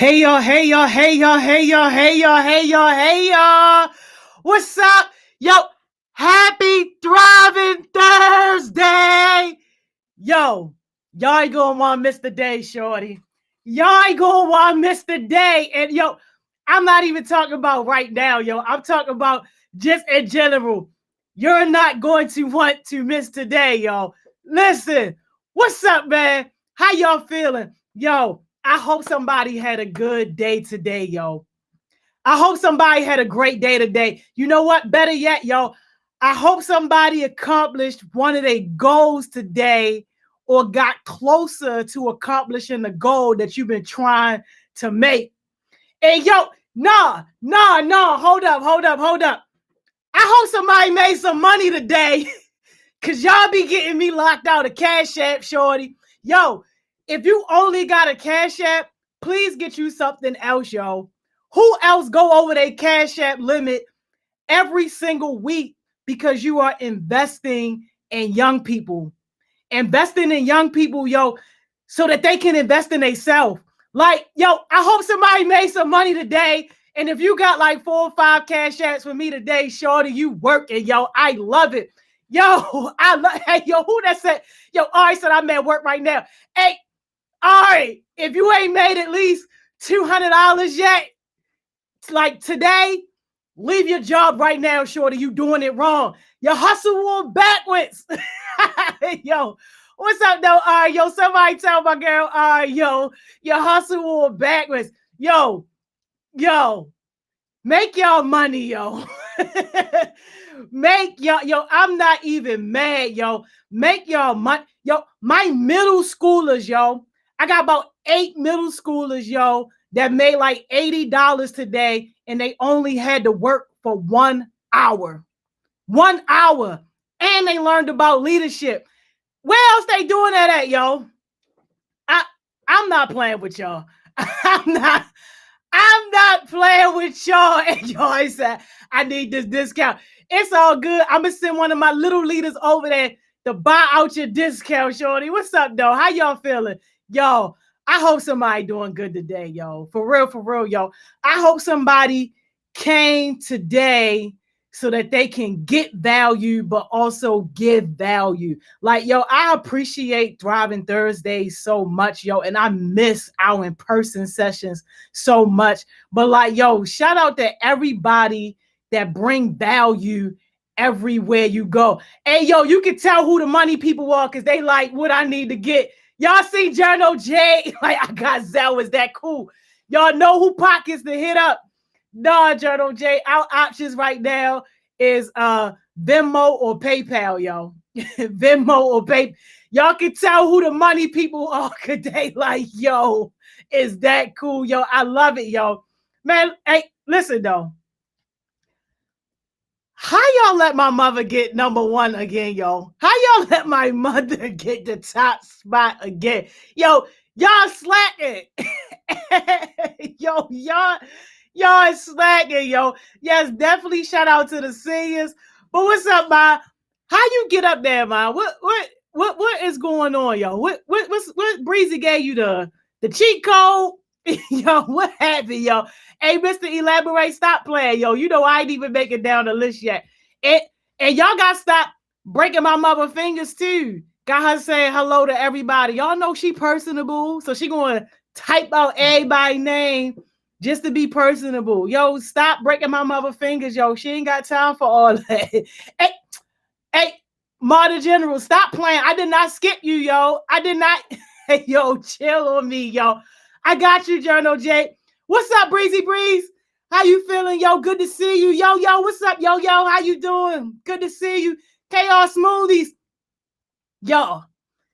Hey y'all, hey y'all, hey y'all, hey y'all, hey y'all, hey y'all, hey y'all. What's up? Yo, happy thriving Thursday. Yo, y'all ain't gonna want to miss the day, shorty. Y'all ain't gonna want to miss the day. And yo, I'm not even talking about right now, yo. I'm talking about just in general. You're not going to want to miss today, yo. Listen, what's up, man? How y'all feeling? Yo, I hope somebody had a good day today, yo. I hope somebody had a great day today. You know what? Better yet, yo, I hope somebody accomplished one of their goals today or got closer to accomplishing the goal that you've been trying to make. And yo, nah, hold up. I hope somebody made some money today because y'all be getting me locked out of Cash App, shorty. Yo, if you only got a Cash App, please get you something else, yo. Who else go over their Cash App limit every single week because you are investing in young people? Investing in young people, yo, so that they can invest in themselves. Like, yo, I hope somebody made some money today. And if you got like 4 or 5 Cash Apps for me today, shorty, you working, yo. I love it. Yo, hey, yo, who that said, yo, Ari said I'm at work right now. Hey, Ari, if you ain't made at least $200 yet, like today, leave your job right now, shorty. You doing it wrong. Your hustle will backwards. Yo, what's up, though? Yo, somebody tell my girl, yo, your hustle will backwards. Yo, make y'all money, yo. Make y'all, yo, I'm not even mad, yo. Make y'all money. Yo, my middle schoolers, yo. I got about 8 middle schoolers, yo, that made like $80 today, and they only had to work for 1 hour. 1 hour. And they learned about leadership. Where else they doing that at, yo? I'm not playing with y'all. I'm not playing with y'all. And y'all said, I need this discount. It's all good. I'm going to send one of my little leaders over there to buy out your discount, shorty. What's up, though? How y'all feeling? Yo, I hope somebody doing good today, yo. For real, yo. I hope somebody came today so that they can get value, but also give value. Like, yo, I appreciate Thriving Thursdays so much, yo, and I miss our in-person sessions so much. But like, yo, shout out to everybody that bring value everywhere you go. Hey, yo, you can tell who the money people are because they like what I need to get. Y'all see Journal J? Like, I got Zelle. Is that cool? Y'all know who pockets to hit up? Nah, Journal J. Our options right now is Venmo or PayPal, yo. Venmo or PayPal. Y'all can tell who the money people are because they like, yo, is that cool, yo? I love it, yo. Man, hey, listen, though. How y'all let my mother get #1 again, yo? How y'all let my mother get the top spot again? Yo, y'all slacking. Yo, y'all slacking, yo. Yes, definitely shout out to the seniors. But what's up, Ma? How you get up there, Ma? What is going on, yo? What Breezy gave you the cheat code? Yo, what happened, yo? Hey, Mr. Elaborate, stop playing, yo. You know I ain't even make it down the list yet. And y'all got to stop breaking my mother fingers too. Got her saying hello to everybody. Y'all know she personable, so she going to type out everybody's name just to be personable. Yo, stop breaking my mother fingers, yo. She ain't got time for all that. Hey, Marta General, stop playing. I did not skip you, yo. I did not. Hey, yo, chill on me, yo. I got you, Journal J. What's up, Breezy Breeze? How you feeling, yo? Good to see you. Yo, what's up, yo? How you doing? Good to see you. Chaos Smoothies. Yo,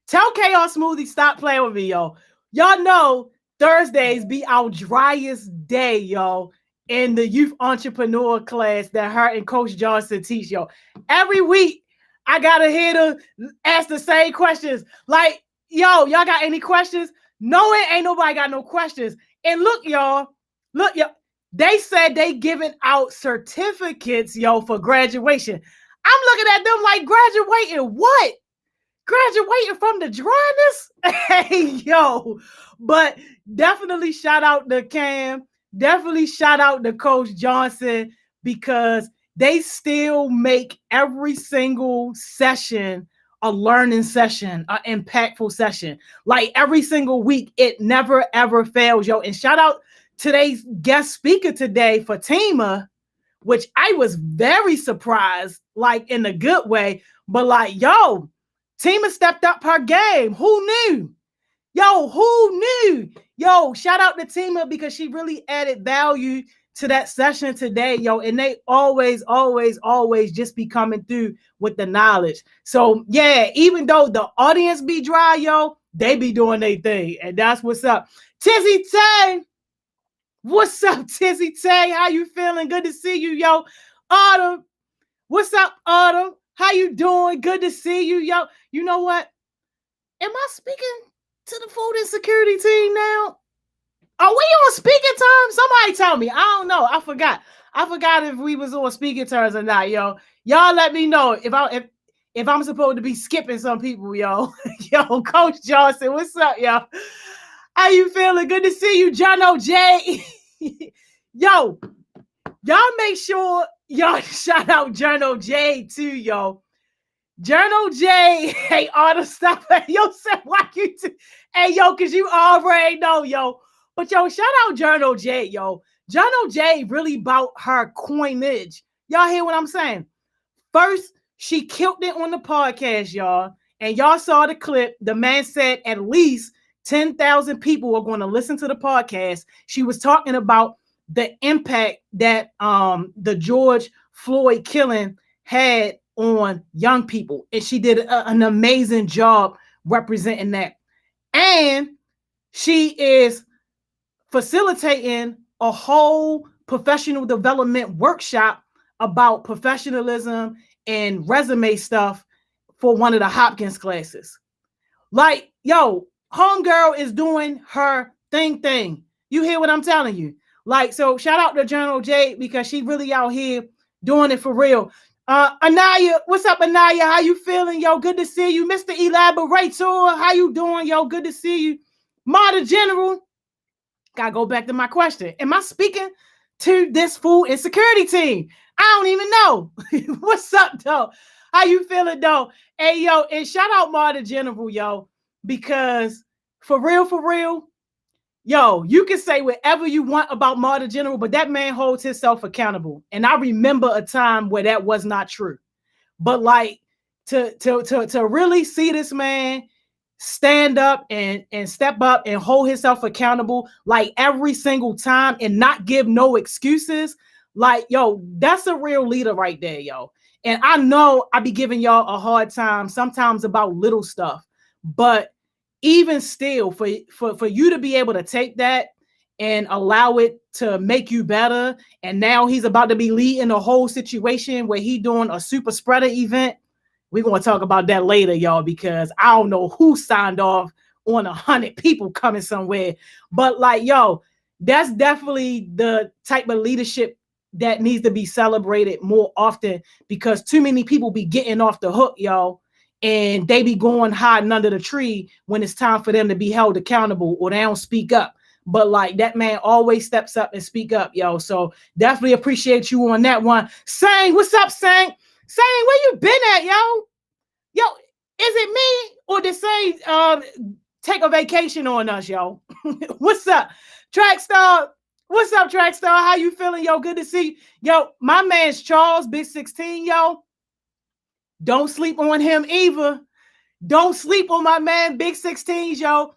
tell Chaos Smoothies stop playing with me, yo. Y'all know Thursdays be our driest day, yo, in the youth entrepreneur class that her and Coach Johnson teach, yo. Every week, I got to hear to ask the same questions. Like, yo, y'all got any questions? No, it ain't nobody got no questions. And look, y'all, they said they giving out certificates, yo, for graduation. I'm looking at them like, graduating what? graduating from the dryness. Hey, yo. But definitely shout out to Cam. Definitely shout out to Coach Johnson because they still make every single session a learning session, an impactful session. Like every single week, it never ever fails, yo. And shout out today's guest speaker today, Fatima, which I was very surprised, like in a good way. But like, yo, Tima stepped up her game. Who knew? Yo, who knew? Yo, shout out to Tima because she really added value to that session today, yo. And they always just be coming through with the knowledge. So yeah, even though the audience be dry, yo, they be doing their thing. And that's what's up. Tizzy Tay. What's up, Tizzy Tay? How you feeling? Good to see you, yo. Autumn. What's up, Autumn? How you doing? Good to see you, yo. You know what? Am I speaking to the food insecurity team now? Are we on speaking terms? Somebody tell me. I don't know. I forgot if we was on speaking terms or not, yo. Y'all let me know if I'm supposed to be skipping some people, yo. Yo, Coach Johnson, what's up, yo? How you feeling? Good to see you, John O.J. Yo, y'all make sure y'all shout out John O.J. too, yo. John O.J. Hey, Autumn, stop. Yo, said why you hey, yo, because you already know, yo. But yo, shout out John O.J., yo. John O.J. really about her coinage. Y'all hear what I'm saying? First, she killed it on the podcast, y'all. And y'all saw the clip. The man said at least 10,000 people are going to listen to the podcast. She was talking about the impact that the George Floyd killing had on young people. And she did an amazing job representing that. And she is facilitating a whole professional development workshop about professionalism and resume stuff for one of the Hopkins classes. Like, yo, homegirl is doing her thing. You hear what I'm telling you? Like, so shout out to John O.J. because she really out here doing it for real. Anaya, what's up, Anaya? How you feeling, yo? Good to see you. Mr. Elaborator, how you doing, yo? Good to see you. Marta General, gotta go back to my question. Am I speaking to this food insecurity team? I don't even know. What's up, though? How you feeling, though? Hey, yo, and shout out Marta General, yo, because for real, yo, you can say whatever you want about Marta General, but that man holds himself accountable. And I remember a time where that was not true. But like to really see this man stand up and step up and hold himself accountable like every single time and not give no excuses, like, yo, that's a real leader right there, yo. And I know I be giving y'all a hard time sometimes about little stuff, but even still, for you to be able to take that and allow it to make you better, and now he's about to be leading a whole situation where he doing a super spreader event. We're going to talk about that later, y'all, because I don't know who signed off on 100 people coming somewhere. But like, yo, that's definitely the type of leadership that needs to be celebrated more often, because too many people be getting off the hook, y'all, and they be going hiding under the tree when it's time for them to be held accountable, or they don't speak up. But like, that man always steps up and speak up, yo. So definitely appreciate you on that one. Sang, what's up, Sang? Sang, where you been at, yo? Yo, is it me or did Sang take a vacation on us, yo? What's up, Trackstar? What's up, Trackstar? How you feeling, yo? Good to see you. Yo, my man's Charles, Big 16, yo. Don't sleep on him either. Don't sleep on my man, Big 16, yo.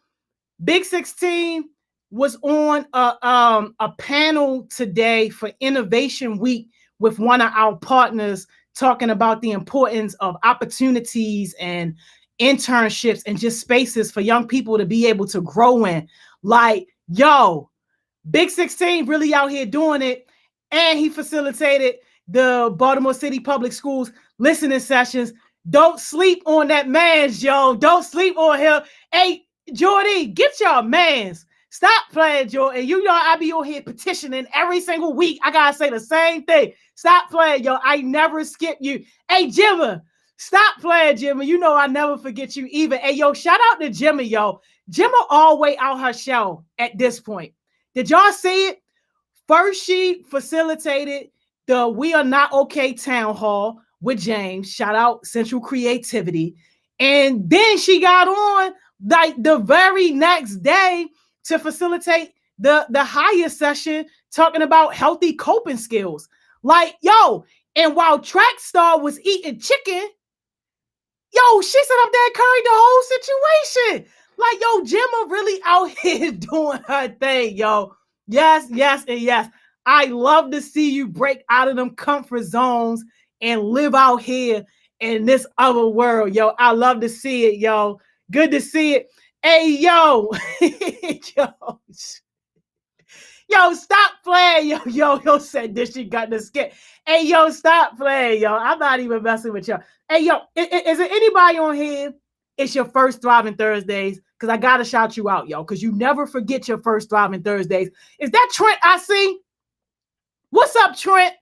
Big 16 was on a panel today for Innovation Week with one of our partners, talking about the importance of opportunities and internships and just spaces for young people to be able to grow in. Like, yo, Big 16 really out here doing it. And he facilitated the Baltimore City Public Schools listening sessions. Don't sleep on that man's, yo. Don't sleep on him. Hey, Jordy, get your mans. Stop playing, Jordan. You know I be on here petitioning every single week. I gotta say the same thing. Stop playing, yo. I never skip you. Hey, Jimmer, Stop playing, Jimmy. You know I never forget you either. Hey, yo, shout out to Jimmy, yo. Jimmy all the way out her show at this point. Did y'all see it? First, she facilitated the We Are Not Okay town hall with James. Shout out Central Creativity. And then she got on like the very next day to facilitate the higher session talking about healthy coping skills. Like, yo, and while Track Star was eating chicken, yo, she sat up there and carried the whole situation. Like, yo, Gemma really out here doing her thing, yo. Yes, yes, and yes. I love to see you break out of them comfort zones and live out here in this other world, yo. I love to see it, yo. Good to see it. Hey, yo. Yo, stop playing. Yo said this shit got the skit. Hey, yo, stop playing, yo. I'm not even messing with y'all. Hey, yo, is there anybody on here? It's your first Thriving Thursdays, because I got to shout you out, yo, because you never forget your first Thriving Thursdays. Is that Trent I see? What's up, Trent?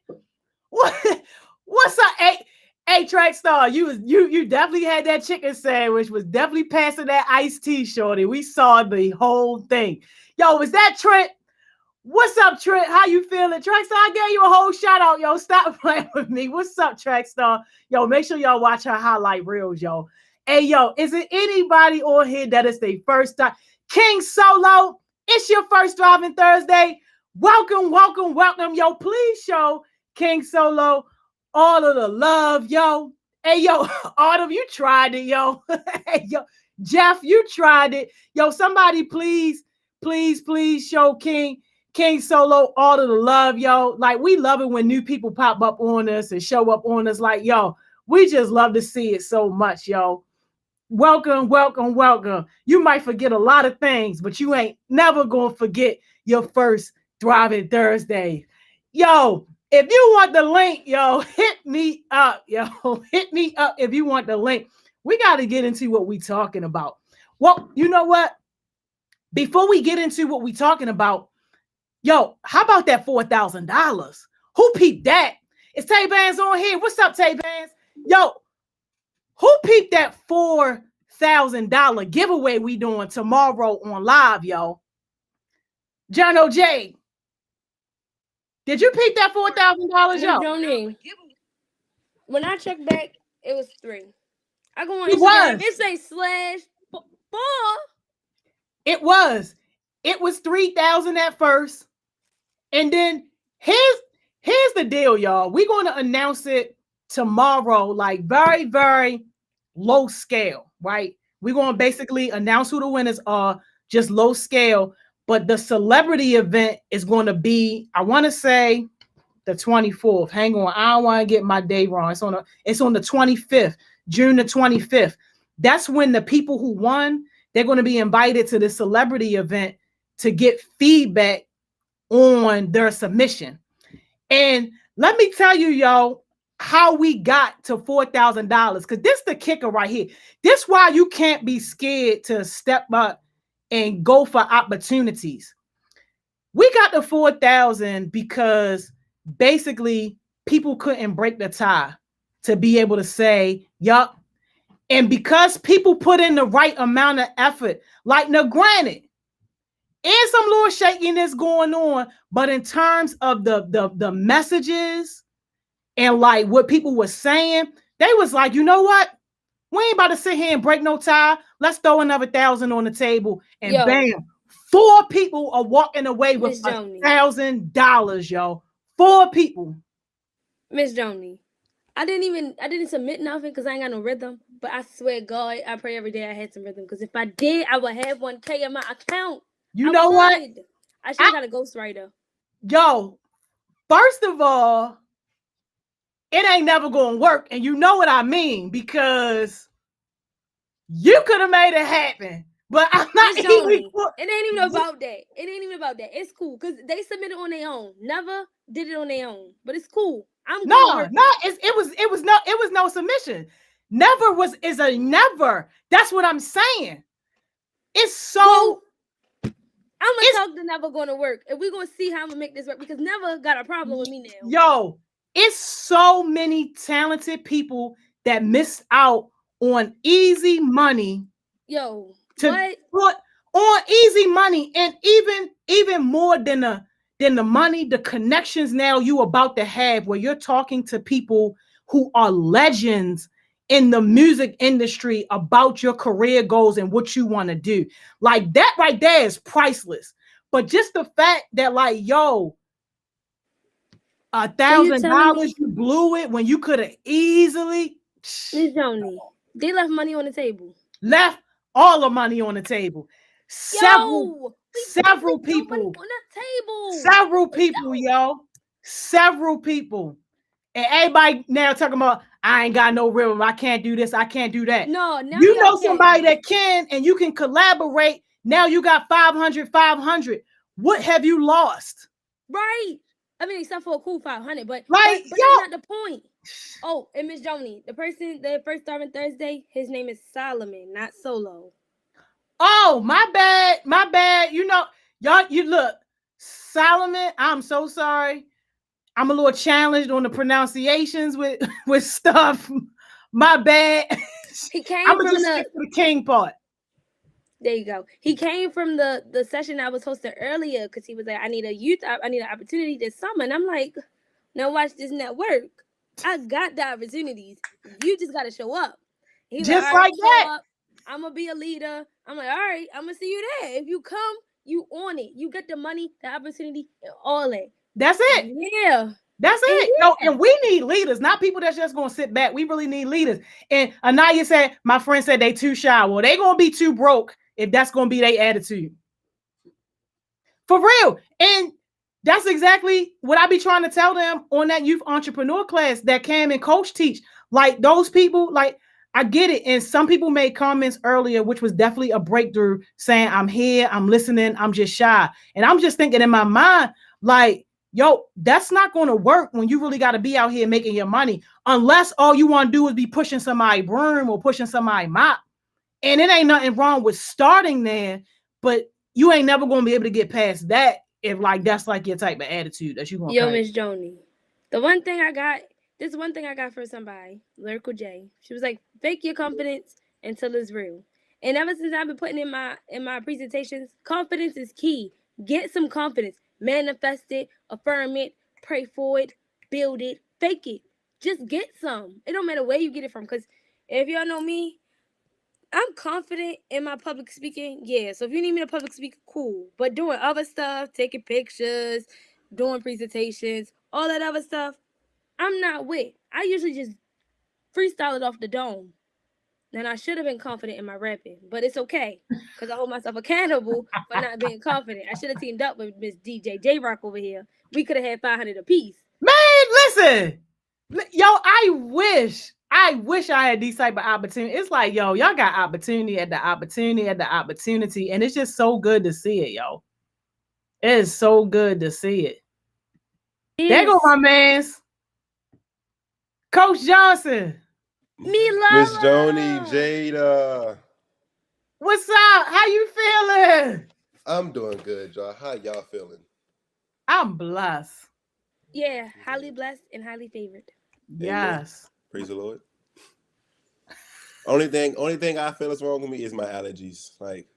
What's up? Hey, Track Star, you definitely had that chicken sandwich, was definitely passing that iced tea, shorty. We saw the whole thing. Yo, is that Trent? What's up, Trent? How you feeling? Trackstar, I gave you a whole shout out, yo. Stop playing with me. What's up, Trackstar? Yo, make sure y'all watch her highlight reels, yo. Hey, yo, is it anybody on here that is their first time? King Solo, it's your first Thriving Thursday. Welcome, welcome, welcome, yo. Please show King Solo all of the love, yo. Hey, yo, Autumn, you tried it, yo. Hey, yo, Jeff, you tried it. Yo, somebody please show King Solo all of the love, yo. Like, we love it when new people pop up on us and show up on us. Like, yo, we just love to see it so much, yo. Welcome, welcome, welcome. You might forget a lot of things, but you ain't never gonna forget your first Thriving Thursday. Yo, if you want the link, yo, hit me up, yo. Hit me up if you want the link. We got to get into what we talking about. Well, you know what? Before we get into what we talking about, yo, how about that $4,000? Who peeped that? Is Tay Bands on here? What's up, Tay Bands? Yo, who peeped that $4,000 giveaway we doing tomorrow on live, yo? John O.J., did you peep that $4,000, yo? Joni, when I checked back, it was 3. I go on Instagram, it say /4. It was 3,000 at first. And then here's the deal, y'all. We're going to announce it tomorrow, like very, very low scale, right? We're going to basically announce who the winners are, just low scale. But the celebrity event is going to be, I want to say, the 24th. Hang on, I don't want to get my day wrong. It's on the 25th, June the 25th. That's when the people who won, they're going to be invited to the celebrity event to get feedback on their submission. And let me tell you, y'all, how we got to $4,000, because this is the kicker right here. This is why you can't be scared to step up and go for opportunities. We got the 4,000 because basically people couldn't break the tie to be able to say, yup. And because people put in the right amount of effort, like, now granted, there's some little shakiness going on, but in terms of the messages and like what people were saying, they was like, you know what? We ain't about to sit here and break no tie. Let's throw another 1,000 on the table, and bam, 4 people are walking away with $1,000, yo. 4 people. Miss Joni, I didn't submit nothing because I ain't got no rhythm. But I swear, God, I pray every day I had some rhythm, because if I did, I would have 1K in my account. You know what? I should have got a ghostwriter. Yo, first of all, it ain't never going to work. And you know what I mean, because you could have made it happen. But I'm not even. It ain't even about that. It ain't even about that. It's cool because they submitted on their own. Never did it on their own. But it's cool. It was no submission. Never is a never. That's what I'm saying. It's so. Well, I'm gonna talk to Never gonna work, and we're gonna see how I'm gonna make this work, because Never got a problem with me now. Yo, it's so many talented people that missed out on easy money. Yo, to put on easy money, and even more than the money, the connections now you about to have, where you're talking to people who are legends in the music industry about your career goals and what you want to do. Like that right there is priceless. But just the fact that, like, yo, $1,000 you blew it when you could have easily. Miss Joni, they left money on the table. Left all the money on the table. Several people on the table. Several people, yo. Several people. And everybody now talking about, I ain't got no rhythm. I can't do this. I can't do that. No, now you know somebody that can, and you can collaborate. Now you got 500. What have you lost? Right. I mean, except for a cool 500, but like, but that's not the point. Oh, and Miss Joni, the person that first Thriving Thursday, his name is Solomon, not Solo. Oh, my bad. You know, y'all, you look, Solomon, I'm so sorry. I'm a little challenged on the pronunciations with stuff. My bad. He came I'm gonna just stick to the king part. There you go. He came from the session I was hosting earlier because he was like, I need an opportunity this summer. And I'm like, now watch this network. I got the opportunities. You just got to show up. He's just like that. I'm going to be a leader. I'm like, all right, I'm going to see you there. If you come, you on it. You get the money, the opportunity, and all that. That's it. Yeah. That's it. Yeah. No, and we need leaders, not people that's just going to sit back. We really need leaders. And Anaya said, my friend said they too shy. Well, they going to be too broke if that's going to be their attitude. For real. And that's exactly what I be trying to tell them on that youth entrepreneur class that Cam and Coach teach. Like, those people, like, I get it. And some people made comments earlier, which was definitely a breakthrough, saying, I'm here, I'm listening, I'm just shy. And I'm just thinking in my mind, like, yo, that's not going to work when you really got to be out here making your money, unless all you want to do is be pushing somebody broom or pushing somebody mop. And it ain't nothing wrong with starting there, but you ain't never going to be able to get past that if, like, that's like your type of attitude that you going to. Yo, Miss Joni, this one thing I got for somebody, Lyrical J. She was like, fake your confidence until it's real. And ever since I've been putting in my presentations, confidence is key. Get some confidence. Manifest it, affirm it, pray for it, build it, fake it. Just get some. It don't matter where you get it from. Because if y'all know me, I'm confident in my public speaking. Yeah, so if you need me to public speak, cool. But doing other stuff, taking pictures, doing presentations, all that other stuff, I'm not with. I usually just freestyle it off the dome. And I should have been confident in my rapping, but it's okay because I hold myself accountable for not being confident. I should have teamed up with Miss DJ J-Rock over here. We could have had 500 apiece. Man, listen, yo, I wish I had these type of opportunities. It's like, yo, y'all got opportunity, and it's just so good to see it, yo. It is so good to see it. There go my man's Coach Johnson. Miss Joni, Jada. What's up? How you feeling? I'm doing good, y'all. How y'all feeling? I'm blessed. Yeah, highly blessed and highly favored. Yes. Amen. Praise the Lord. Only thing I feel is wrong with me is my allergies. Like,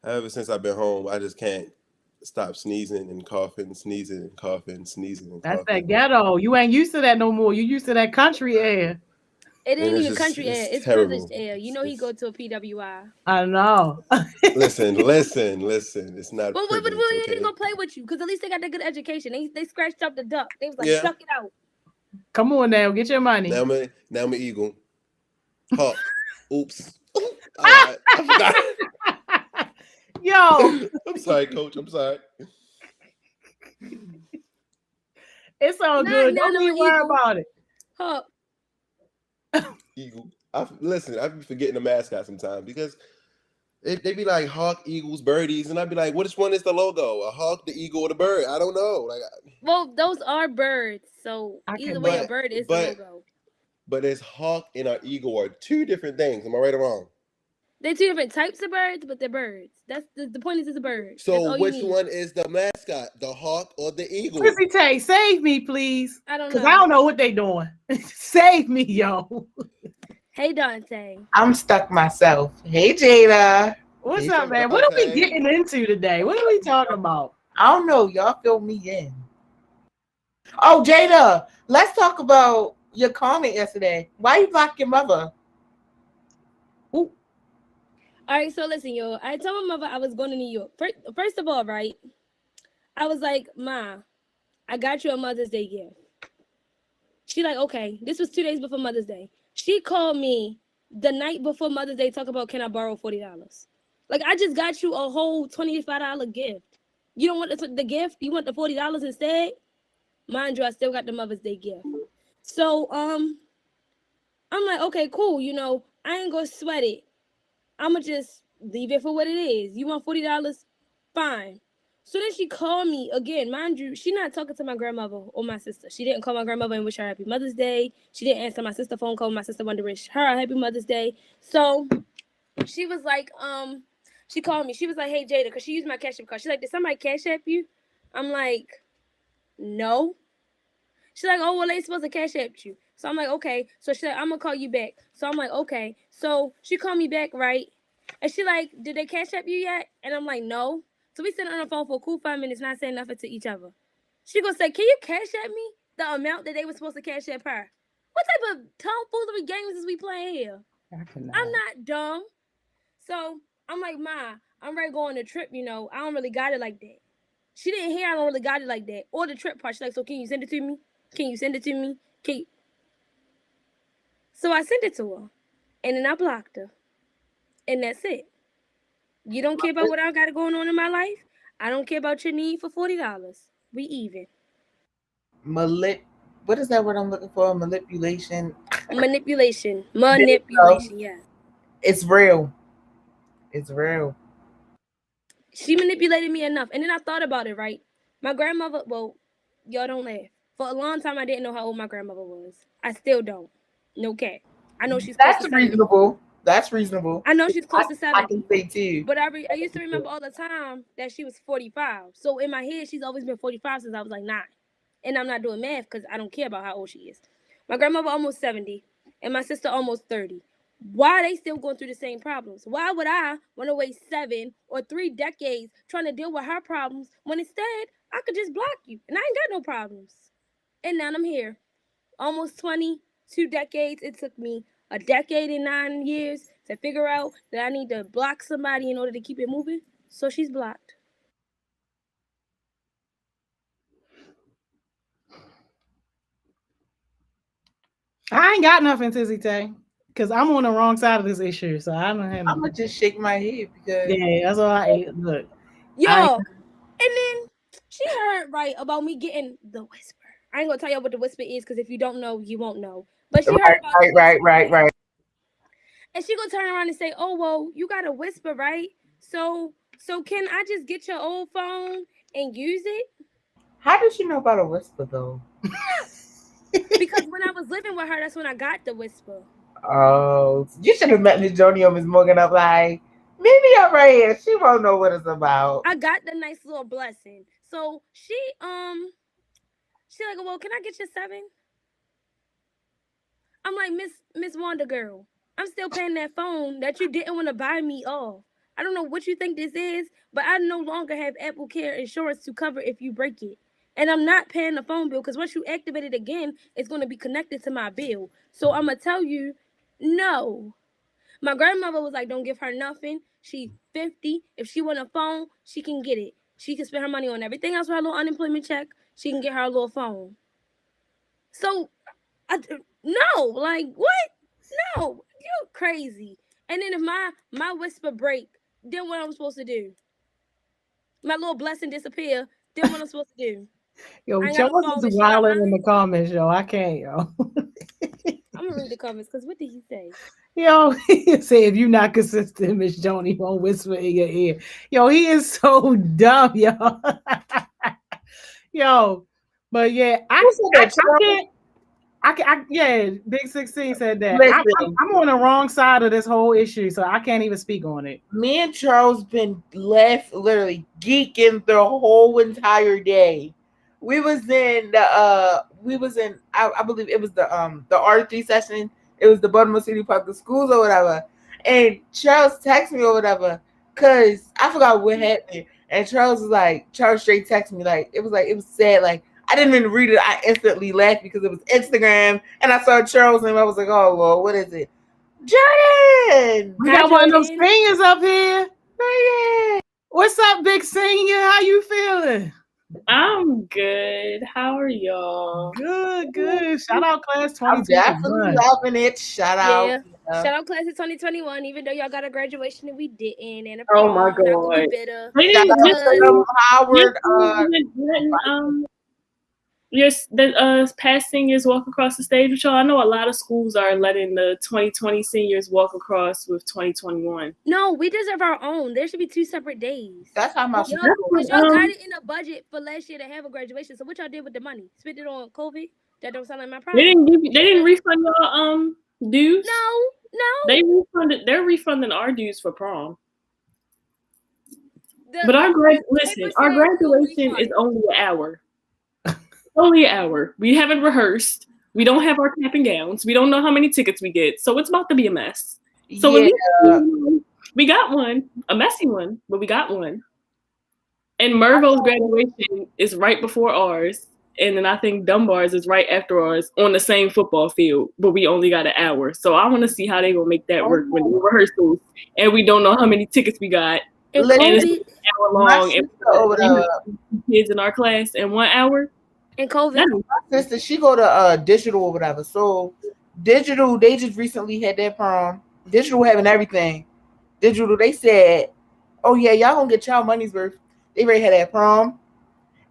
ever since I've been home, I just can't stop sneezing and coughing, sneezing and coughing, sneezing and coughing. That's that ghetto. You ain't used to that no more. You used to that country air. It ain't even country air. It's privileged air. You know he go to a PWI. I know. Listen. It's not. But we ain't even gonna play with you because at least they got that good education. They scratched up the duck. They was like, suck it out. Come on now, get your money. Now I'm an eagle. Hawk. Oops. All right. I forgot. Yo. I'm sorry, Coach. I'm sorry. It's all good. Don't be worried about it. Hawk. Eagle. I be forgetting the mascot sometimes because they be like hawk, eagles, birdies, and I'd be like, which one is the logo? A hawk, the eagle, or the bird? I don't know. Well, those are birds, so either way, a bird is the logo. But his hawk and our eagle are two different things. Am I right or wrong? They're two different types of birds, but they're birds. That's the point. Is it's a bird. So which one is the mascot, the hawk or the eagle? Chrissy Tay, save me, please. I don't know. Because I don't know what they doing. Save me, yo. Hey, Dante. I'm stuck myself. Hey, Jada. What's up, man? What are we getting into today? What are we talking about? I don't know. Y'all fill me in. Oh, Jada, let's talk about your comment yesterday. Why you block your mother? Ooh. All right, so listen, yo. I told my mother I was going to New York. First of all, right? I was like, Ma, I got you a Mother's Day gift. She like, okay. This was 2 days before Mother's Day. She called me the night before Mother's Day, talk about, can I borrow $40? Like, I just got you a whole $25 gift. You don't want the gift? You want the $40 instead? Mind you, I still got the Mother's Day gift. So, I'm like, okay, cool. You know, I ain't gonna sweat it. I'm gonna just leave it for what it is. You want $40? Fine. So then she called me again. Mind you, she not talking to my grandmother or my sister. She didn't call my grandmother and wish her happy Mother's Day. She didn't answer my sister's phone call. My sister wanted to wish her a happy Mother's Day. So she was like, she called me. She was like, hey, Jada, because she used my Cash App card. She's like, did somebody Cash App you? I'm like, no. She's like, oh, well, they supposed to Cash App you. So I'm like, okay. So she's like, I'm going to call you back. So I'm like, okay. So she called me back, right? And she like, did they Cash App you yet? And I'm like, no. So we sitting on the phone for a cool 5 minutes, not saying nothing to each other. She gonna say, can you Cash App me the amount that they were supposed to Cash App her? What type of tomfoolery games is we playing here? I'm not dumb. So I'm like, Ma, I'm ready to go on a trip, you know. I don't really got it like that. She didn't hear I don't really got it like that. Or the trip part. She's like, so can you send it to me? Can you send it to me? So I sent it to her. And then I blocked her. And that's it. You don't care about what I got going on in my life? I don't care about your need for $40. We even. What is that word I'm looking for? Manipulation. Manipulation, yeah. It's real. It's real. She manipulated me enough. And then I thought about it, right? My grandmother, well, y'all don't laugh. For a long time, I didn't know how old my grandmother was. I still don't. No cap. I know she's close to 70. Reasonable. That's reasonable. I know she's close to 70. I can say too. But I used to remember all the time that she was 45. So in my head, she's always been 45 since I was like 9. And I'm not doing math because I don't care about how old she is. My grandmother almost 70 and my sister almost 30. Why are they still going through the same problems? Why would I want to waste 7 or 3 decades trying to deal with her problems when instead I could just block you and I ain't got no problems? And now I'm here. Almost 22 decades. It took me a decade and 9 years to figure out that I need to block somebody in order to keep it moving. So she's blocked. I ain't got nothing, Tizzy Tay, because I'm on the wrong side of this issue. So I don't have. I'm gonna just shake my head because that's all I look. Yo, and then she heard right about me getting the whisper. I ain't gonna tell y'all what the whisper is because if you don't know, you won't know. But she heard about right. And she gonna turn around and say, "Oh well, you got a whisper, right? So can I just get your old phone and use it?" How did she know about a whisper though? Because when I was living with her, that's when I got the whisper. Oh, you should have met Miss Joni or Miss Morgan up like, maybe I'm right here. She won't know what it's about. I got the nice little blessing. So she like, well, can I get you 7? I'm like, Miss Wanda girl, I'm still paying that phone that you didn't want to buy me off. I don't know what you think this is, but I no longer have Apple Care insurance to cover if you break it. And I'm not paying the phone bill because once you activate it again, it's going to be connected to my bill. So I'm going to tell you, no. My grandmother was like, don't give her nothing. She's 50. If she want a phone, she can get it. She can spend her money on everything else with her little unemployment check. She can get her a little phone. So, no, like, what? No, you're crazy. And then if my whisper break, then what I'm supposed to do? My little blessing disappear, then what I'm supposed to do? Yo, Joe was wilding in the comments, yo. I can't, yo. I'm gonna read the comments because what did he say? Yo, he said if you're not consistent, Miss Joni won't whisper in your ear. Yo, he is so dumb, yo. Yo, but yeah, I can't. Yeah, Big 16 said that. Listen. I'm on the wrong side of this whole issue, so I can't even speak on it. Me and Charles been left literally geeking the whole entire day. We was in the I believe it was the R3 session. It was the Baltimore City Public Schools or whatever. And Charles texted me or whatever, cause I forgot what happened. And Charles straight texted me it was sad. Like I didn't even read it. I instantly laughed because it was Instagram, and I saw Charles and I was like, oh well, what is it? Jordan! We got one of those seniors up here. Hey, what's up, Big Senior? How you feeling? I'm good. How are y'all? Good. Shout out class 2021. I'm definitely loving it. Shout out. Shout out class of 2021, even though y'all got a graduation and we didn't. And oh my god. Howard. Yes, the past seniors walk across the stage with y'all. I know a lot of schools are letting the 2020 seniors walk across with 2021. No, we deserve our own. There should be 2 separate days. That's how much. Y'all got it in a budget for last year to have a graduation. So what y'all did with the money? Spent it on COVID? That don't sound like my problem. They didn't refund y'all dues? No. They're refunding our dues for prom. But our graduation is only an hour. Only an hour. We haven't rehearsed. We don't have our cap and gowns. We don't know how many tickets we get. So it's about to be a mess. So at least we got one, a messy one, but we got one. And Mervo's graduation is right before ours. And then I think Dunbar's is right after ours on the same football field, but we only got an hour. So I want to see how they gonna make that work when we rehearsals. And we don't know how many tickets we got. And it's an hour long. And kids in our class in 1 hour. And COVID. My sister, she go to digital or whatever. So digital, they just recently had their prom. Digital having everything. Digital, they said, oh yeah, y'all gonna get y'all money's worth. They already had that prom.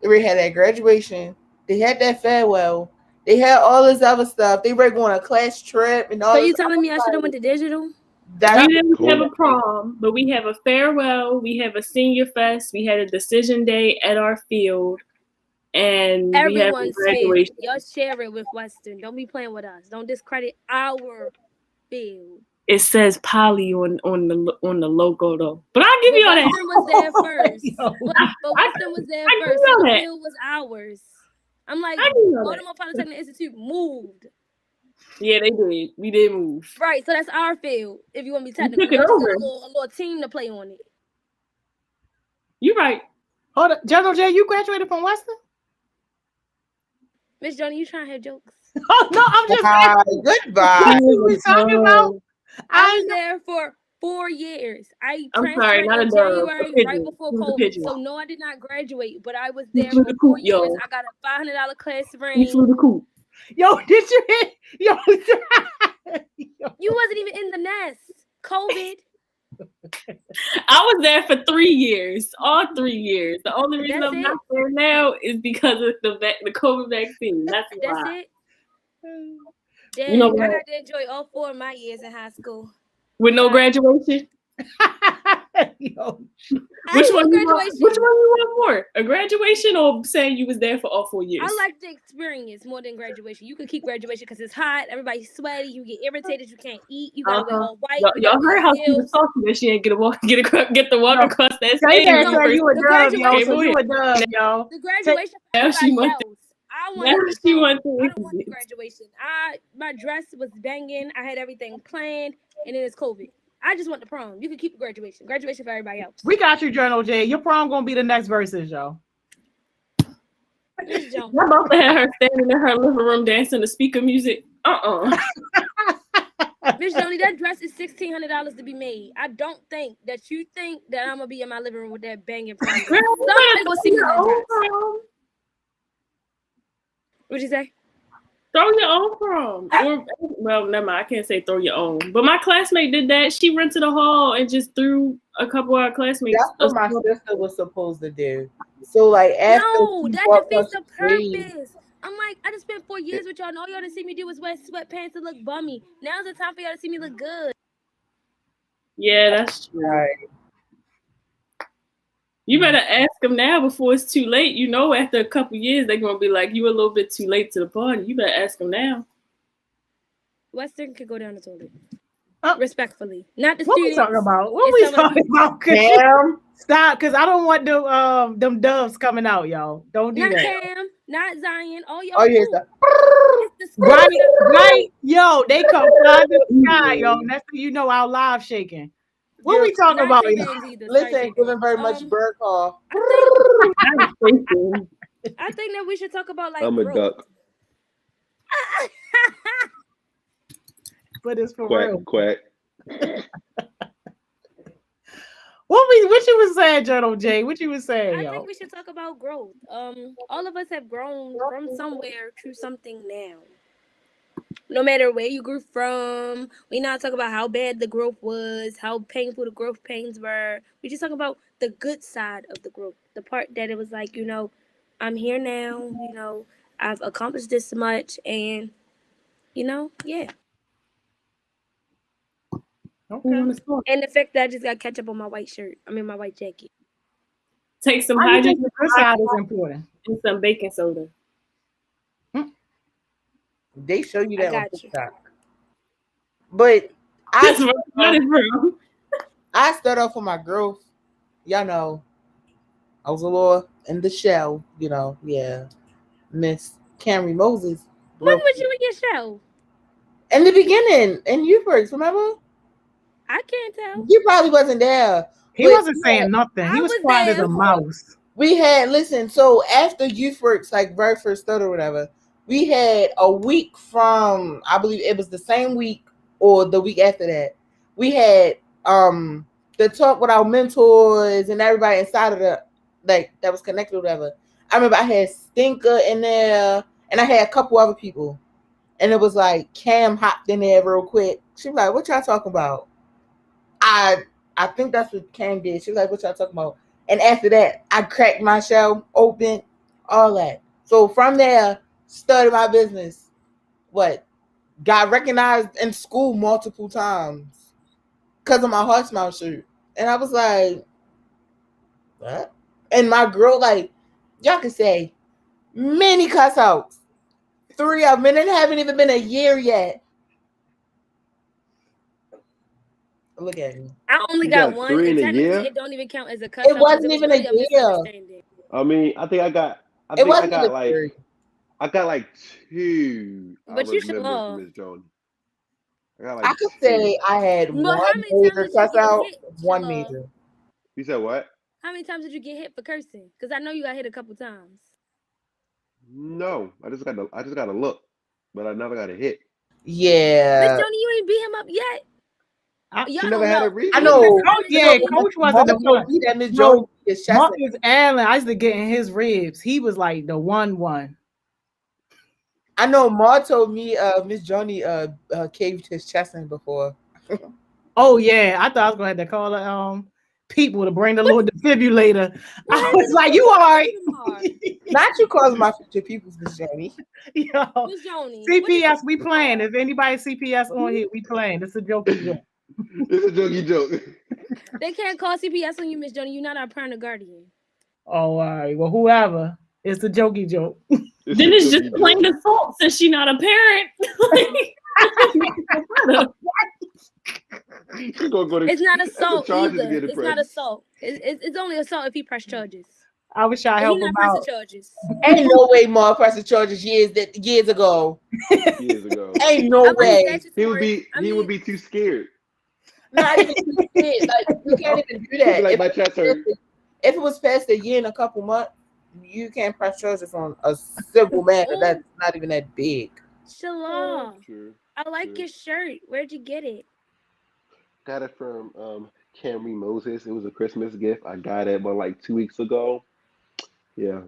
They already had that graduation. They had that farewell. They had all this other stuff. They were going on a class trip and all. So you telling me I should have went to digital? We didn't have a prom, but we have a farewell. We have a senior fest. We had a decision day at our field. And everyone's graduation. Y'all share it with Western. Don't be playing with us. Don't discredit our field. It says Poly on the logo though. But I'll give you all that. Western was there first. but Western was there first. So the field was ours. I'm like, Baltimore Polytechnic Institute moved. Yeah, they did. We did move. Right, so that's our field. If you want to be technical, took it over. A little team to play on it. You're right. Hold on, General J, you graduated from Western? Miss Johnny, you trying to have jokes? Oh no, I'm just goodbye. What are we talking about? I was there for 4 years. I'm sorry, not in January, right before COVID. So no, I did not graduate, but I was there for 4 years. I got a $500 class ring. You flew the coop. Yo, did you hit? Yo, you wasn't even in the nest. COVID. I was there for 3 years, all 3 years. The only reason I'm not there now is because of the COVID vaccine. That's why. It. Damn, I got to enjoy all 4 of my years in high school. With no graduation? Yo. Which one you want more? A graduation or saying you was there for all 4 years? I like the experience more than graduation. You can keep graduation because it's hot, everybody's sweaty, you get irritated, you can't eat, you gotta wear all white. Y'all heard how she was talking that she didn't get the walk across that stage. You a dub, yo. The graduation. Now she went. I don't want the graduation. My dress was banging. I had everything planned, and then it's COVID. I just want the prom. You can keep the graduation. Graduation for everybody else. We got you, Journal J. Your prom gonna be the next verses, yo. I'm about to have her standing in her living room dancing to speaker music. Miss Johnny, that dress is $1,600 to be made. I don't think that you think that I'm gonna be in my living room with that banging prom. Somebody gonna see me in that dress. What'd you say? Throw your own prom. Well, never mind. I can't say throw your own. But my classmate did that. She rented a hall and just threw a couple of our classmates. That's what my sister was supposed to do. So, like, after that defeats the purpose. I'm like, I just spent 4 years with y'all, and all y'all to see me do was wear sweatpants and look bummy. Now's the time for y'all to see me look good. Yeah, that's true. Right. You better ask them now before it's too late. You know, after a couple years, they're going to be like, you a little bit too late to the party. You better ask them now. Western could go down the toilet. Oh. Respectfully, not the What we students. talking about? What It's we some of the talking about? Cam, Stop, because I don't want them doves coming out, y'all. Don't do Not that. Cam, not Zion. All y'all. oh yeah, cool. It's the Right, school. right. Yo, they come flying to the sky, yo. And that's when you know our live shaking. What Yeah, we talking Not about? J-Bangs either. listen, Sorry, giving very J-Bangs. much bird call. I think that we should talk about like I'm a growth. duck. But it's for Quack, real. quack. What you was saying, Journal J? What you was saying, I yo? think we should talk about growth. All of us have grown from somewhere to something now. No matter where you grew from, we not talk about how bad the growth was, how painful the growth pains were. We just talk about the good side of the growth, the part that it was like, I'm here now. I've accomplished this much, and yeah. Okay. And the fact that I just got ketchup on my white shirt. I mean, my white jacket. Take some I think hydrogen the good side is important. and some baking soda. They show you I that on got you. TikTok. But That's where I got it from. I start off with my growth. Y'all know, I was a little in the shell. Yeah, Miss Camry Moses. When was you in your show? In the beginning, in Youthworks, remember? I can't tell. You probably wasn't there. He But wasn't saying nothing. He I was was quiet as there. a mouse. we had, listen, so after Youthworks, like very first start or whatever, we had a week from, I believe it was the same week or the week after that. We had the talk with our mentors and everybody inside of the, like, that was connected or whatever. I remember I had Stinker in there and I had a couple other people. And it was like Cam hopped in there real quick. She was like, what y'all talking about? I think that's what Cam did. She was like, what y'all talking about? And after that, I cracked my shell open, all that. So from there, started my business. Got recognized in school multiple times because of my Hearts Mouth shirt. And I was like, what? And my girl, like, y'all can say many cuss outs. 3 of them, and it haven't even been a year yet. Look at me. I only You got got one. 3 in And a technically, year? it don't even count as a cuss It out, wasn't 'cause even really a year. misunderstanding. I mean, I think I got It wasn't even like 3. I got like 2. But I you should remember know. from Miss Jones. I got I like could 2. say I had But how one many times major did you cuss get out, hit, one Shalom? major. You said what? How many times did you get hit for cursing? Because I know you got hit a couple times. No, I just got a look, but I never got a hit. Miss Yeah. Johnny, you ain't beat him up yet. She Y'all never don't had know. a reason. I Me know. personally, Oh, yeah, Coach wasn't the one. Beat that Miss No, Jones his chest. Marcus Allen, I used to get in his ribs. He was like the one. I know Ma told me Miss Johnny caved his chest in before. Oh yeah, I thought I was gonna have to call the people to bring the little defibrillator. I was like, you all right? Not you calling my future peoples, Miss Johnny. Yo, Miss Johnny, CPS, we playing. If anybody CPS on here, we playing. It's a jokey joke. It's a jokey joke. They can't call CPS on you, Miss Johnny. You're not our parental guardian. Oh, all right. Well, whoever. It's a jokey joke. Then it's just plain assault since she's not a parent. It's not assault charges either. get It's not assault. It's only assault if he press charges. I was trying to help him out. Charges. Ain't no way Ma pressed charges years ago. Years ago. Ain't no way. He would be too scared. Not even too scared. Like, you can't even do that. Like my chest hurt. If it was past a year and a couple months, you can't press charges on a civil matter that's not even that big. Shalom. True. I like your shirt. Where'd you get it? Got it from Camry Moses. It was a Christmas gift. I got it about like 2 weeks ago. Yeah.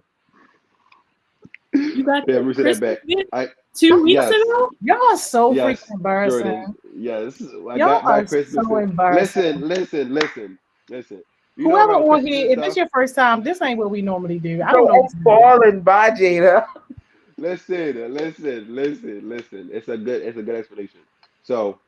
You got yeah, that back. 2 weeks ago? Y'all are so freaking embarrassing. Jordan. Yes. I Y'all got my are Christmas. so embarrassing. Listen. You Whoever on here, if it's your first time, this ain't what we normally do. I don't know. I'm falling by Jada. Listen. It's a good explanation. So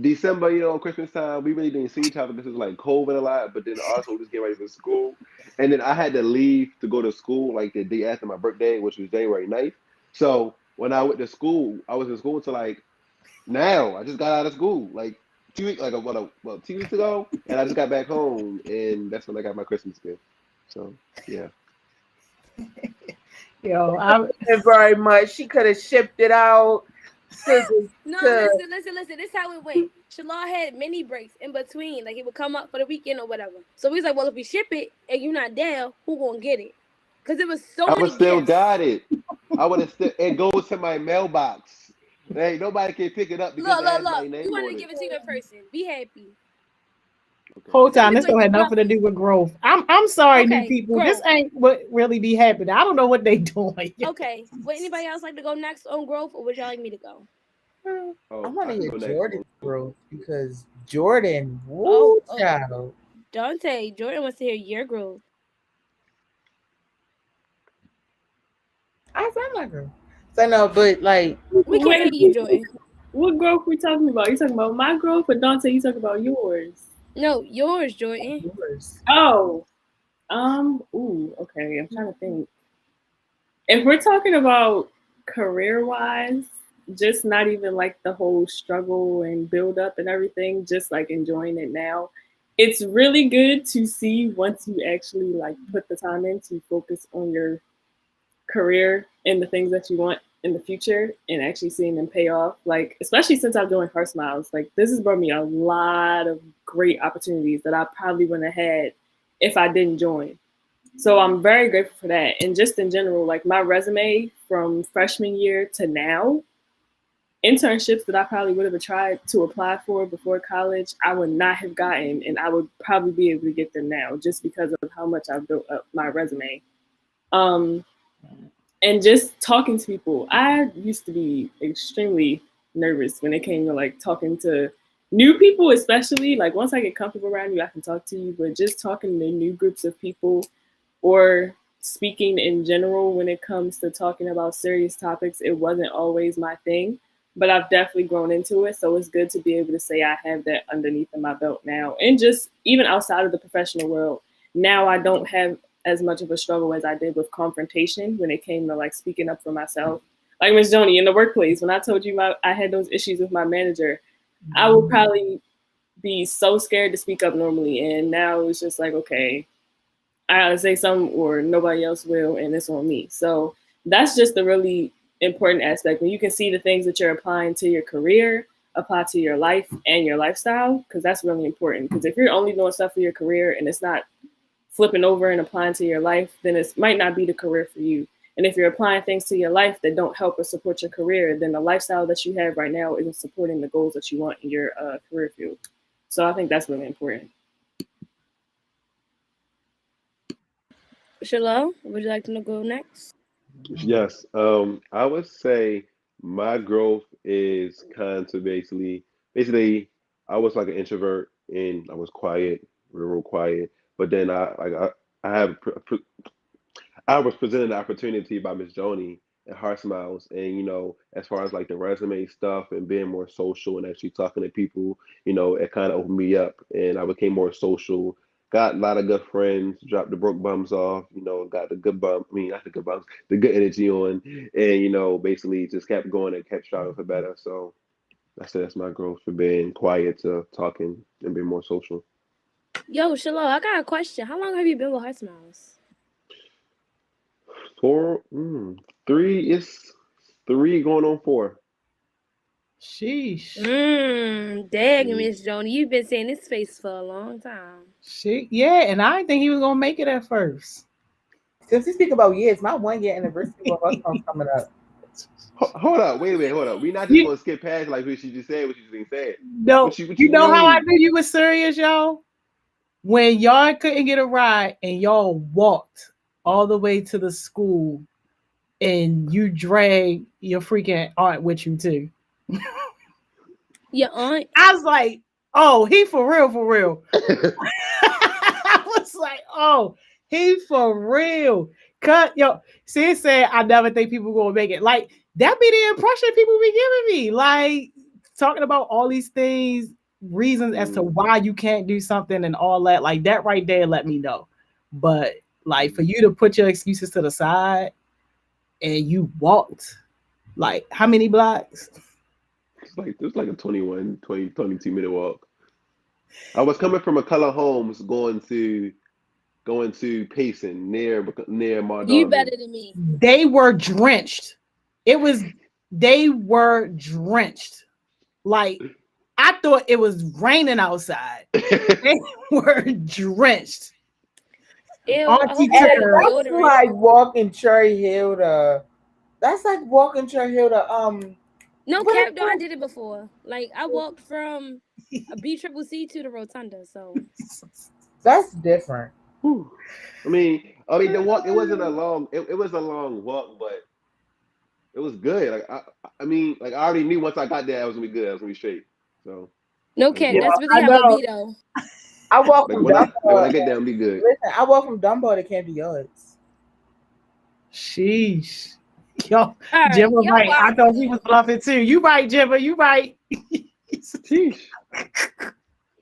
December, Christmas time, we really didn't see each other because it was like COVID a lot, but then also just get ready for school. And then I had to leave to go to school like the day after my birthday, which was January 9th. So when I went to school, I was in school till like Now I just got out of school like 2 weeks, 2 weeks ago, and I just got back home, and that's when I got my Christmas gift. So yeah. Yo, I'm very much. She could have shipped it out. Listen. This is how it went. Shalal had mini breaks in between, like he would come up for the weekend or whatever. So he's like, "Well, if we ship it and you're not there, who gonna get it?" Because it was so. I would still got it. I would have still. It goes to my mailbox. Hey, nobody can pick it up because it has my name You wanted on to give it. it to you in person. Be happy. Okay. Whole time this don't have nothing to do with growth. I'm sorry, new people. Growth. This ain't what really be happening. I don't know what they doing. Okay. Would anybody else like to go next on growth, or would y'all like me to go? Oh, I want to can hear go next. Jordan's growth because Jordan, woo, Oh. child. Dante, Jordan wants to hear your growth. I sound like her. So no, but like We can see you, Jordan. What growth we talking about? You talking about my growth, or Dante? You talking about yours? No, yours, Jordan. yours. Oh, okay. I'm trying to think. If we're talking about career-wise, just not even like the whole struggle and build up and everything, just like enjoying it now. It's really good to see once you actually like put the time in to focus on your career and the things that you want in the future and actually seeing them pay off. Like, especially since I'm doing Heart Smiles, like this has brought me a lot of great opportunities that I probably wouldn't have had if I didn't join. So I'm very grateful for that. And just in general, like my resume from freshman year to now, internships that I probably would have tried to apply for before college, I would not have gotten, and I would probably be able to get them now just because of how much I've built up my resume. And just talking to people, I used to be extremely nervous when it came to like talking to new people, especially like once I get comfortable around you, I can talk to you, but just talking to new groups of people or speaking in general when it comes to talking about serious topics, it wasn't always my thing, but I've definitely grown into it. So it's good to be able to say I have that underneath in my belt now. And just even outside of the professional world, now I don't have as much of a struggle as I did with confrontation when it came to like speaking up for myself. Like Ms. Joni in the workplace, when I told you I had those issues with my manager, I would probably be so scared to speak up normally. And now it's just like, okay, I gotta say something or nobody else will, and it's on me. So that's just the really important aspect when you can see the things that you're applying to your career, apply to your life and your lifestyle, because that's really important. Because if you're only doing stuff for your career and it's not flipping over and applying to your life, then it might not be the career for you. And if you're applying things to your life that don't help or support your career, then the lifestyle that you have right now isn't supporting the goals that you want in your career field. So I think that's really important. Shalom, would you like to go next? Yes. I would say my growth is kind of basically I was like an introvert and I was quiet, real quiet. But then I was presented the opportunity by Miss Joni at Heart Smiles, and as far as like the resume stuff and being more social and actually talking to people, it kind of opened me up, and I became more social. Got a lot of good friends, dropped the broke bums off, got the good bum, I mean, not the good bums, the good energy on, and, basically just kept going and kept striving for better. So that's my growth for being quiet to talking and being more social. Yo, Shalom, I got a question. How long have you been with Heart Smiles? 3 going on 4. Sheesh. Dang, Miss Joni, you've been saying this face for a long time. Yeah, and I didn't think he was gonna make it at first. Since we speak about years, my 1-year anniversary was coming up. Hold up, wait a minute, hold up. We're not just gonna skip past like what she just said, what you just said. No, what you know mean? how I knew you were serious, y'all? When y'all couldn't get a ride and y'all walked all the way to the school and you dragged your freaking aunt with you too. Your aunt? I was like, oh, he for real. I was like, oh, he for real. Cut yo. See, said I never think people gonna make it. Like that be the impression people be giving me. Like talking about all these things, reasons as to why you can't do something and all that. Like that right there, let me know. But like for you to put your excuses to the side and you walked like how many blocks? It was like a 22 minute walk. I was coming from McCullough Homes going to Payson near Mar You Darby. better than me. They were drenched. They were drenched. Like, I thought it was raining outside. They were drenched. Ew, Auntie I hope Tara. I That's like walking Cherry Hill to. That's like walking Cherry Hill to No what cap is though, I that? did it before. Like I walked from a BCCC to the Rotunda, so That's different. Whew. I mean, the walk. It wasn't a long. It was a long walk, but it was good. Like I already knew once I got there, I was gonna be good. I was gonna be straight. So no cap. Yeah, That's really I how it know. be though. I walk like from when I Dumbo. get there, I'm be good. Listen, I walk from Dumbo to Camden Yards. Sheesh. Yo, All right, Jim was y'all right. I wild. thought he was bluffing too. You right, Jimba. You right. Sheesh.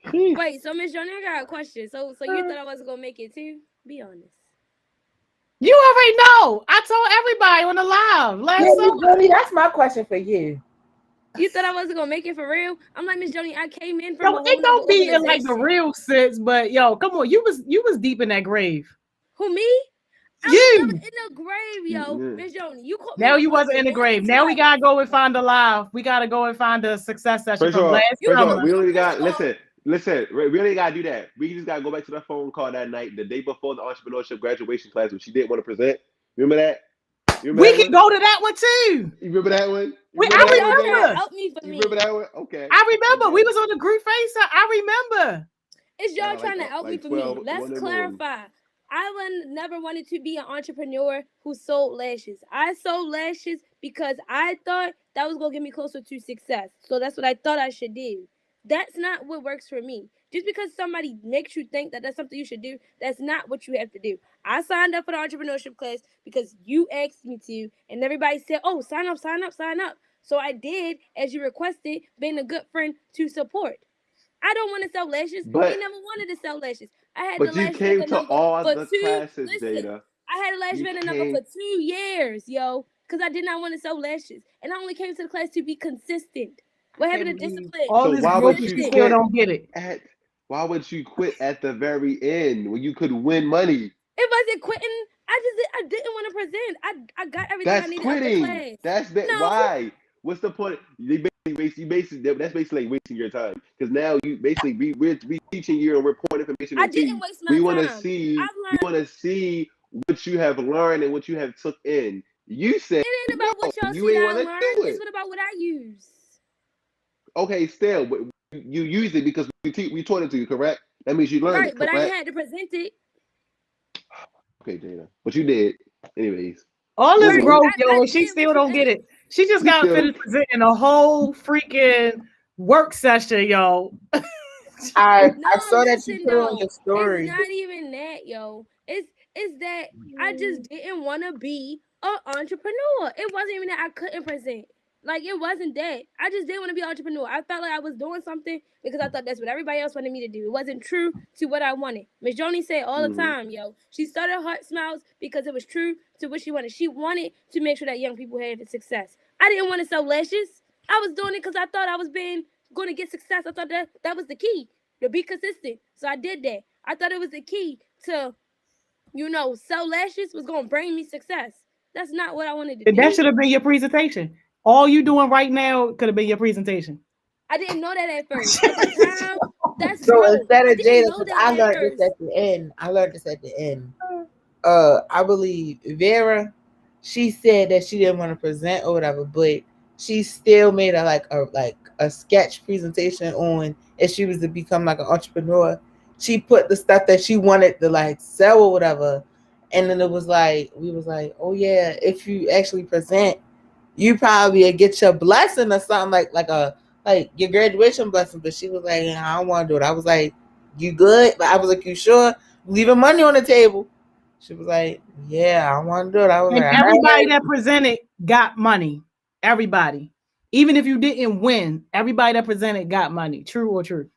Sheesh. Wait, so Miss Johnny, I got a question. So you thought I wasn't gonna make it too? Be honest. You already know. I told everybody on the live last Yeah, summer. Miss Jody, that's my question for you. You thought I wasn't gonna make it for real? I'm like Miss Johnny. I came in from Yo, a whole it don't nother be in like the organization. real sense, but yo, come on. You was deep in that grave. Who me? I You. was never in the grave, yo. Yeah. Miss Johnny, you caught me Now on you wasn't in the once grave. or Now we twice. gotta go and find the live. We gotta go and find the success session First from off, last summer. we only got listen. We only gotta do that. We just gotta go back to the phone call that night, the day before the entrepreneurship graduation class, when she didn't want to present. Remember that? We can go to that one too. You remember that one? I remember. Help me for You me. remember that one? Okay. I remember. Okay. We was on the group face. I remember. It's y'all Yeah, trying like- to help me like for 12, me. Let's 1 in the morning. clarify. I never wanted to be an entrepreneur who sold lashes. I sold lashes because I thought that was going to get me closer to success. So that's what I thought I should do. That's not what works for me. Just because somebody makes you think that that's something you should do, that's not what you have to do. I signed up for the entrepreneurship class because you asked me to, and everybody said, oh, sign up, sign up, sign up. So I did, as you requested, being a good friend to support. I don't want to sell lashes. But- I never wanted to sell lashes. I had But the you lash came vendor to number all for the 2 classes, listen, Jada. I had a lash You vendor number came- for 2 years, yo, because I did not want to sell lashes. And I only came to the class to be consistent. What happened to discipline? All So this why growth, would you you still quit? don't get it. Why would you quit at the very end when you could win money? It wasn't quitting. I didn't want to present. I got everything I That's needed out the quitting. class. That's No. why. What's the point? That's basically like wasting your time, because now we're teaching you and we're pouring information I into didn't you. waste my We want to time. see. I've We learned- want to see what you have learned and what you have took in. You said It ain't about what y'all you see ain't that I wanna learned. do It's it. what about what I use. Okay, still, but you used it because we taught it to you, correct? That means you learned Right, it, but correct? I had to present it. Okay, Jada, but you did, anyways. All this Right. growth, I yo, and she did still what don't you get asked. it. She just You got still- finished presenting a whole freaking work session, yo. I No, saw that listen, you put it on though. your story. It's not even that, yo. It's that I just didn't want to be an entrepreneur. It wasn't even that I couldn't present. Like, it wasn't that. I just didn't want to be an entrepreneur. I felt like I was doing something because I thought that's what everybody else wanted me to do. It wasn't true to what I wanted. Miss Joni said all the Mhm. time, yo. She started Heart Smiles because it was true to what she wanted. She wanted to make sure that young people had success. I didn't want to sell lashes. I was doing it because I thought I was going to get success. I thought that was the key, to be consistent. So I did that. I thought it was the key to, sell lashes was going to bring me success. That's not what I wanted to do. That should have been your presentation. All you doing right now could have been your presentation. I didn't know that at first. At the time, that's So growth. instead I of didn't Jada, know because that I at learned first. this at the end. I believe Vera, she said that she didn't want to present or whatever, but she still made a sketch presentation on if she was to become like an entrepreneur. She put the stuff that she wanted to like sell or whatever, and then it was like we was like, oh yeah, if you actually present, you probably get your blessing or something like your graduation blessing. But she was like, I don't want to do it. I was like, you good? But I was like, you sure? Leaving money on the table. She was like, yeah, I want to do it. I was And like, everybody that presented got money. Everybody. Even if you didn't win, everybody that presented got money. True or true?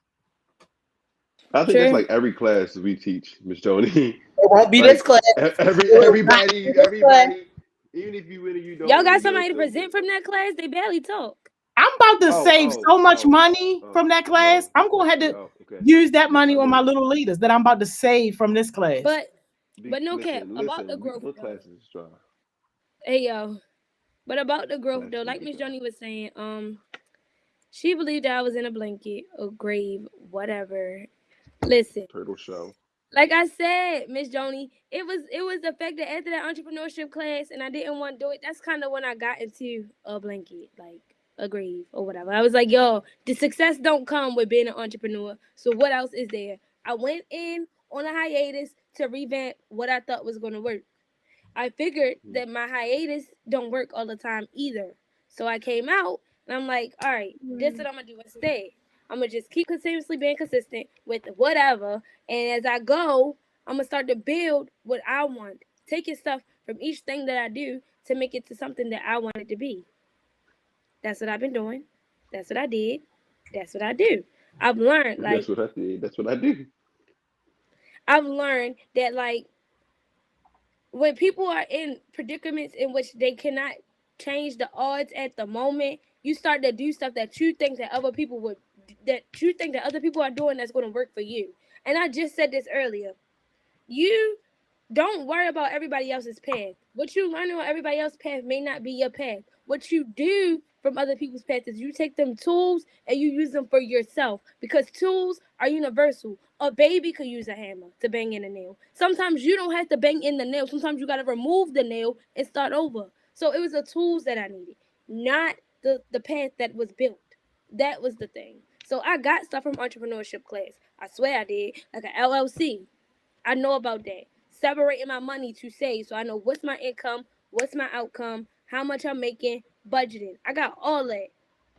I think True. that's like every class we teach, Miss Joni. it won't be Like, this class. Everybody, even if you win or you don't. Y'all win, got you're somebody to still present good. from that class? They barely talk. I'm about to save so much money from that class. I'm going to have to use that money on my little leaders that I'm about to save from this class. But no cap about the growth. Hey yo, but about the growth though, like Miss Joni was saying, she believed that I was in a blanket, a grave, whatever. Listen, Turtle show. Like I said, Miss Joni, it was the fact that after that entrepreneurship class and I didn't want to do it, that's kind of when I got into a blanket, like a grave or whatever. I was like, yo, the success don't come with being an entrepreneur. So what else is there? I went in on a hiatus to revamp what I thought was going to work. I figured that my hiatus don't work all the time either. So I came out and I'm like, all right, this is what I'm going to do instead. I'm going to just keep continuously being consistent with whatever. And as I go, I'm going to start to build what I want. Taking stuff from each thing that I do to make it to something that I want it to be. That's what I've been doing. That's what I did. That's what I do. I've learned, like... That's what I did. That's what I do. I've learned that, like, when people are in predicaments in which they cannot change the odds at the moment, you start to do stuff that you think that other people are doing that's going to work for you. And I just said this earlier. You don't worry about everybody else's path. What you learn on everybody else's path may not be your path. What you do from other people's paths is you take them tools and you use them for yourself, because tools are universal. A baby could use a hammer to bang in a nail. Sometimes you don't have to bang in the nail. Sometimes you got to remove the nail and start over. So it was the tools that I needed, not the path that was built. That was the thing. So I got stuff from entrepreneurship class. I swear I did. Like an LLC. I know about that. Separating my money to save. So I know what's my income, what's my outcome, how much I'm making, budgeting. I got all that.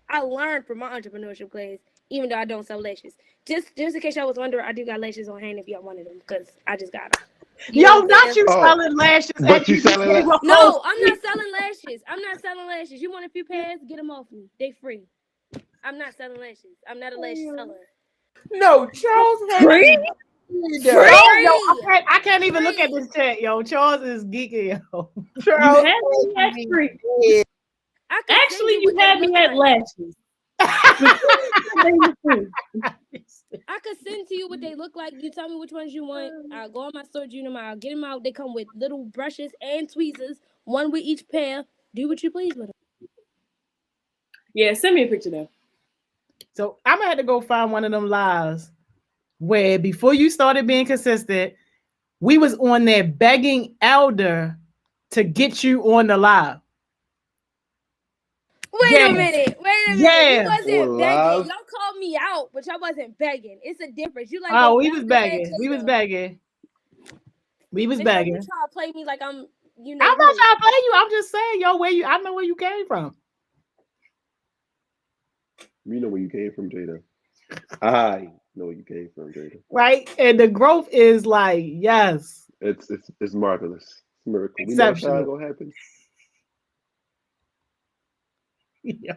I learned from my entrepreneurship class, even though I don't sell lashes. Just in case y'all was wondering, I do got lashes on hand if y'all wanted them, because I just got them. Yo, not you selling lashes. But you selling lashes. No, I'm not selling lashes. I'm not selling lashes. You want a few pairs? Get them off me. They free. I'm not selling lashes. I'm not a lash seller. No, Charles. Free? Free. I can't even look at this chat, yo. Charles is geeking, yo. Charles, you had me at free. Actually, you had me at lashes. I could send to you what they look like. You tell me which ones you want. I'll go on my storage unit. I'll get them out. They come with little brushes and tweezers, one with each pair. Do what you please with them. Yeah, send me a picture though. So I'm gonna have to go find one of them lives where before you started being consistent, we was on there begging Elder to get you on the live. Wait a minute. Yeah. You wasn't begging. Y'all called me out, but y'all wasn't begging. It's a difference. You like? Oh, we was begging. We was begging. You trying to play me like I'm. I'm not trying to play you. I'm just saying, yo, I know where you came from. You know where you came from, Jada. I know where you came from, Jada. Right, and the growth is like, yes, it's marvelous. It's a miracle. Exceptional. We know how it's gonna happen. Yeah.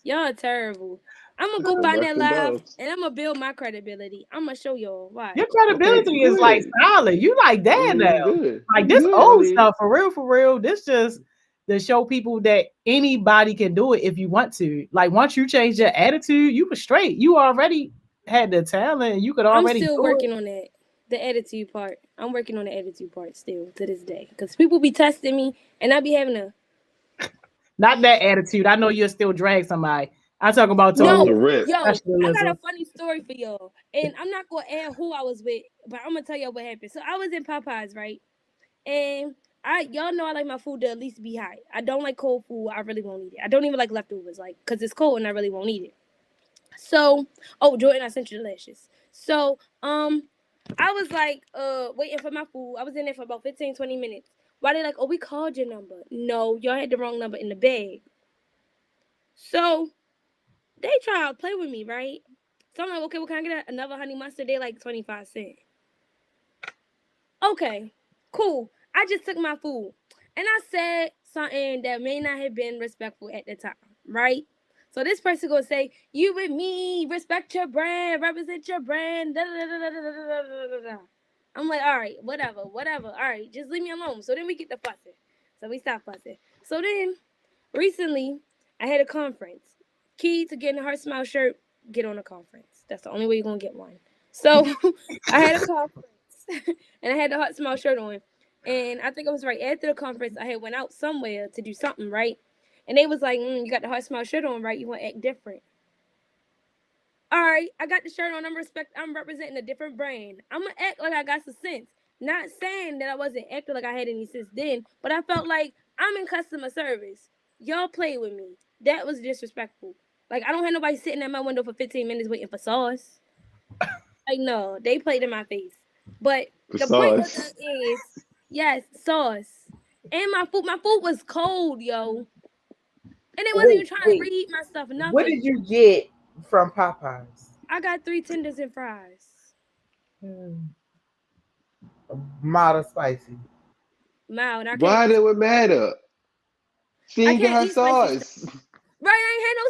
Y'all are terrible. I'm gonna go find that live and I'm gonna build my credibility. I'm gonna show y'all why. Your credibility is like solid. You like that now. Like this old stuff for real. This just to show people that anybody can do it if you want to. Like once you change your attitude, you were straight. You already had the talent. You could already. I'm still working on that. The attitude part. I'm working on the attitude part still to this day. Because people be testing me and I be having a. Not that attitude. I know you'll still drag somebody. I'm talking about yo, I got a funny story for y'all. And I'm not going to add who I was with, but I'm going to tell y'all what happened. So I was in Popeyes, right? And y'all know I like my food to at least be hot. I don't like cold food. I really won't eat it. I don't even like leftovers, like, because it's cold and I really won't eat it. So, Jordan, I sent you the lashes. So, I was like, waiting for my food. I was in there for about 15, 20 minutes. Why they like, we called your number. No, y'all had the wrong number in the bag. So they try to play with me, right? So I'm like, okay, well, can I get another honey mustard? They like 25 cents. Okay, cool. I just took my food. And I said something that may not have been respectful at the time, right? So this person gonna say, you with me, respect your brand, represent your brand, da da da da da da da da. I'm like, all right, whatever. All right, just leave me alone. So then we get the fussing. So we stop fussing. So then, recently, I had a conference. key to getting a Heart Smile shirt, get on a conference. That's the only way you're going to get one. So I had a conference and I had the Heart Smile shirt on. And I think it was right after the conference, I had went out somewhere to do something, right? And they was like, you got the Heart Smile shirt on, right? You want to act different. All right, I got the shirt on. I'm representing a different brand. I'm going to act like I got some sense. Not saying that I wasn't acting like I had any sense then, but I felt like I'm in customer service. Y'all play with me. That was disrespectful. Like, I don't have nobody sitting at my window for 15 minutes waiting for sauce. Like, no, they played in my face. But the point is, yes, sauce. And my food was cold, yo. And they wasn't even trying to reheat my stuff. Nothing. What did you get from Popeyes? I got 3 tenders and fries. Mild or spicy? Mild. Why did it matter? She ain't got her sauce. Right, I ain't had no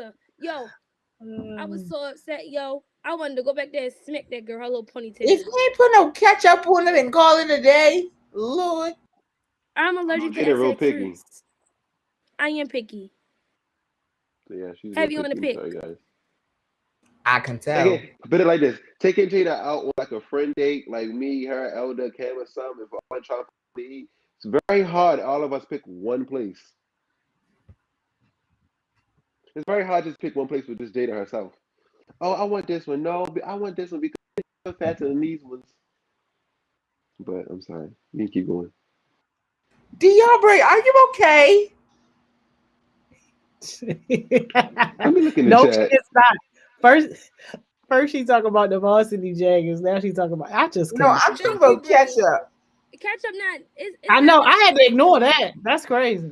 sauce. Yo, I was so upset, yo. I wanted to go back there and smack that girl, her little ponytail. If you ain't put no ketchup on it and call it a day, Lord. I'm allergic to real picky. I am picky. Yeah, she's heavy on the pick. Sorry, guys. I can tell. Put it like this: taking Jada out on like a friend date, like me, her, Elder, Cam, or something. If I'm trying to eat, it's very hard. All of us pick one place. It's very hard to just pick one place with just Jada herself. Oh, I want this one. No, I want this one because it's faster than these ones. But I'm sorry. You can keep going. Diabre, are you okay? Let me look in the chat. It's not. First she talking about the varsity Jaggers. Now she's talking about. I'm talking about ketchup. Ketchup not. I know. I had to ignore that. That's crazy.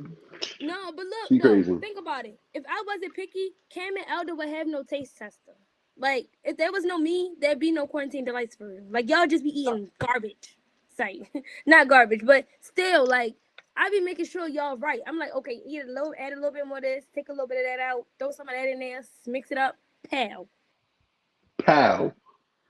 No, but look, think about it. If I wasn't picky, Cam and Elder would have no taste tester. Like, if there was no me, there'd be no Quarantine Delights for real. Like, y'all just be eating garbage. Sorry, not garbage, but still, like, I be making sure y'all right. I'm like, okay, add a little bit more of this, take a little bit of that out, throw some of that in there, mix it up, pow.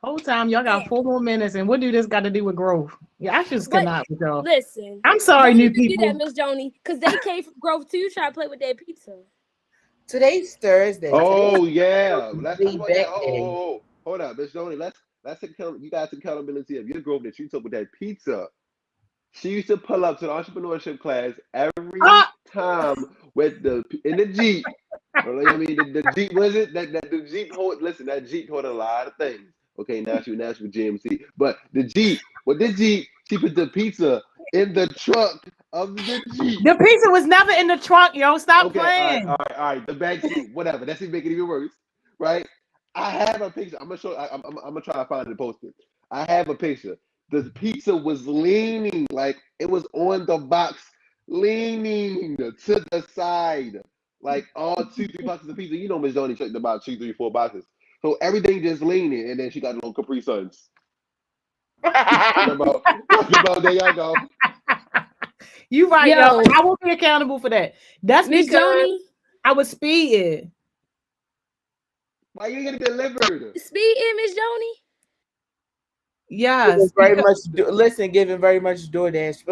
Whole time y'all got 4 more minutes, and what do this got to do with growth? Yeah, I just cannot with y'all. Listen, I'm sorry, new people. Do that, Miss Joni, because they came from growth too. Try to play with that pizza. Today's Thursday. Oh yeah, let's talk about that. Oh, hold up, Miss Joni. Let's you guys accountability of your growth that you took with that pizza. She used to pull up to the entrepreneurship class every time in the Jeep. I mean, the Jeep was it that the Jeep hold? Listen, that Jeep hold a lot of things. Okay, now she with GMC, but the Jeep, she put the pizza in the trunk of the Jeep. The pizza was never in the trunk, yo. Stop playing. All right. The back seat, whatever. That's even making it even worse, right? I have a picture. I'm gonna show. I'm gonna try to find it and post it. I have a picture. The pizza was leaning, like it was on the box, leaning to the side, like all 2-3 boxes of pizza. You know, Miss Joni checked about 2, 3, 4 boxes. So everything just leaning, and then she got little Capri Suns. about there y'all go. You right, yo. I will be accountable for that. That's Miss because I was speeding. Why you getting delivered? Speeding, Miss Joni? Yes. Giving very much DoorDash.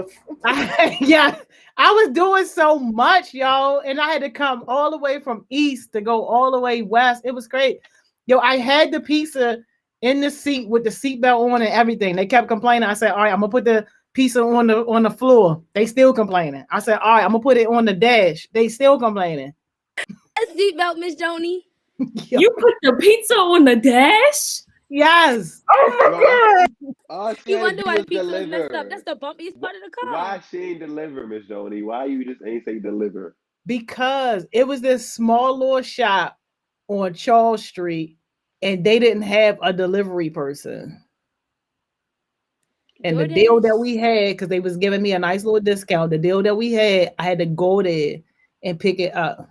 Yeah, I was doing so much, yo, and I had to come all the way from east to go all the way west. It was great. Yo, I had the pizza in the seat with the seatbelt on and everything. They kept complaining. I said, all right, I'm gonna put the pizza on the floor. They still complaining. I said, all right, I'm gonna put it on the dash. They still complaining. A seatbelt, Miss Joni. You put the pizza on the dash? Yes. Oh my God. You wonder why the pizza was messed up. That's the bumpiest part of the car. Why she ain't deliver, Miss Joni? Why you just ain't say deliver? Because it was this small little shop on Charles Street, and they didn't have a delivery person. And the deal that we had, because they was giving me a nice little discount, the deal that we had, I had to go there and pick it up.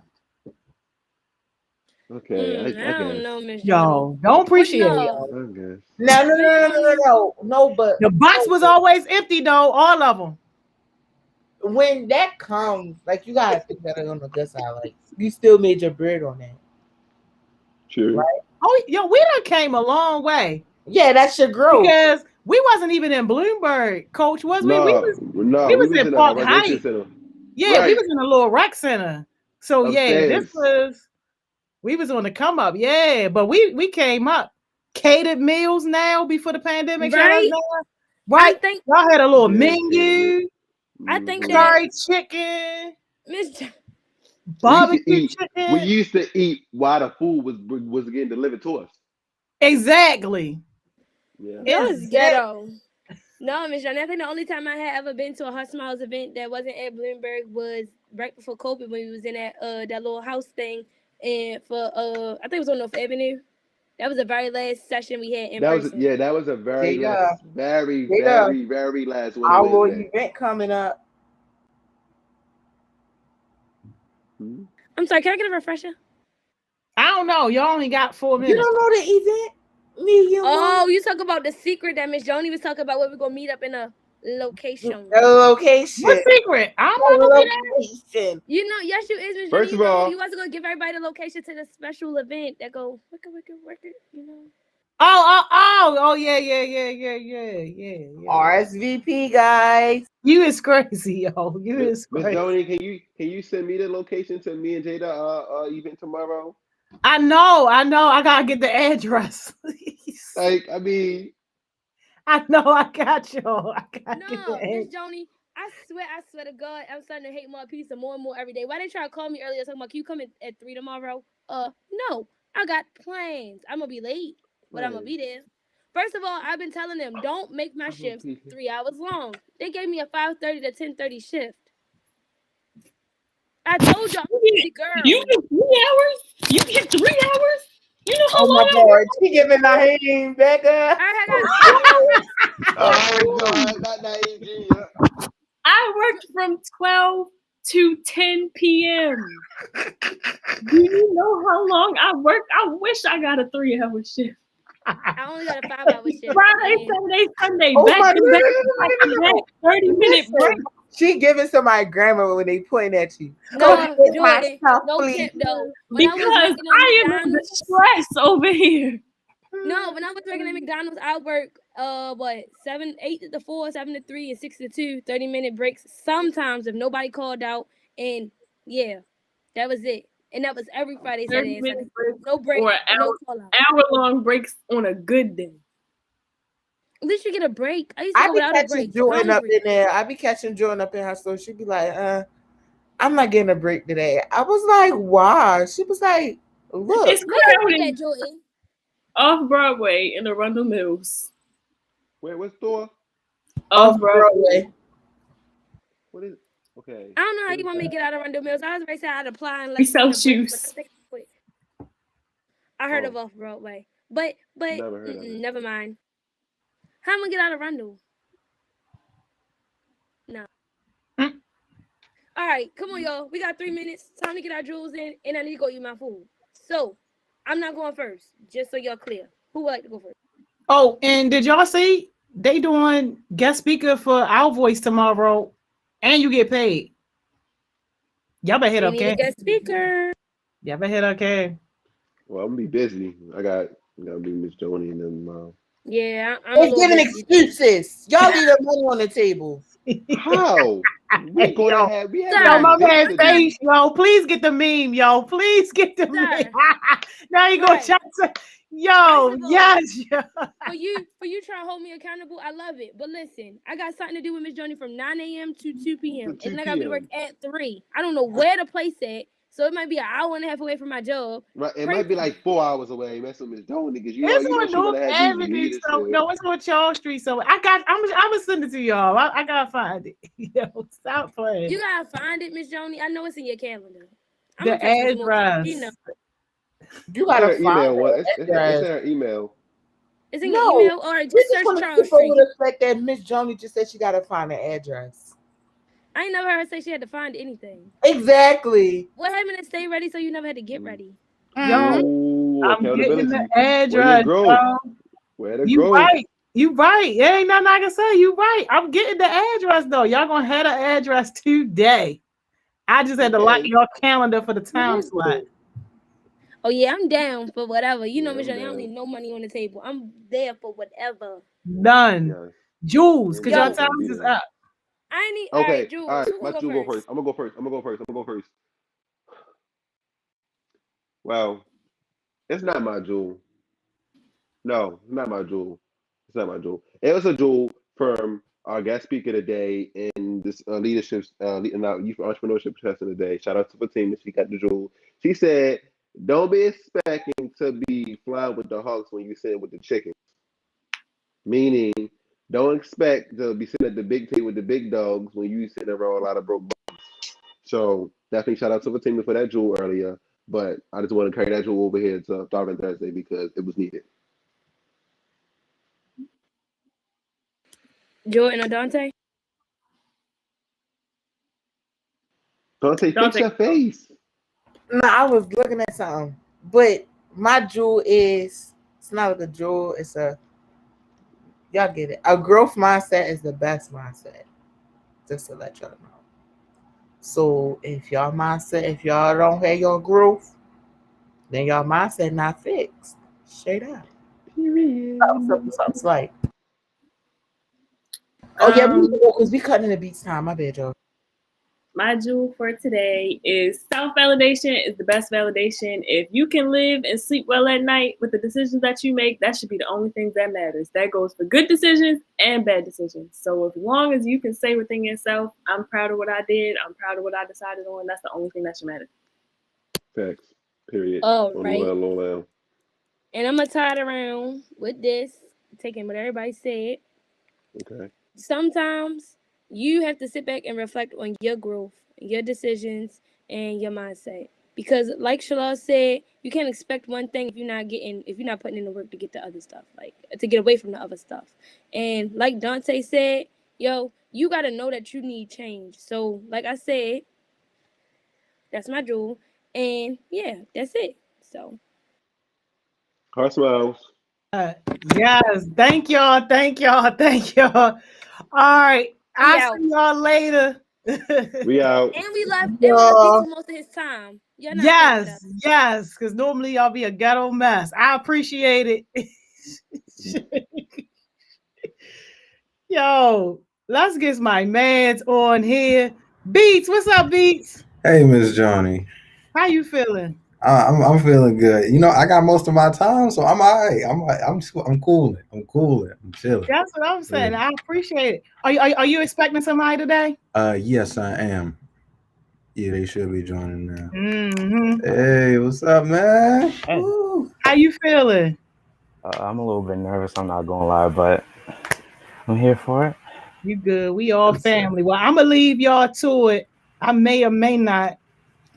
Okay, I don't know, Miss Joni. Yo, don't appreciate it. No, but the box was always empty though, all of them. When that comes, like you gotta think that on the good side, like you still made your bread on that. True. Right? Oh, yo, we done came a long way. Yeah, that's your growth. Because we wasn't even in Bloomberg, Coach, was we? We was in Park Heights. Yeah, right. We was in a little rec center. So upstairs. Yeah, this was We was on the come up, yeah. But we came up. Catered meals now before the pandemic. Right? Right. I think y'all had a little Yeah, menu. I think that Curry chicken. Miss Barbecue chicken. We used to eat while the food was getting delivered to us. Exactly. Yeah. that was ghetto. No, Miss Johnny, I think the only time I had ever been to a Hot Smiles event that wasn't at Bloomberg was right before COVID when we was in that little house thing, and for I think it was on North Avenue. That was the very last session we had in person. That was a very Jada. last, very last one. Our little event coming up. I'm sorry, can I get a refresher? I don't know. Y'all only got 4 minutes. You don't know the event? Oh, you talk about the secret that Miss Joni was talking about where we're gonna meet up in a location. The location. What secret? I don't know. Location. You know, yes, you is Miss Joni. First of all, you wasn't gonna give everybody the location to the special event that go wicked, you know. Oh, yeah. RSVP, guys. You is crazy, yo. You is Miss crazy. Joni, can you send me the location to me and Jada event tomorrow? I know. I gotta get the address. Like, I mean, I know. I got y'all. I gotta get the No, Miss address. Joni, I swear to God, I'm starting to hate more pizza more and more every day. Why they try to call me earlier talking about, can you come at 3 tomorrow? No, I got plans. I'm gonna be late, but I'm gonna be there. First of all, I've been telling them, don't make my shifts 3 hours long. They gave me a 5:30 to 10:30 shift. I told y'all, girl. You get 3 hours? You get 3 hours? You know how Oh long my God, she giving a hand, Becca. oh God, not Nigeria. I worked from 12 to 10 p.m. Do you know how long I worked? I wish I got a 3-hour shift. I only got a 5-hour shift. Friday, Saturday, Sunday, Oh back my to back, 30-minute break. She giving somebody grammar when they pointing at you. No, get Jordan, myself, no please. tip though. When Because working at I am in the McDonald's- stress over here. No, when I was working at McDonald's, I work 8 to 4, 7 to 3, and 6 to 2, 30-minute breaks. Sometimes if nobody called out, and yeah, that was it. And that was every Friday, Saturday, and Sunday. 30-minute break No break, or no call out. hour-long breaks on a good day. At least you get a break. I used to I go be without a catching break. Jordan up Hungry. in there. I be catching Jordan up in her store. She'd be like, I'm not getting a break today. I was like, why? She was like, look. It's Where you work crowded at, Jordan? off Broadway in Arundel Mills. Wait, what store? Off Broadway. What is it? Okay. I don't know how you want me to get out of Arundel Mills. I was ready to say I'd apply and We sell shoes. I heard of Off Broadway, but Never heard of it. never mind. How am I gonna get out of Arundel? No. All right, come on, y'all. We got 3 minutes. Time to get our jewels in, and I need to go eat my food. So I'm not going first, just so y'all clear. Who would like to go first? Oh, and did y'all see they doing guest speaker for Our Voice tomorrow, and you get paid? Y'all better hit We up need a Cam. guest speaker. Y'all better hit up Cam. Well, I'm gonna be busy. I gotta be Miss Joni and them. Yeah, I'm It's giving excuses. Y'all need the money on the table. How? We Hey, gonna yo. have we Yo, Yo, have my events man to do. face, yo. Please get the meme, yo. Please get the Sir. meme. Now you gonna Right. try to, yo, First of all, yes, yo. for you trying to hold me accountable, I love it. But listen, I got something to do with Miss Joni from 9 a.m. to 2 p.m. To 2 And I got to be to work p.m. at 3. I don't know where the place at, so it might be an hour and a half away from my job. Right, it Pray might be for like 4 hours away. Messing with Miss Joni because you It's know on she gonna North have these Avenue, leaders. so no, it's on Charles Street. So I'm gonna send it to y'all. I gotta find it. Yo, stop playing. You gotta find it, Miss Joni. I know it's in your calendar. I'm The gonna text Miss Moore, address. you know. You gotta It's in her find email. the It's address. in her email. It's in No, your email. All right, We just just search want to Charles skip over Street. the fact that Miss Joni just said she gotta find the address. I ain't never heard her say she had to find anything. Exactly. What happened to stay ready so you never had to get ready? Yo, Ooh, I'm getting accountability. the Where address. to grow? Yo. Where to You grow? right. You right. There ain't nothing I can say. You right. I'm getting the address though. Y'all gonna have the address today. I just had to lock Okay. your calendar for the time is slot. it? Oh yeah, I'm down for whatever. You know, Yeah, Miss I'm Joni, I don't down. need no money on the table. I'm there for whatever. None. Yes. Jules, because Yo. your time is up. I need. All Okay. right, Jules. All right. Who gonna Let's go go first? first. I'm gonna go first. Well, It's not my jewel. No, it's not my jewel. It's not my jewel. It was a jewel from our guest speaker today in this leadership in our youth entrepreneurship test of the day. Shout out to Fatima. She got the jewel. She said, "Don't be expecting to be flying with the hawks when you sit with the chickens." Meaning, don't expect to be sitting at the big table with the big dogs when you sitting around a lot of broke bums. So definitely shout out to Fatima for that jewel earlier. But I just want to carry that jewel over here to Thriving Thursday because it was needed. Jordan or Dante? Dante, fix your face. No, I was looking at something. But my jewel is, it's not like a jewel, it's a, y'all get it. A growth mindset is the best mindset. Just to let y'all know. So if y'all don't have your growth, then y'all mindset not fixed. Straight up. Something's like. Oh yeah, we need to go because we cutting in the beats time. My bad, y'all. My jewel for today is self-validation is the best validation. If you can live and sleep well at night with the decisions that you make, that should be the only thing that matters. That goes for good decisions and bad decisions. So as long as you can say within yourself, I'm proud of what I did, I'm proud of what I decided on, that's the only thing that should matter. Facts. Period. Oh, right. And I'm going to tie it around with this, taking what everybody said. Okay. Sometimes you have to sit back and reflect on your growth, your decisions, and your mindset. Because like Shalal said, you can't expect one thing if you're not putting in the work to get the other stuff, like to get away from the other stuff. And like Dante said, yo, you got to know that you need change. So like I said, that's my jewel. And yeah, that's it. So. Heart smiles. Yes. Thank y'all. All right. I'll see y'all later. We out. And we left for most of his time. Yes, because normally y'all be a ghetto mess. I appreciate it. Yo, let's get my mans on here. Beats, what's up, Beats? Hey, Miss Johnny. How you feeling? I'm feeling good. You know, I got most of my time, so I'm all right. I'm cooling. I'm chilling. That's what I'm saying. Yeah. I appreciate it. Are you expecting somebody today? Yes, I am. Yeah, they should be joining now. Mm-hmm. Hey, what's up, man? Hey. How you feeling? I'm a little bit nervous. I'm not gonna lie, but I'm here for it. You good? We all family. Well, I'm gonna leave y'all to it. I may or may not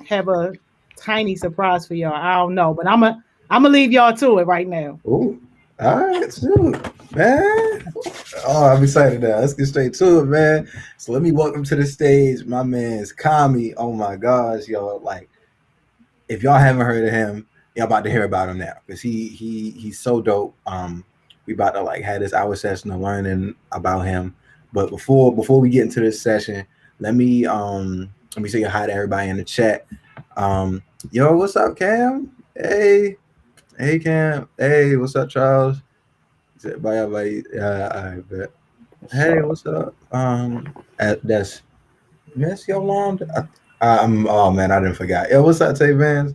have a tiny surprise for y'all. I don't know, but I'm gonna leave y'all to it right now. Ooh, all right, shoot, man. Oh, I'm excited now. Let's get straight to it, man. So let me welcome to the stage my man's Kami. Oh my gosh, y'all! Like, if y'all haven't heard of him, y'all about to hear about him now because he's so dope. We about to like have this hour session of learning about him. But before we get into this session, let me say hi to everybody in the chat. Yo, what's up, Cam? Hey Cam. Hey, what's up, Charles? Bye, everybody. I bet. Hey, what's up? That's Miss Yolanda. Oh man, I didn't forget. Yo, what's up, Tay Vans?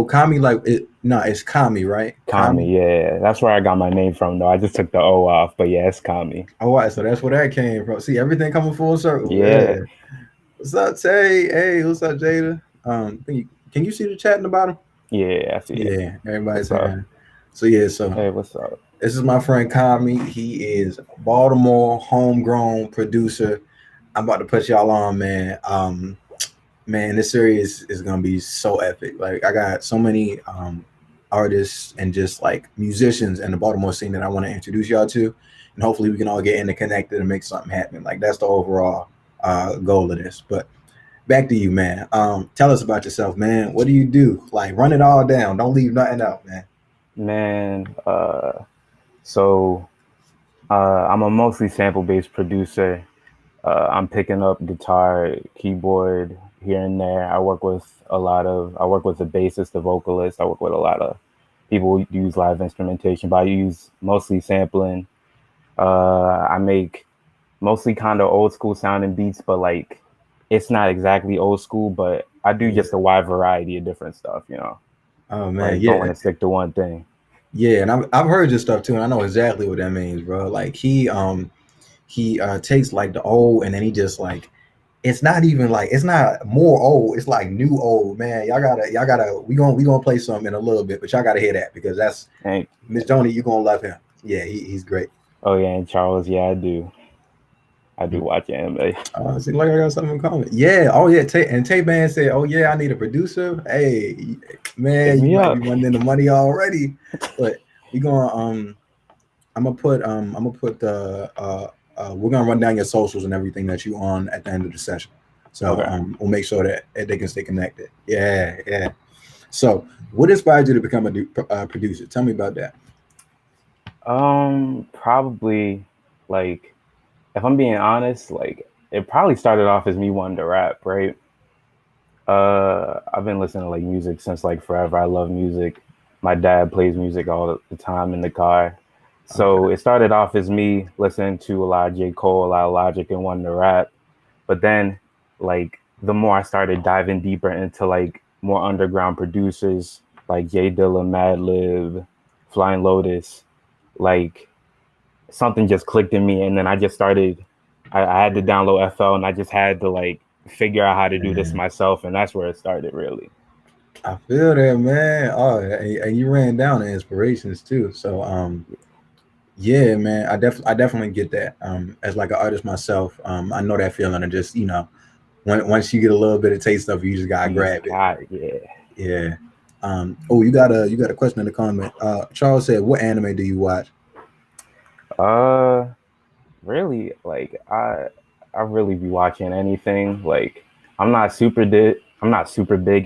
Kami, like it? No, it's Kami, right? Kami, yeah. That's where I got my name from, though. I just took the O off, but yeah, it's Kami. Oh, right, so that's where that came from. See, everything coming full circle. Yeah. What's up, Tay? Hey, what's up, Jada? Can you see the chat in the bottom? Yeah, I see it. Yeah, everybody's saying. So yeah, hey, what's up? This is my friend Kami. He is Baltimore homegrown producer. I'm about to put y'all on, man. Man, this series is gonna be so epic. Like, I got so many artists and just like musicians in the Baltimore scene that I want to introduce y'all to, and hopefully we can all get interconnected and make something happen. Like, that's the overall goal of this. But back to you, man. Tell us about yourself, man. What do you do? Like, run it all down. Don't leave nothing out, man. Man, so I'm a mostly sample-based producer. I'm picking up guitar, keyboard here and there. I work with a bassist, a vocalist. I work with a lot of people who use live instrumentation, but I use mostly sampling. I make mostly kind of old school sounding beats, but like it's not exactly old school, but I do just a wide variety of different stuff, you know. Oh man, Like, yeah. don't want to stick to one thing. Yeah, and I've heard your stuff too, and I know exactly what that means, bro. Like he takes like the old, and then he just like, it's not even like, it's not more old, it's like new old, man. Y'all gotta we gonna play something in a little bit, but y'all gotta hear that because that's Miss Joni, you're gonna love him. Yeah, he's great. Oh yeah, and Charles, yeah, I do watch anime. Seems like I got something in common. Yeah, oh yeah, Tay-Ban said, oh yeah, I need a producer. Hey man, you might be running into money already, but we gonna I'm gonna put we're gonna run down your socials and everything that you on at the end of the session. So we'll make sure that they can stay connected. Yeah. So what inspired you to become a producer? Tell me about that. Probably, like, if I'm being honest, like, it probably started off as me wanting to rap, right? I've been listening to like music since like forever. I love music. My dad plays music all the time in the car. So it started off as me listening to a lot of J. Cole, a lot of Logic, and wanting to rap. But then, like, the more I started diving deeper into like more underground producers like Jay Dilla, Madlib, Flying Lotus, like something just clicked in me, and then I just started. I had to download FL, and I just had to like figure out how to do this myself, and that's where it started, really. I feel that, man. Oh, and you ran down the inspirations too. So, yeah, man, I definitely get that. As like an artist myself, I know that feeling of just, you know, once you get a little bit of taste of it, you just gotta grab it. Yeah. Oh, you got a question in the comment. Charles said, "What anime do you watch?" Really, like I really be watching anything. Like I'm not super big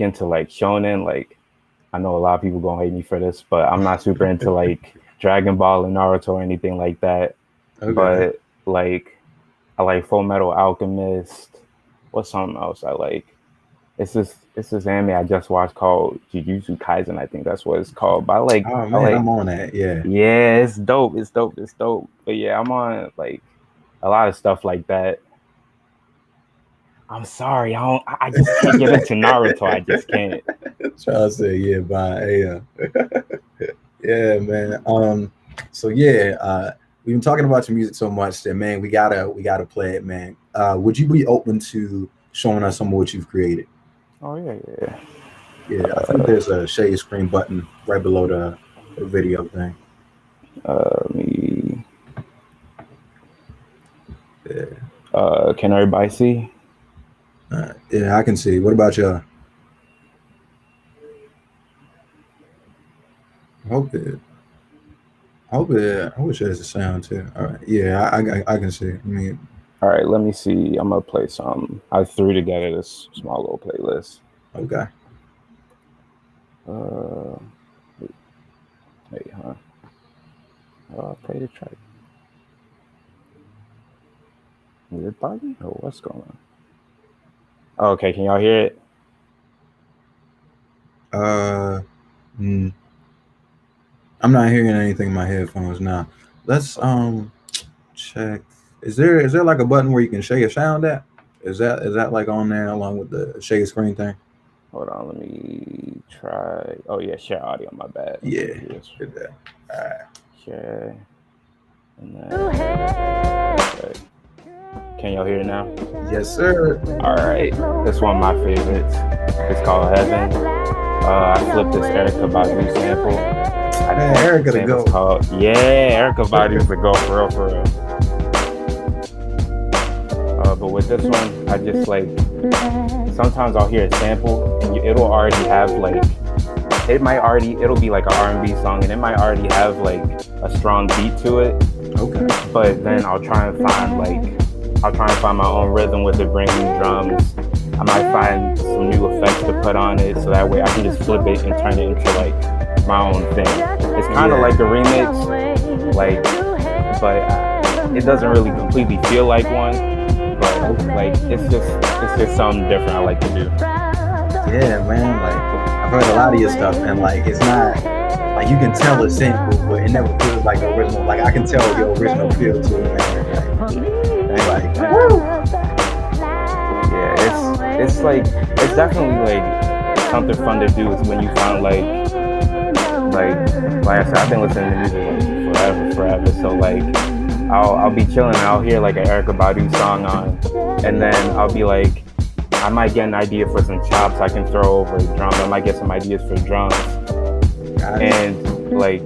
into like shonen. Like I know a lot of people gonna hate me for this, but I'm not super into like Dragon Ball and Naruto or anything like that. Okay. But like I like Full Metal Alchemist. What's something else I like? It's this anime I just watched called Jujutsu Kaisen. I think that's what it's called. But I like, I'm on that. Yeah, it's dope. But yeah, I'm on like a lot of stuff like that. I'm sorry, I just can't get into Naruto. I just can't. Charles said, "Yeah, bye." Yeah, man. So yeah, we've been talking about your music so much that, man, we gotta play it, man. Would you be open to showing us some of what you've created? Oh yeah. I think there's a share screen button right below the video thing. Can everybody see? Yeah, I can see. What about you? I wish there's a sound too. All right. Yeah, I can see. I mean, all right, let me see. I'm gonna play some. I threw together this small little playlist. Okay. Wait, huh? I'll play the track. Is it bugging? Oh, what's going on? Oh, okay, can y'all hear it? I'm not hearing anything in my headphones now. Let's check. Is there like a button where you can share your sound at? Is that like on there along with the share screen thing? Hold on, let me try. Oh yeah, share audio. My bad. Yeah, did that. All right. Share. And then, okay. Can y'all hear it now? Yes, sir. All right. This one of my favorites. It's called Heaven. I flipped this Erykah Badu sample. Man, Erykah the go. Erykah Badu's the go for real. But with this one, I just like, sometimes I'll hear a sample and it'll already have like, it'll be like an R&B song and it might already have like a strong beat to it. Okay. But then I'll try and find my own rhythm with it, bring new drums. I might find some new effects to put on it so that way I can just flip it and turn it into like my own thing. It's kind of like a remix, like, but it doesn't really completely feel like one. But like it's just something different I like to do. Yeah, man. Like I've heard a lot of your stuff, and like it's not like you can tell it's sample, but it never feels like the original. Like I can tell your original feel to it, man. Yeah, it's definitely like something fun to do is when you find like I said, I've been listening to music like forever. So like I'll be chilling and I'll hear like an Erykah Badu song on, and then I'll be like, I might get an idea for some chops I can throw over a drum. I might get some ideas for drums. And like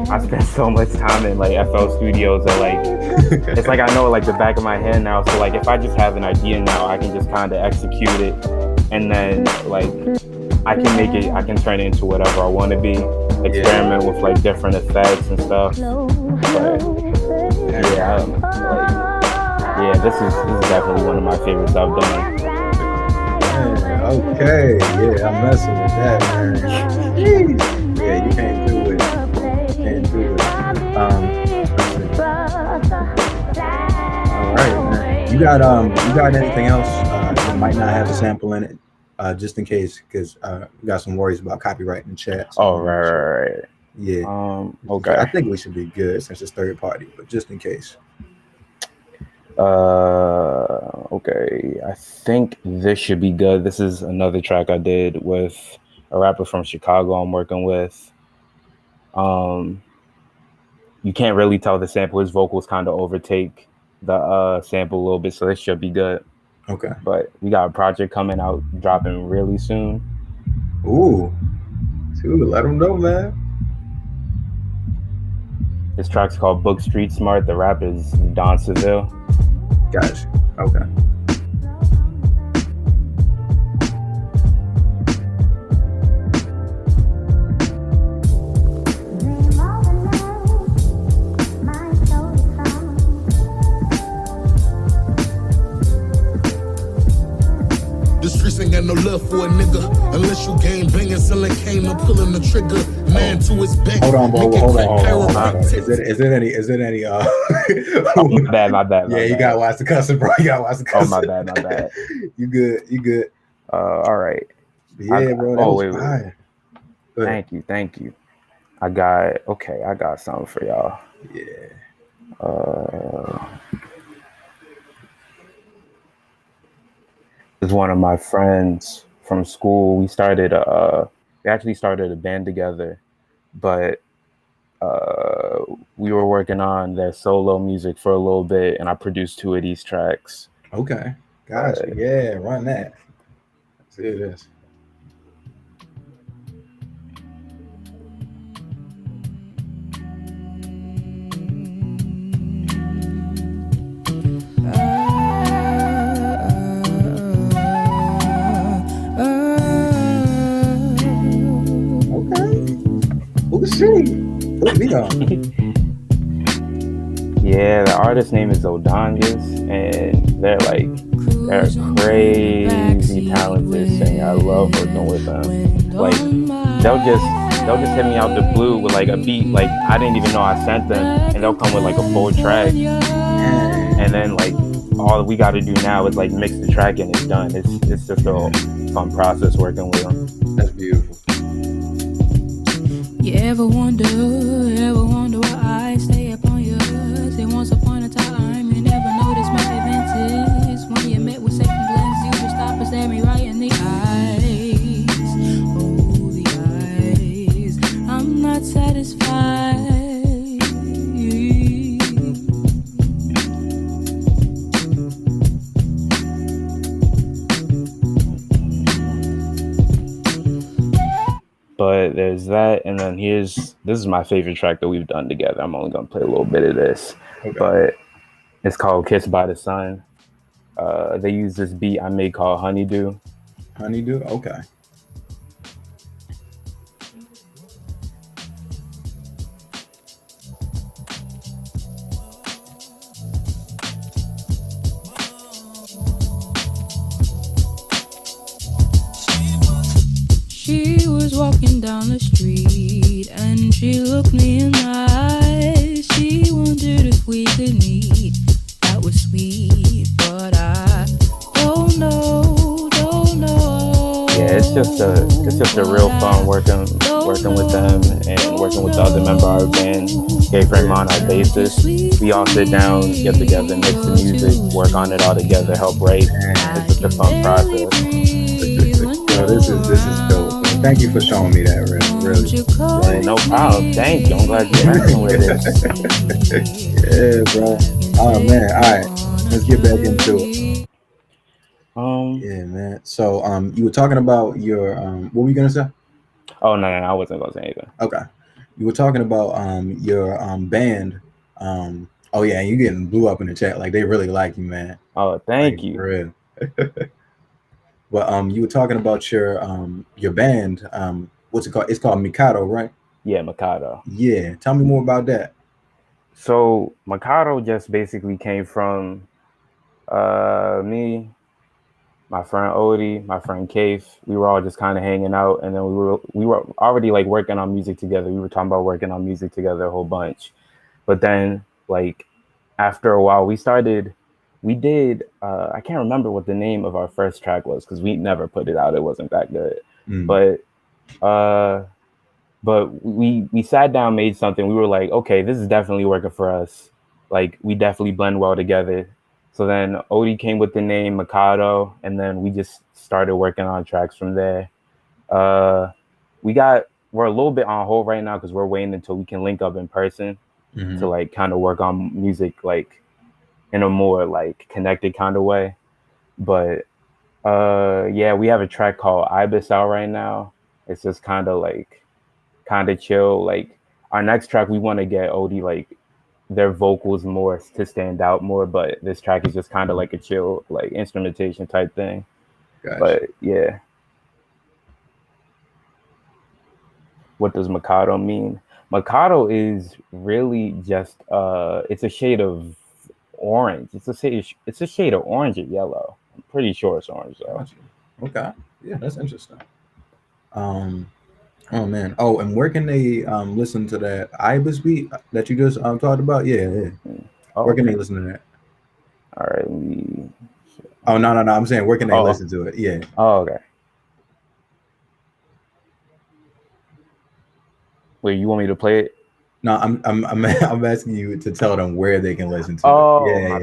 I spent so much time in like FL Studios that like it's like I know it like the back of my hand now. So like if I just have an idea now, I can just kind of execute it, and then like I can turn it into whatever I want to be. Experiment with like different effects and stuff. But this is definitely one of my favorites I've done. Okay, yeah, I'm messing with that, man. Jeez. Yeah, you can't do it. All right, man. You got anything else that might not have a sample in it? Just in case, because we got some worries about copyright in the chat. So oh, right. Yeah. Okay. I think we should be good since it's third party, but just in case. Okay. I think this should be good. This is another track I did with a rapper from Chicago I'm working with. You can't really tell the sample. His vocals kind of overtake the sample a little bit, so this should be good. Okay. But we got a project coming out, dropping really soon. Ooh. Dude, let them know, man. This track's called Book Street Smart. The rapper is Don Seville. Gotcha. Okay. The streets ain't got no love for a nigga unless you game banging, selling cane or pulling the trigger. Man to his back. Hold on. Is it any Oh, my bad. Yeah, you gotta watch the cussing, bro. You gotta watch the cussing. Oh, my bad. You good. All right. Yeah, bro. That was fire. Thank you. I got something for y'all. Yeah. This is one of my friends from school. We actually started a band together, but we were working on their solo music for a little bit, and I produced 2 of these tracks. Okay. Gotcha. Yeah, run that. Let's see this. Put me on. Yeah, the artist name is Odongus, and they're a crazy talented singer. I love working with them. Like they'll just hit me out the blue with like a beat like I didn't even know I sent them, and they'll come with like a full track, and then like all we got to do now is like mix the track and it's done. It's just a fun process working with them. That's beautiful. You ever wonder why I stay up on your hood? Say once upon a time you never noticed my advances. When you met with second glance, you just stop and stare me right in the eyes. Oh, the eyes. I'm not satisfied. But there's that, and then this is my favorite track that we've done together. I'm only gonna play a little bit of this, but it's called Kissed by the Sun. They use this beat I made called Honeydew. Honeydew? Okay. She was walking down the street and she looked me in the eyes. She wondered if we could meet. That was sweet, but I don't know. Yeah, it's just a real fun working with them and working with the other member of our band, Gabe Raymond, our bassist. We all sit down, get together, mix the music, work on it all together, help write. It's just a fun process. Yo, this is dope. Thank you for showing me that, really. Yeah, no problem. Thank you. I'm glad you mentioned with this. Yeah, bro. Oh man. All right, let's get back into it. Yeah, man. So, you were talking about your what were you gonna say? Oh no, I wasn't gonna say anything. Okay, you were talking about your band. Oh yeah, and you getting blew up in the chat. Like they really like you, man. Oh, thank you. For real. But you were talking about your band. What's it called? It's called Mikado, right? Yeah, Mikado. Yeah. Tell me more about that. So Mikado just basically came from me, my friend Odie, my friend Kaif. We were all just kind of hanging out, and then we were already like working on music together. We were talking about working on music together a whole bunch. But then like after a while we did I can't remember what the name of our first track was because we never put it out. It wasn't that good. But we sat down, made something. We were like, okay, this is definitely working for us. Like we definitely blend well together. So then Odie came with the name Mikado, and then we just started working on tracks from there. We're a little bit on hold right now because we're waiting until we can link up in person to like kind of work on music like in a more like connected kind of way. But yeah, we have a track called Ibis out right now. It's just kind of chill. Like our next track, we want to get Odie like their vocals more to stand out more, but this track is just kind of like a chill like instrumentation type thing. Gotcha. But yeah. What does Mikado mean? Mikado is really just it's a shade of orange. It's a shade of orange or yellow. I'm pretty sure it's orange though. Gotcha. Okay. Yeah, that's interesting. Oh man. Oh, and where can they listen to that Ibis beat that you just talked about? Yeah. Where can they listen to that? All right. Oh no. I'm saying where can they listen to it? Yeah. Oh, okay. Wait, you want me to play it? No, I'm asking you to tell them where they can listen to it. My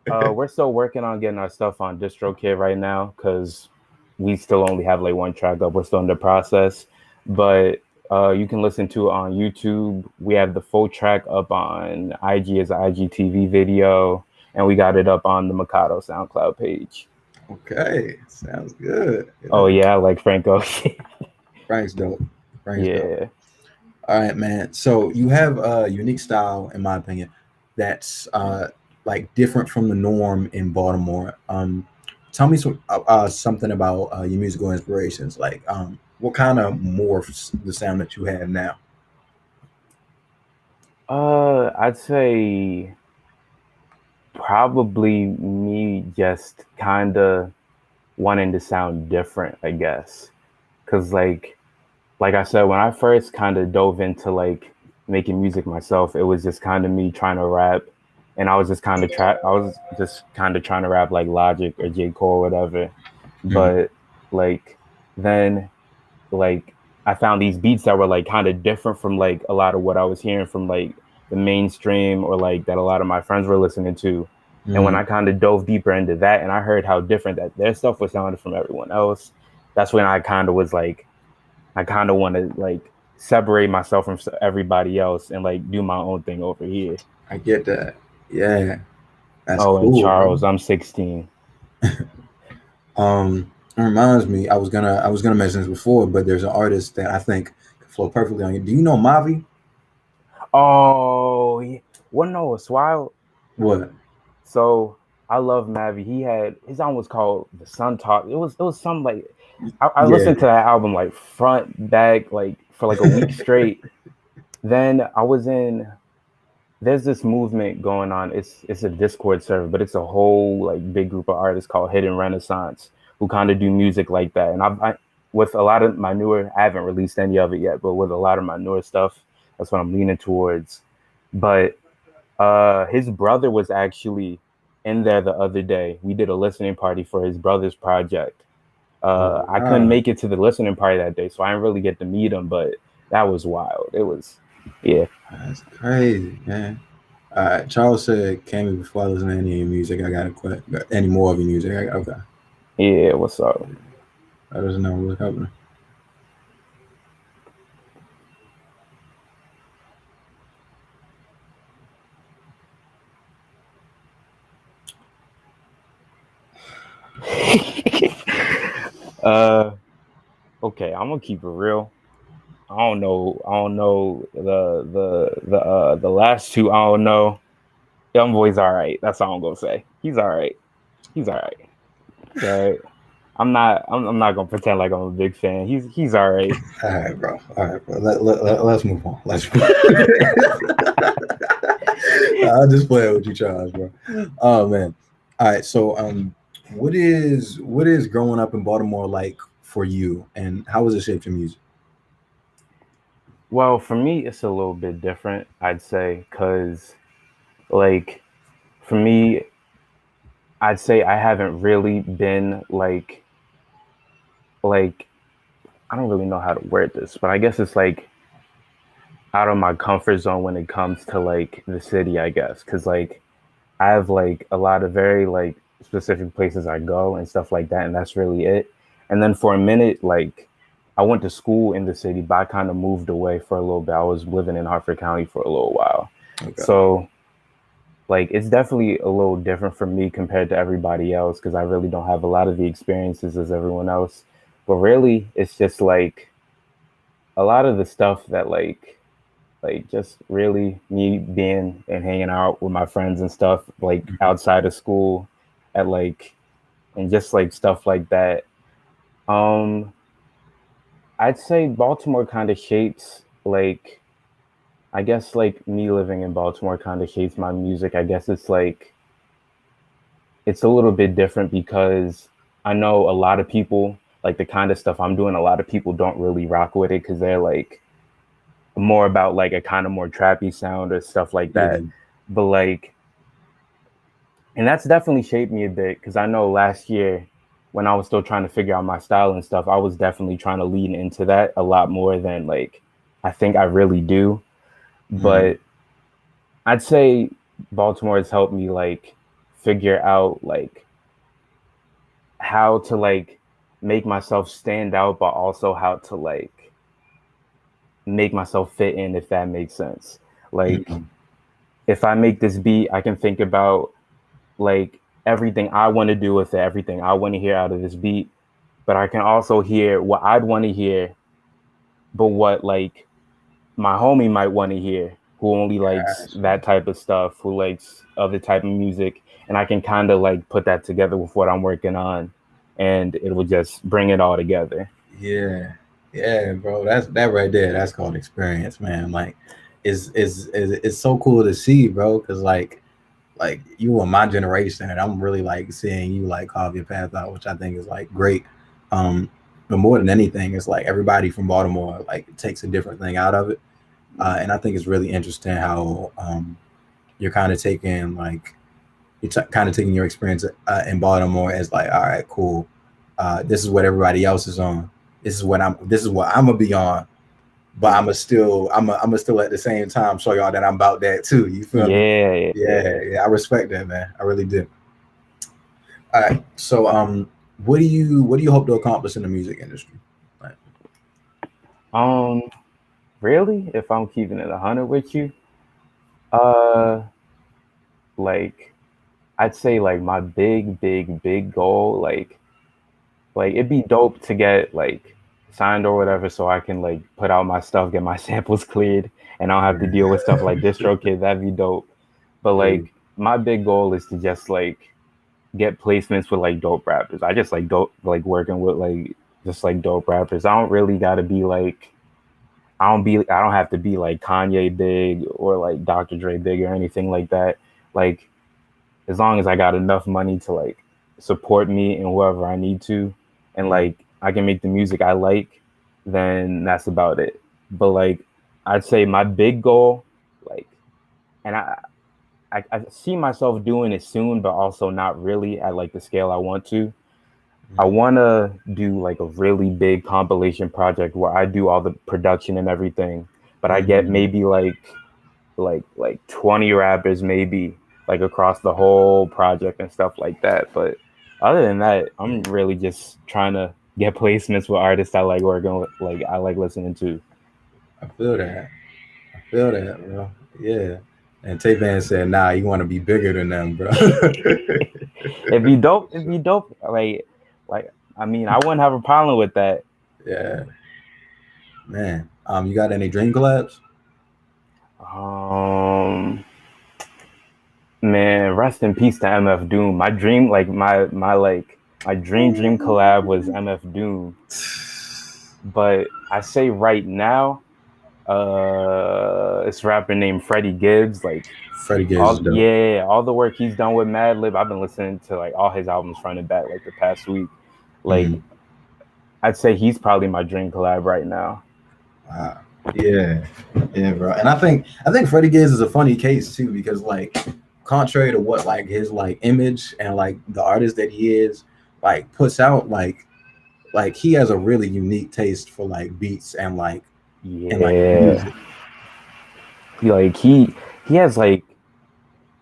bad. We're still working on getting our stuff on DistroKid right now because we still only have like one track up. We're still in the process, but you can listen to it on YouTube. We have the full track up on IG as an IGTV video, and we got it up on the Mikado SoundCloud page. Okay, sounds good. Oh yeah, I like Franco. Frank's dope. Dope. All right, man. So you have a unique style, in my opinion, that's like different from the norm in Baltimore. Tell me something about your musical inspirations. Like, what kind of morphs the sound that you have now? I'd say probably me just kind of wanting to sound different, I guess, because like I said, when I first kind of dove into like making music myself, it was just kind of me trying to rap, and I was just kind of trying to rap like Logic or J. Cole or whatever. But like then like I found these beats that were like kind of different from like a lot of what I was hearing from like the mainstream or like that a lot of my friends were listening to. And when I kind of dove deeper into that and I heard how different that their stuff was sounding from everyone else, that's when I kind of was like, I kind of want to like separate myself from everybody else and like do my own thing over here. I get that. Yeah. That's cool. And Charles, I'm 16. It reminds me, I was gonna mention this before, but there's an artist that I think can flow perfectly on you. Do you know Mavi? Oh, well, no, it's wild. What? So I love Mavi. His album was called The Sun Talk. It was some like I listened to that album like front, back, like for like a week straight. Then there's this movement going on. It's a Discord server, but it's a whole like big group of artists called Hidden Renaissance who kind of do music like that. And I with a lot of my newer, I haven't released any of it yet, but with a lot of my newer stuff, that's what I'm leaning towards. But his brother was actually in there the other day. We did a listening party for his brother's project. I couldn't make it to the listening party that day, so I didn't really get to meet him, but that was wild. It was, yeah. That's crazy, man. All right, Charles said, came in before I listen to any of your music. I got to quit. Any more of your music? Okay. Yeah, what's up? Let us know what's happening. Okay, I'm gonna keep it real. I don't know the last two. I don't know. Young boy's all right. That's all I'm gonna say. He's all right. He's all right. He's all right. I'm not gonna pretend like I'm a big fan. He's all right. All right, bro. Let's move on. Let's move on. I'll just play it with you, Charles, bro. Oh man. All right. So what is growing up in Baltimore like for you, and how has it shaped your music? Well, for me, it's a little bit different, I'd say, because like for me, I'd say I haven't really been like I don't really know how to word this, but I guess it's like out of my comfort zone when it comes to like the city, I guess, because like I have like a lot of very like specific places I go and stuff like that, and that's really it. And then for a minute, like I went to school in the city, but I kind of moved away for a little bit. I was living in Hartford County for a little while. Okay. So like it's definitely a little different for me compared to everybody else because I really don't have a lot of the experiences as everyone else. But really, it's just like a lot of the stuff that like just really me being and hanging out with my friends and stuff like outside of school at like and just like stuff like that. I'd say Baltimore kind of shapes like I guess like me living in Baltimore kind of shapes my music. I guess it's like it's a little bit different because I know a lot of people like the kind of stuff I'm doing, a lot of people don't really rock with it because they're like more about like a kind of more trappy sound or stuff like that. Yeah. But like, and that's definitely shaped me a bit because I know last year when I was still trying to figure out my style and stuff, I was definitely trying to lean into that a lot more than like I think I really do. But I'd say Baltimore has helped me like figure out like how to like make myself stand out, but also how to like make myself fit in, if that makes sense. Like if I make this beat, I can think about like everything I want to do with it, everything I want to hear out of this beat, but I can also hear what I'd want to hear, but what like my homie might want to hear, who only likes that type of stuff, who likes other type of music, and I can kind of like put that together with what I'm working on, and it will just bring it all together. Yeah, bro. That right there. That's called experience, man. Like, it's so cool to see, bro. Because like you were my generation, and I'm really like seeing you like carve your path out, which I think is like great. But more than anything, it's like everybody from Baltimore like takes a different thing out of it, and I think it's really interesting how you're kind of taking like kind of taking your experience in Baltimore as like, all right, cool. This is what everybody else is on. This is what I'm gonna be on. But I'm still at the same time show y'all that I'm about that too. You feel me? Yeah. I respect that, man. I really do. All right. So what do you hope to accomplish in the music industry? Like, really, if I'm keeping it 100 with you, like I'd say like my big goal, like it'd be dope to get like signed or whatever so I can like put out my stuff, get my samples cleared, and I don't have to deal with stuff like DistroKid. That'd be dope. But like my big goal is to just like get placements with like dope rappers. I just like dope like working with like just like dope rappers. I don't really gotta be like I don't have to be like Kanye big or like Dr. Dre big or anything like that. Like as long as I got enough money to like support me and whoever I need to, and like I can make the music I like, then that's about it. But like I'd say my big goal, like, and I see myself doing it soon, but also not really at like the scale I want to. I want to do like a really big compilation project where I do all the production and everything, but I get maybe like 20 rappers maybe like across the whole project and stuff like that. But other than that, I'm really just trying to get placements with artists I like working with, like I like listening to. I feel that, bro. Yeah. And Tay-Van said, "Nah, you want to be bigger than them, bro." It'd be dope. Like, I mean, I wouldn't have a problem with that. Yeah, man. You got any dream collabs? Man, rest in peace to MF Doom. My dream, like my dream collab was MF Doom. But I say right now, this rapper named Freddie Gibbs. Like Freddie Gibbs. All the work he's done with Madlib. I've been listening to like all his albums front and back like the past week. Like I'd say he's probably my dream collab right now. Wow. Yeah, bro. And I think Freddie Gibbs is a funny case too, because like contrary to what like his like image and like the artist that he is like puts out, like he has a really unique taste for like beats and like music. Like he has like,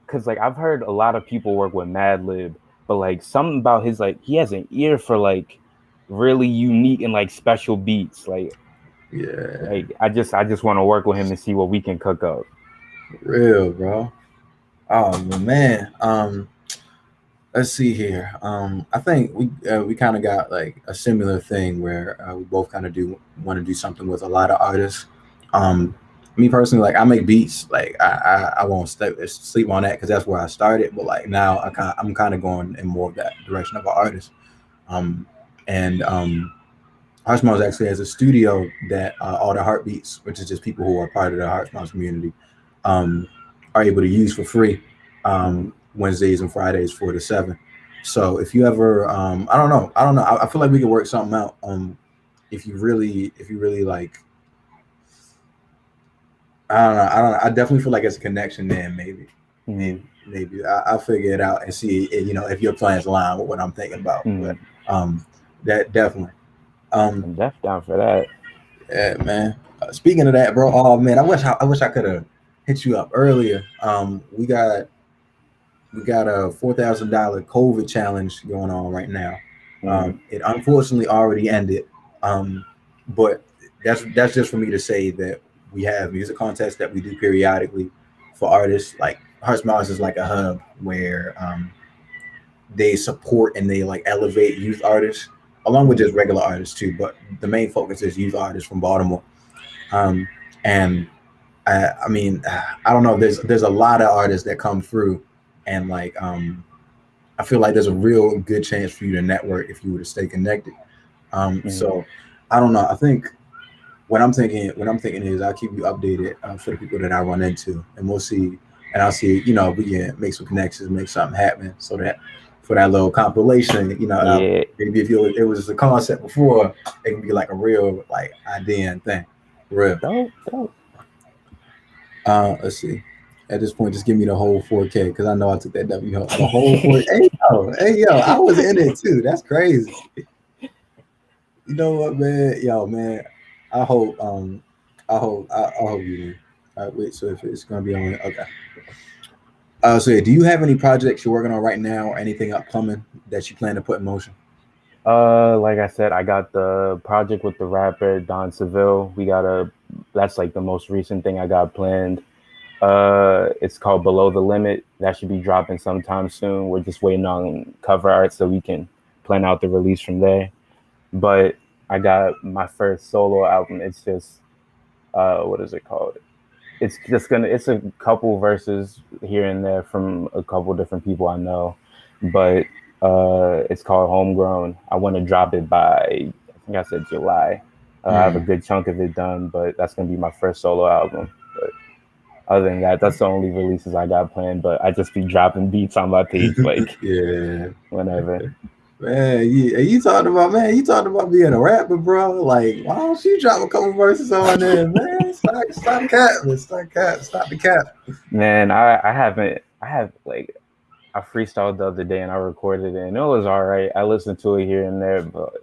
cause like I've heard a lot of people work with Madlib, but like something about his like he has an ear for like really unique and like special beats. Like I just want to work with him and see what we can cook up. Real, bro. Oh man. Let's see here. I think we kind of got like a similar thing where we both kind of want to do something with a lot of artists. Me personally, like I make beats. Like I won't sleep on that because that's where I started. But like now I'm kind of going in more of that direction of an artist. Harsh Mouse actually has a studio that all the Heartbeats, which is just people who are part of the Harsh Mouse community, are able to use for free Wednesdays and Fridays 4 to 7. So if you ever, I don't know. I feel like we could work something out. If you really like, I don't know. I definitely feel like it's a connection there. Maybe I'll figure it out and see, if your plans align with what I'm thinking about. But that definitely. I'm definitely down for that. Yeah, man. Speaking of that, bro. Oh man, I wish I could have hit you up earlier. We got a $4,000 COVID challenge going on right now. It unfortunately already ended. But that's just for me to say that we have music contests that we do periodically for artists. Like Harsh Mouse is like a hub where they support and they like elevate youth artists along with just regular artists too. But the main focus is youth artists from Baltimore. And I mean, I don't know. There's a lot of artists that come through, and like I feel like there's a real good chance for you to network if you were to stay connected. So I don't know. I think what I'm thinking is I'll keep you updated for the people that I run into, and we'll see. And I'll see, if we can make some connections, make something happen, so that for that little compilation, maybe if it was a concept before, it can be like a real like idea and thing. Real. Dope. Let's see. At this point, just give me the whole 4K because I know I took that W. The whole 4K. Hey yo, I was in it too. That's crazy. You know what, man? Yo, man. I hope you do. All right, wait. So if it's gonna be on, okay. So yeah, do you have any projects you're working on right now, or anything upcoming that you plan to put in motion? Like I said, I got the project with the rapper Don Seville. That's like the most recent thing I got planned. It's called Below the Limit. That should be dropping sometime soon. We're just waiting on cover art so we can plan out the release from there. But I got my first solo album. It's just, what is it called? It's a couple verses here and there from a couple different people I know, but it's called Homegrown. I want to drop it by, I think I said July. I have a good chunk of it done, but that's going to be my first solo album. But other than that, that's the only releases I got planned, but I just be dropping beats on my page, like, whenever. Man, you talking about being a rapper, bro? Like, why don't you drop a couple verses on there, man? Stop the cap. Man, I freestyled the other day and I recorded it and it was all right. I listened to it here and there, but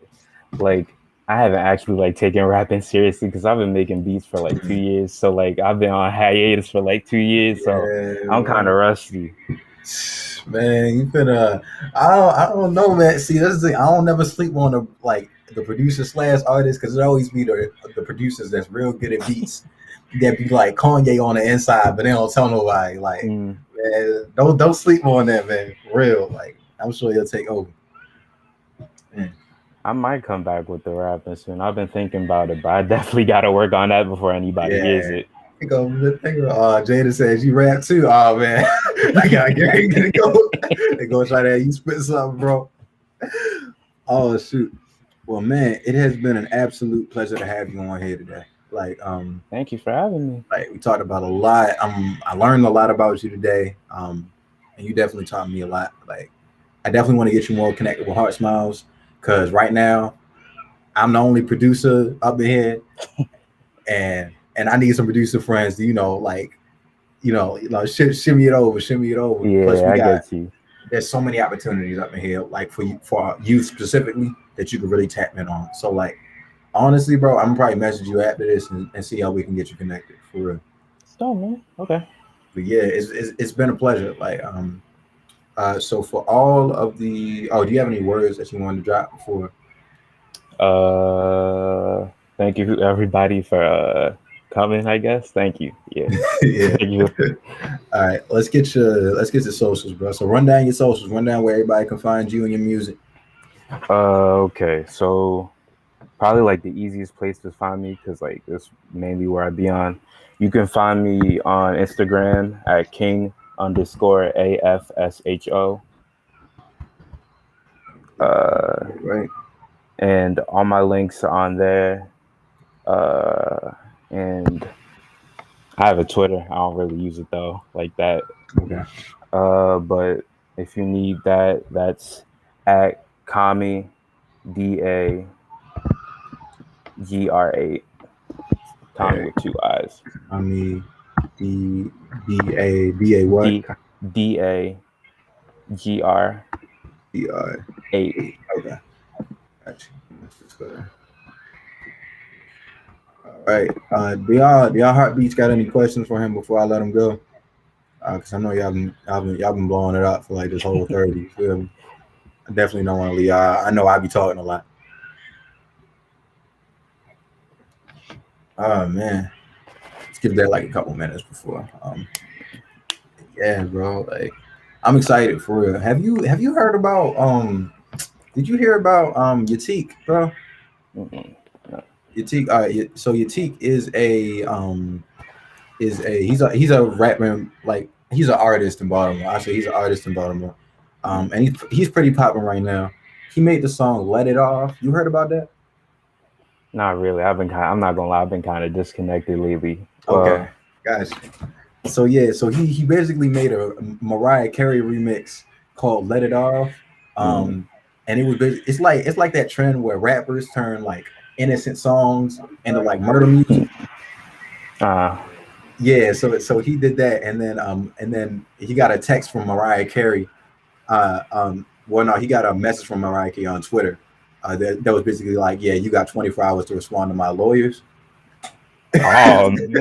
like I haven't actually like taken rapping seriously because I've been making beats for like 2 years. So like I've been on hiatus for like 2 years, so I'm kind of rusty. Man, you finna I don't know, man. See, that's the thing. I don't never sleep on the producer / artist, because it always be the producers that's real good at beats that be like Kanye on the inside, but they don't tell nobody. Like, man, don't sleep on that, man. For real, like I'm sure he'll take over. Man. I might come back with the rapping soon. I've been thinking about it, but I definitely got to work on that before anybody hears it. Jada says you rap too. Oh man, I gotta go. They gonna try that. You spit something, bro. Oh shoot. Well, man, it has been an absolute pleasure to have you on here today. Like, thank you for having me. Like, we talked about a lot. I learned a lot about you today. And you definitely taught me a lot. Like, I definitely want to get you more connected with Heart Smiles, because right now I'm the only producer up in here, and I need some producer friends to, shimmy it over. Yeah, plus I get you. There's so many opportunities up in here, like for youth specifically, that you can really tap in on. So, like, honestly, bro, I'm gonna probably message you after this and see how we can get you connected for real. Oh man, okay. But yeah, it's been a pleasure. Like, so for all of the, do you have any words that you wanted to drop before? Thank you everybody for coming, I guess. Thank you. Yeah. Yeah. Thank you. All right, let's get the socials, bro. So run down your socials, run down where everybody can find you and your music. Okay, so probably like the easiest place to find me, because like that's mainly where I be on. You can find me on Instagram at king_AFSHO. Right. And all my links are on there. And I have a Twitter. I don't really use it though, like that. Okay. But if you need that, that's at Kami DAGR8. Tommy with 2 eyes. Kami DA what? DAGR8. Okay. Gotcha. All right. Do y'all Heartbeats got any questions for him before I let him go? Because I know y'all been blowing it up for like this whole 30. You feel me? I definitely don't want to leave. I know I be talking a lot. Oh man, let's give that like a couple minutes before. Yeah, bro. Like, I'm excited for real. Have you heard about Did you hear about Yatik, bro? Mm-mm. No. Yatik. So Yatik is he's a rapper, like he's an artist in Baltimore. I say he's an artist in Baltimore. And he's pretty popping right now. He made the song "Let It Off." You heard about that? Not really. I'm not gonna lie. I've been kind of disconnected lately. Okay, gotcha. So yeah, so he basically made a Mariah Carey remix called "Let It Off," and it's like that trend where rappers turn like innocent songs into like murder music. Yeah, so he did that, and then he got a text from Mariah Carey. He got a message from Mariah Carey on Twitter. That was basically like, yeah, you got 24 hours to respond to my lawyers. Oh man,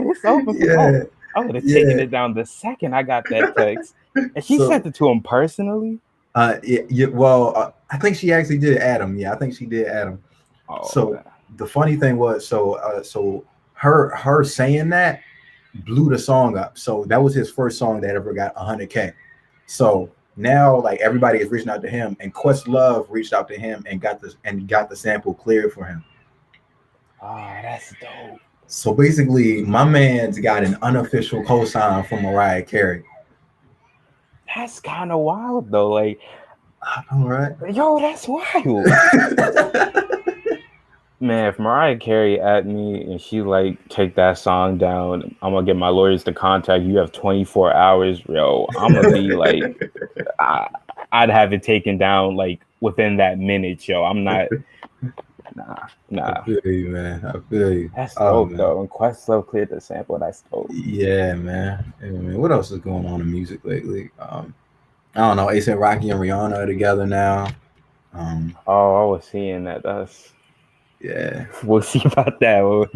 it's over. Yeah. I would have taken it down the second I got that text. And she sent it to him personally. Well, I think she actually did add him. Yeah, I think she did add him. Oh, so the funny thing was, so her saying that blew the song up. So that was his first song that ever got 100K. So now, like, everybody is reaching out to him, and Questlove reached out to him and got the sample cleared for him. Oh, that's dope. So basically, my man's got an unofficial cosign from Mariah Carey. That's kind of wild, though. Like, all right, yo, that's wild. Man, if Mariah Carey at me and she like take that song down, I'm gonna get my lawyers to contact you. Have 24 hours, yo. I'm gonna be like, I'd have it taken down like within that minute, yo. I'm not. Nah. I feel you, man. I feel you. That's dope, though. And Questlove cleared the sample. That's dope. Yeah, man. What else is going on in music lately? I don't know. A$AP Rocky and Rihanna are together now. I was seeing that. Yeah. We'll see about that.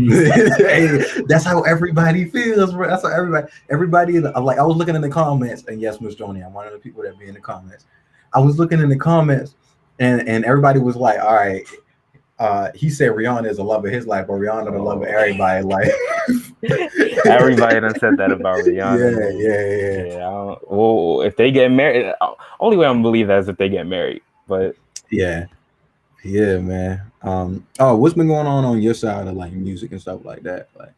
Hey, that's how everybody feels, bro. That's how everybody like. I was looking in the comments, and yes, Miss Joni, I'm one of the people that be in the comments. I was looking in the comments, and everybody was like, all right. He said Rihanna is a love of his life, but Rihanna the love of everybody's life. Everybody done said that about Rihanna. Yeah. Well, if they get married, only way I'm gonna believe that is if they get married. But yeah, man. What's been going on your side of like music and stuff like that? Like,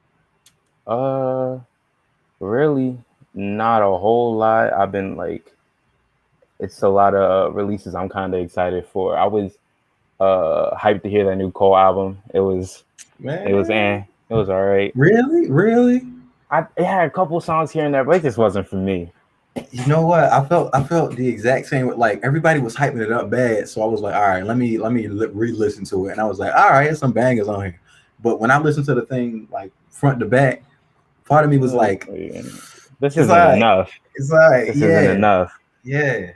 really not a whole lot. I've been like, it's a lot of releases I'm kind of excited for. I was hyped to hear that new Cole album. It was all right. Really? It had a couple songs here and there, but it just wasn't for me. You know what? I felt the exact same. Like everybody was hyping it up bad, so I was like, all right, let me re-listen to it, and I was like, all right, there's some bangers on here. But when I listened to the thing like front to back, part of me was like, this isn't enough. It's like this isn't enough. Yeah,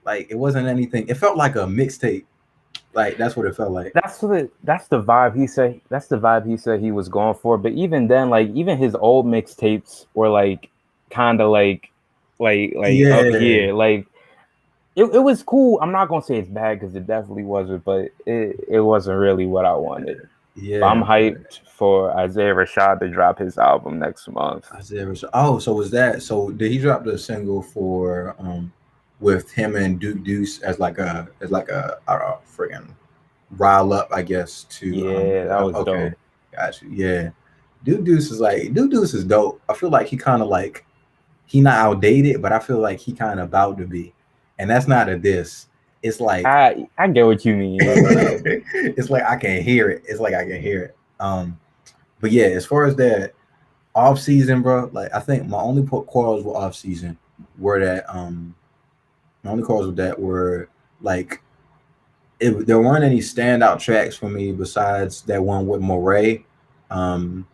like it wasn't anything. It felt like a mixtape. Like that's what it felt like. That's the vibe he said. That's the vibe he said he was going for. But even then, like even his old mixtapes were like kind of like up here. Like it was cool. I'm not gonna say it's bad because it definitely wasn't, but it wasn't really what I wanted. Yeah, but I'm hyped for Isaiah Rashad to drop his album next month. Isaiah Rashad. Oh, so was that? So did he drop the single for with him and Duke Deuce as like a friggin' rile up, I guess. To that was dope. Got you. Yeah, Duke Deuce is dope. I feel like he kind of like he not outdated, but I feel like he kind of about to be, and that's not a diss. It's like I get what you mean. It's like I can hear it. It's like I can hear it. But yeah, as far as that off season, bro, like I think my only quarrels with off season were that my only calls with that were like there weren't any standout tracks for me besides that one with Moray. And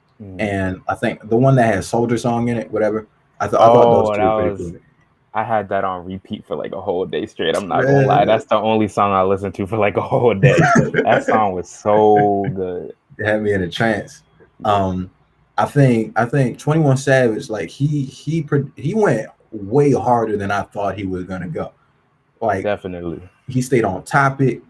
I think the one that had Soldier Song in it, whatever. I thought those two were pretty cool. I had that on repeat for like a whole day straight. I'm not gonna lie. That's the only song I listened to for like a whole day. That song was so good. It had me in a trance. I think 21 Savage, like he went way harder than I thought he was gonna go. Like definitely, he stayed on topic.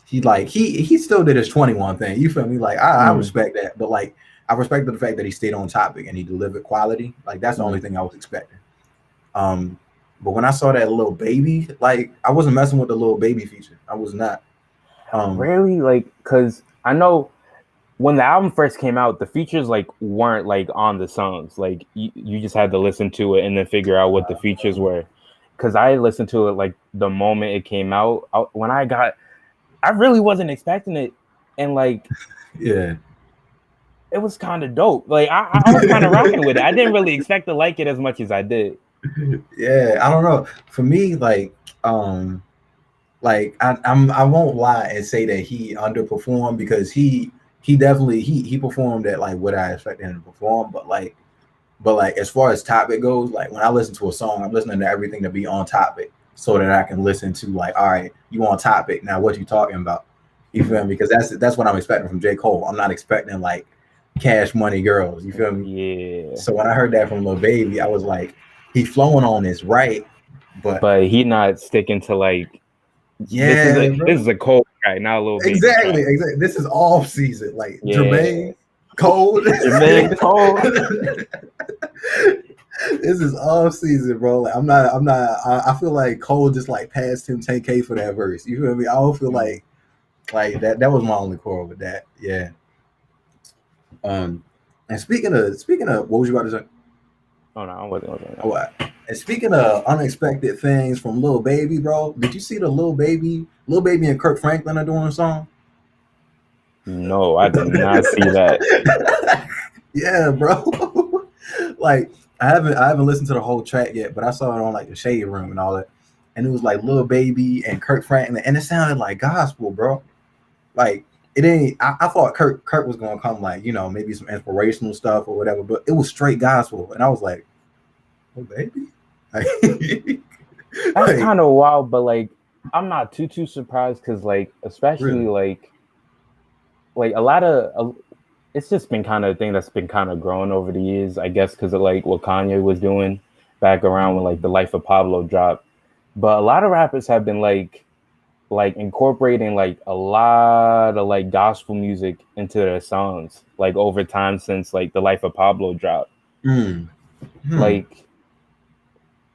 He still did his 21 thing. You feel me? Like I respect that, but like I respected the fact that he stayed on topic and he delivered quality. Like that's the only thing I was expecting. But when I saw that Lil Baby, like I wasn't messing with the Lil Baby feature. I was not. Really, like, cause I know when the album first came out, the features like weren't like on the songs. Like you just had to listen to it and then figure out what the features were. Cause I listened to it like the moment it came out. I really wasn't expecting it, and like, yeah, it was kind of dope. Like I was kind of rocking with it. I didn't really expect to like it as much as I did. Yeah, I don't know. For me, like I won't lie and say that he underperformed because he definitely he performed at like what I expected him to perform, but like as far as topic goes, like when I listen to a song, I'm listening to everything to be on topic so that I can listen to like, all right, you on topic now, what you talking about? You feel me? Because that's what I'm expecting from J. Cole. I'm not expecting like Cash Money Girls. You feel me? Yeah. So when I heard that from Lil Baby, I was like, he flowing on this right, but he not sticking to like. Yeah, this is a Cole track, not a Lil Baby. Exactly. This is off season, like Jermaine Cole. Jermaine Cole. This is off season, bro. Like I'm not. I feel like Cole just like passed him 10K for that verse. You feel me? I don't feel like that. That was my only quarrel with that. Yeah. And speaking of, what was you about to say? Oh no, I wasn't. And speaking of unexpected things from Lil Baby, bro, did you see the Lil Baby and Kirk Franklin are doing a song? No, I did not see that. Yeah, bro. Like I haven't listened to the whole track yet, but I saw it on like the Shade Room and all that, and it was like Lil Baby and Kirk Franklin, and it sounded like gospel, bro. Like it ain't. I thought Kirk was gonna come like, you know, maybe some inspirational stuff or whatever, but it was straight gospel, and I was like, oh baby. That's kind of wild, but like I'm not too surprised because like especially really? like a lot of it's just been kind of a thing that's been kind of growing over the years, I guess, because of like what Kanye was doing back around when like The Life of Pablo dropped. But a lot of rappers have been like like incorporating like a lot of like gospel music into their songs, like over time since like The Life of Pablo dropped. Like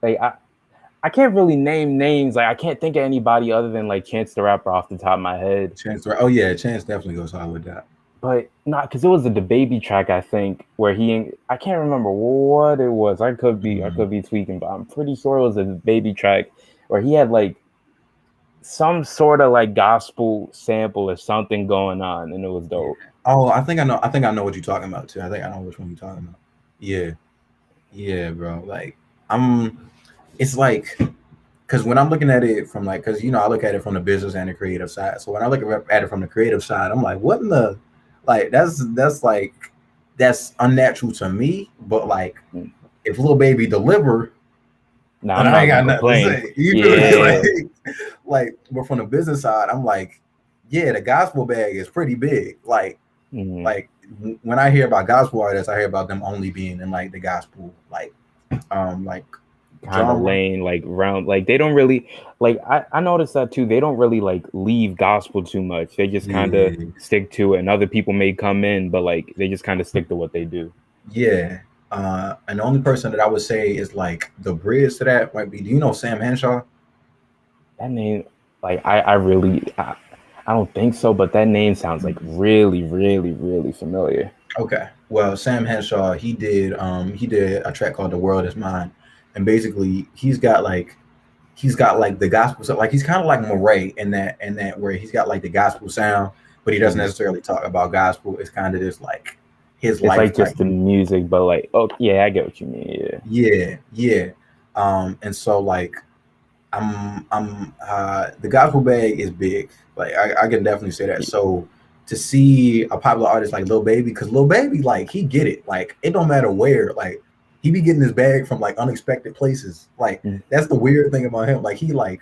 I can't really name names. Like I can't think of anybody other than like Chance the Rapper off the top of my head. Chance definitely goes hard with that. But not because it was the baby track, I think, where I can't remember what it was. I could be tweaking, but I'm pretty sure it was a baby track where he had like some sort of like gospel sample or something going on, and it was dope. Oh, I think I know what you're talking about too. I think I know which one you're talking about. Yeah, bro. Like it's like, because when I'm looking at it from like, because I look at it from the business and the creative side. So when I look at it from the creative side, I'm like, what in the, like that's unnatural to me. But like, if Lil Baby deliver, I ain't got nothing to say. You know, like, but from the business side, I'm like, yeah, the gospel bag is pretty big. Like, like when I hear about gospel artists, I hear about them only being in like the gospel, like kind of lane, like round, like they don't really like. I noticed that too. They don't really like leave gospel too much. They just kind of stick to it, and other people may come in, but like they just kind of stick to what they do. Yeah. And the only person that I would say is like the bridge to that might be, do you know Sam Henshaw? That name, like I don't think so, but that name sounds like really, really, really familiar. Okay. Well, Sam Henshaw, he did a track called The World Is Mine. And basically he's got like the gospel, so like he's kind of like Murray in that where he's got like the gospel sound, but he doesn't necessarily talk about gospel. It's kind of just like his life, like just the music, but like, oh yeah, I get what you mean. Yeah. And so like the gospel bag is big. Like I can definitely say that. So to see a popular artist like Lil Baby, because Lil Baby, like he get it. Like it don't matter where. Like he be getting his bag from like unexpected places. Like that's the weird thing about him. Like he I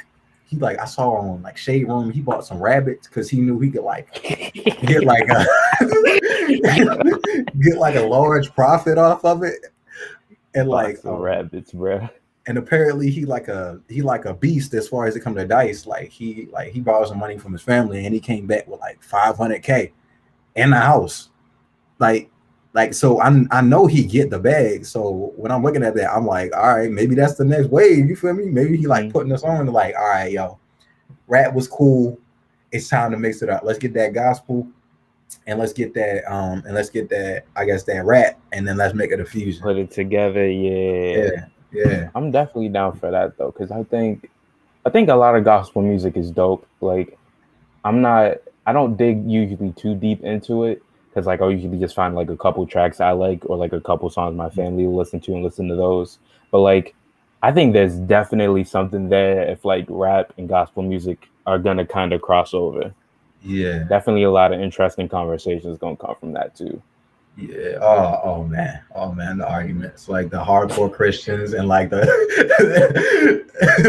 saw on like Shade Room, he bought some rabbits because he knew he could like get like a large profit off of it. And like some rabbits, bro. And apparently he like a beast as far as it comes to dice. Like he borrowed some money from his family and he came back with like $500K in the house. Like so I know he get the bag. So when I'm looking at that, I'm like, all right, maybe that's the next wave. You feel me? Maybe he like putting us on to like, all right, yo, rap was cool. It's time to mix it up. Let's get that gospel and let's get that I guess that rap, and then let's make it a fusion. Put it together, yeah. I'm definitely down for that though, because I think a lot of gospel music is dope. Like I don't dig usually too deep into it, because like I'll usually just find like a couple tracks I like, or like a couple songs my family will listen to and listen to those. But like I think there's definitely something there if like rap and gospel music are gonna kind of cross over. Yeah, definitely a lot of interesting conversations gonna come from that too. Yeah. Oh man, the arguments, like the hardcore Christians and like the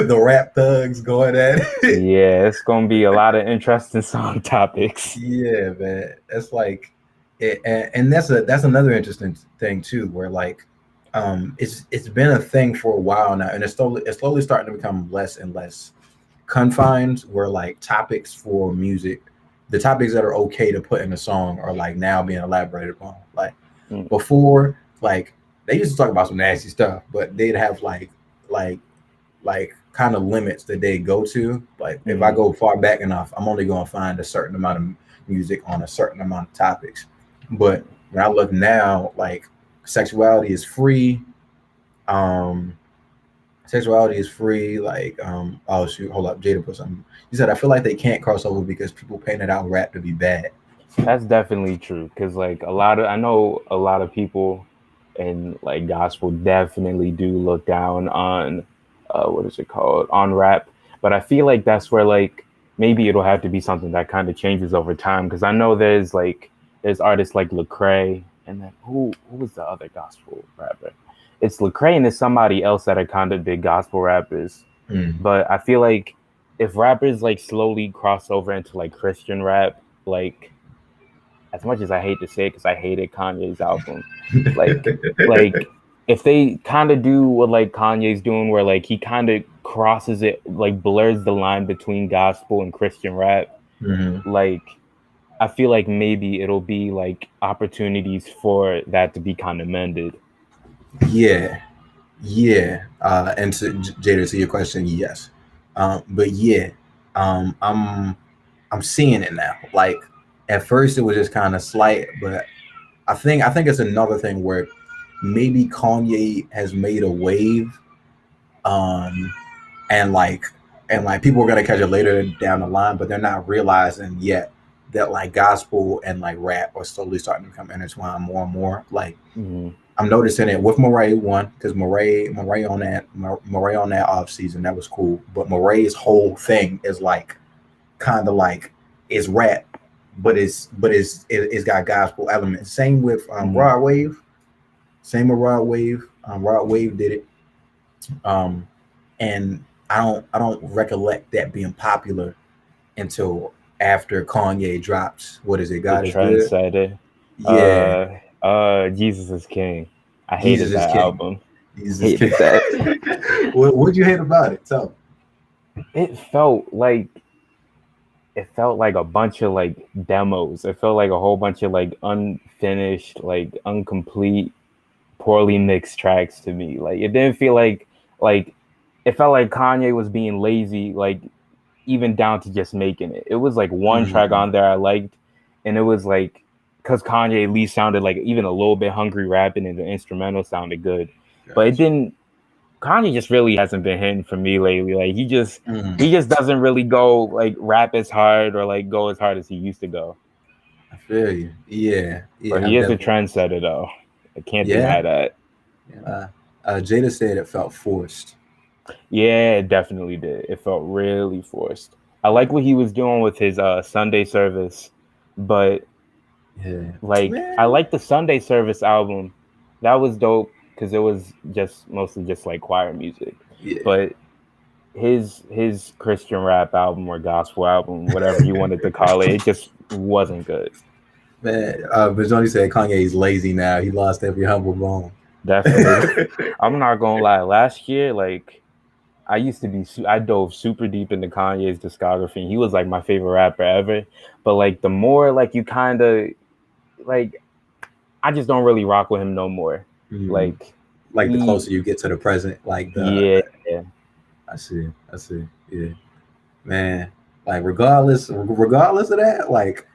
the rap thugs going at it. Yeah, it's gonna be a lot of interesting song topics. Yeah, man. That's like it, and that's another interesting thing too, where like it's been a thing for a while now, and it's slowly starting to become less and less confined, where like topics for music, the topics that are okay to put in a song are like now being elaborated upon. Like before, like they used to talk about some nasty stuff, but they'd have like kind of limits that they go to. Like if I go far back enough, I'm only going to find a certain amount of music on a certain amount of topics. But when I look now, like sexuality is free. Sexuality is free. Like, oh shoot, hold up, Jada put something. He said, I feel like they can't cross over because people painted out rap to be bad. That's definitely true. Cause like I know a lot of people in like gospel definitely do look down on on rap. But I feel like that's where like maybe it'll have to be something that kind of changes over time. Cause I know there's artists like Lecrae, and then who was the other gospel rapper? It's Lecrae and there's somebody else that are kind of big gospel rappers. But I feel like if rappers like slowly cross over into like Christian rap, like as much as I hate to say it, because I hated Kanye's album, like if they kind of do what like Kanye's doing, where like he kind of crosses it, like blurs the line between gospel and Christian rap. Mm-hmm. Like, I feel like maybe it'll be like opportunities for that to be kind of mended. Yeah. And to Jada, to your question, yes. But yeah, I'm seeing it now. Like at first it was just kind of slight, but I think it's another thing where maybe Kanye has made a wave, and like people are gonna catch it later down the line, but they're not realizing yet that like gospel and like rap are slowly starting to become intertwined more and more. Like I'm noticing it with Murray one, because Murray on that off season, that was cool. But Murray's whole thing is like kind of like it's rap, but it's got gospel elements. Same with Rod Wave. Same with Rod Wave. Rod Wave did it. And I don't recollect that being popular until after Kanye drops. What is it? God is Good. Yeah. Jesus is King. I hated that album. Hated that. What'd you hate about it? Tell me. It felt like a bunch of like demos. It felt like a whole bunch of like unfinished, like incomplete, poorly mixed tracks to me. Like it didn't feel like it felt like Kanye was being lazy, like even down to just making it. It was like one track on there I liked, and it was like because Kanye at least sounded like even a little bit hungry rapping, and the instrumental sounded good. Gotcha. But it didn't. Kanye just really hasn't been hitting for me lately. Like he just doesn't really go like rap as hard or like go as hard as he used to go. I feel you. Yeah. But he is a trendsetter though. I can't deny that. Jada said it felt forced. Yeah, it definitely did. It felt really forced. I like what he was doing with his Sunday service, but I like the Sunday service album. That was dope because it was just mostly just like choir music. Yeah. But his Christian rap album or gospel album, whatever you wanted to call it, it just wasn't good. Man, but Johnny said Kanye's lazy now. He lost every humble bone. Definitely. I'm not gonna lie. Last year, like I dove super deep into Kanye's discography. He was like my favorite rapper ever. But like the more like you kind of like, I just don't really rock with him no more. Like the closer you get to the present, like yeah. I see. Yeah, man. Like regardless of that, like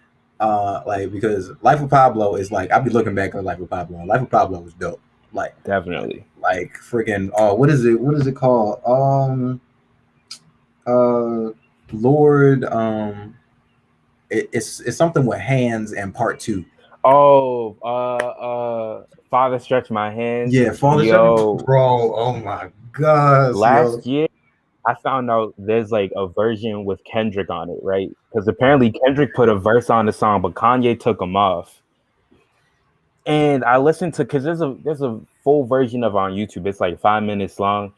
because Life of Pablo is like I'll be looking back on Life of Pablo. Life of Pablo was dope. Like definitely. Like freaking what is it called? Lord, it's something with hands and part 2. Father Stretch My Hands. Yeah, Father Stretch, bro. Oh my god. Last year I found out there's like a version with Kendrick on it, right? Because apparently Kendrick put a verse on the song, but Kanye took him off. And I listened to because there's a full version of it on YouTube. It's like 5 minutes long,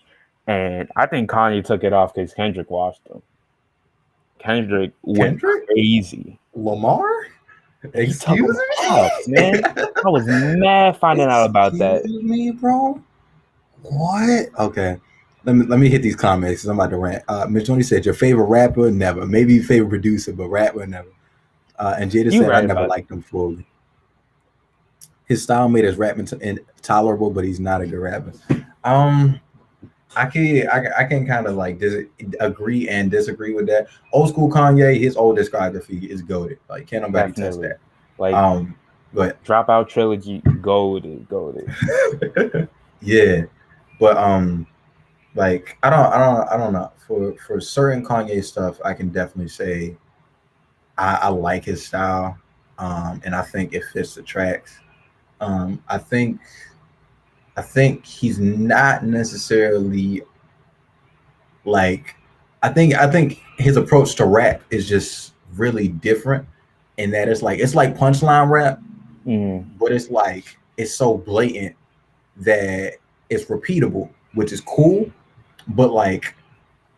and I think Kanye took it off because Kendrick washed him. Kendrick went crazy. Lamar, excuse me, man. I was mad finding out about that. Excuse me, bro. What? Okay, let me hit these comments because I'm about to rant. Miss Tony said your favorite rapper, never. Maybe your favorite producer, but rapper, never. And Jada said I never liked him fully. His style made his rap intolerable, but he's not a good rapper. I can kind of like agree and disagree with that. Old school Kanye, his old discography is goated. Like can't nobody touch that. Like but Dropout trilogy, goated. Yeah, but like I don't know. For certain Kanye stuff, I can definitely say I like his style, and I think it fits the tracks. I think he's not necessarily like I think his approach to rap is just really different in that it's like punchline rap, but it's so blatant that it's repeatable, which is cool. But like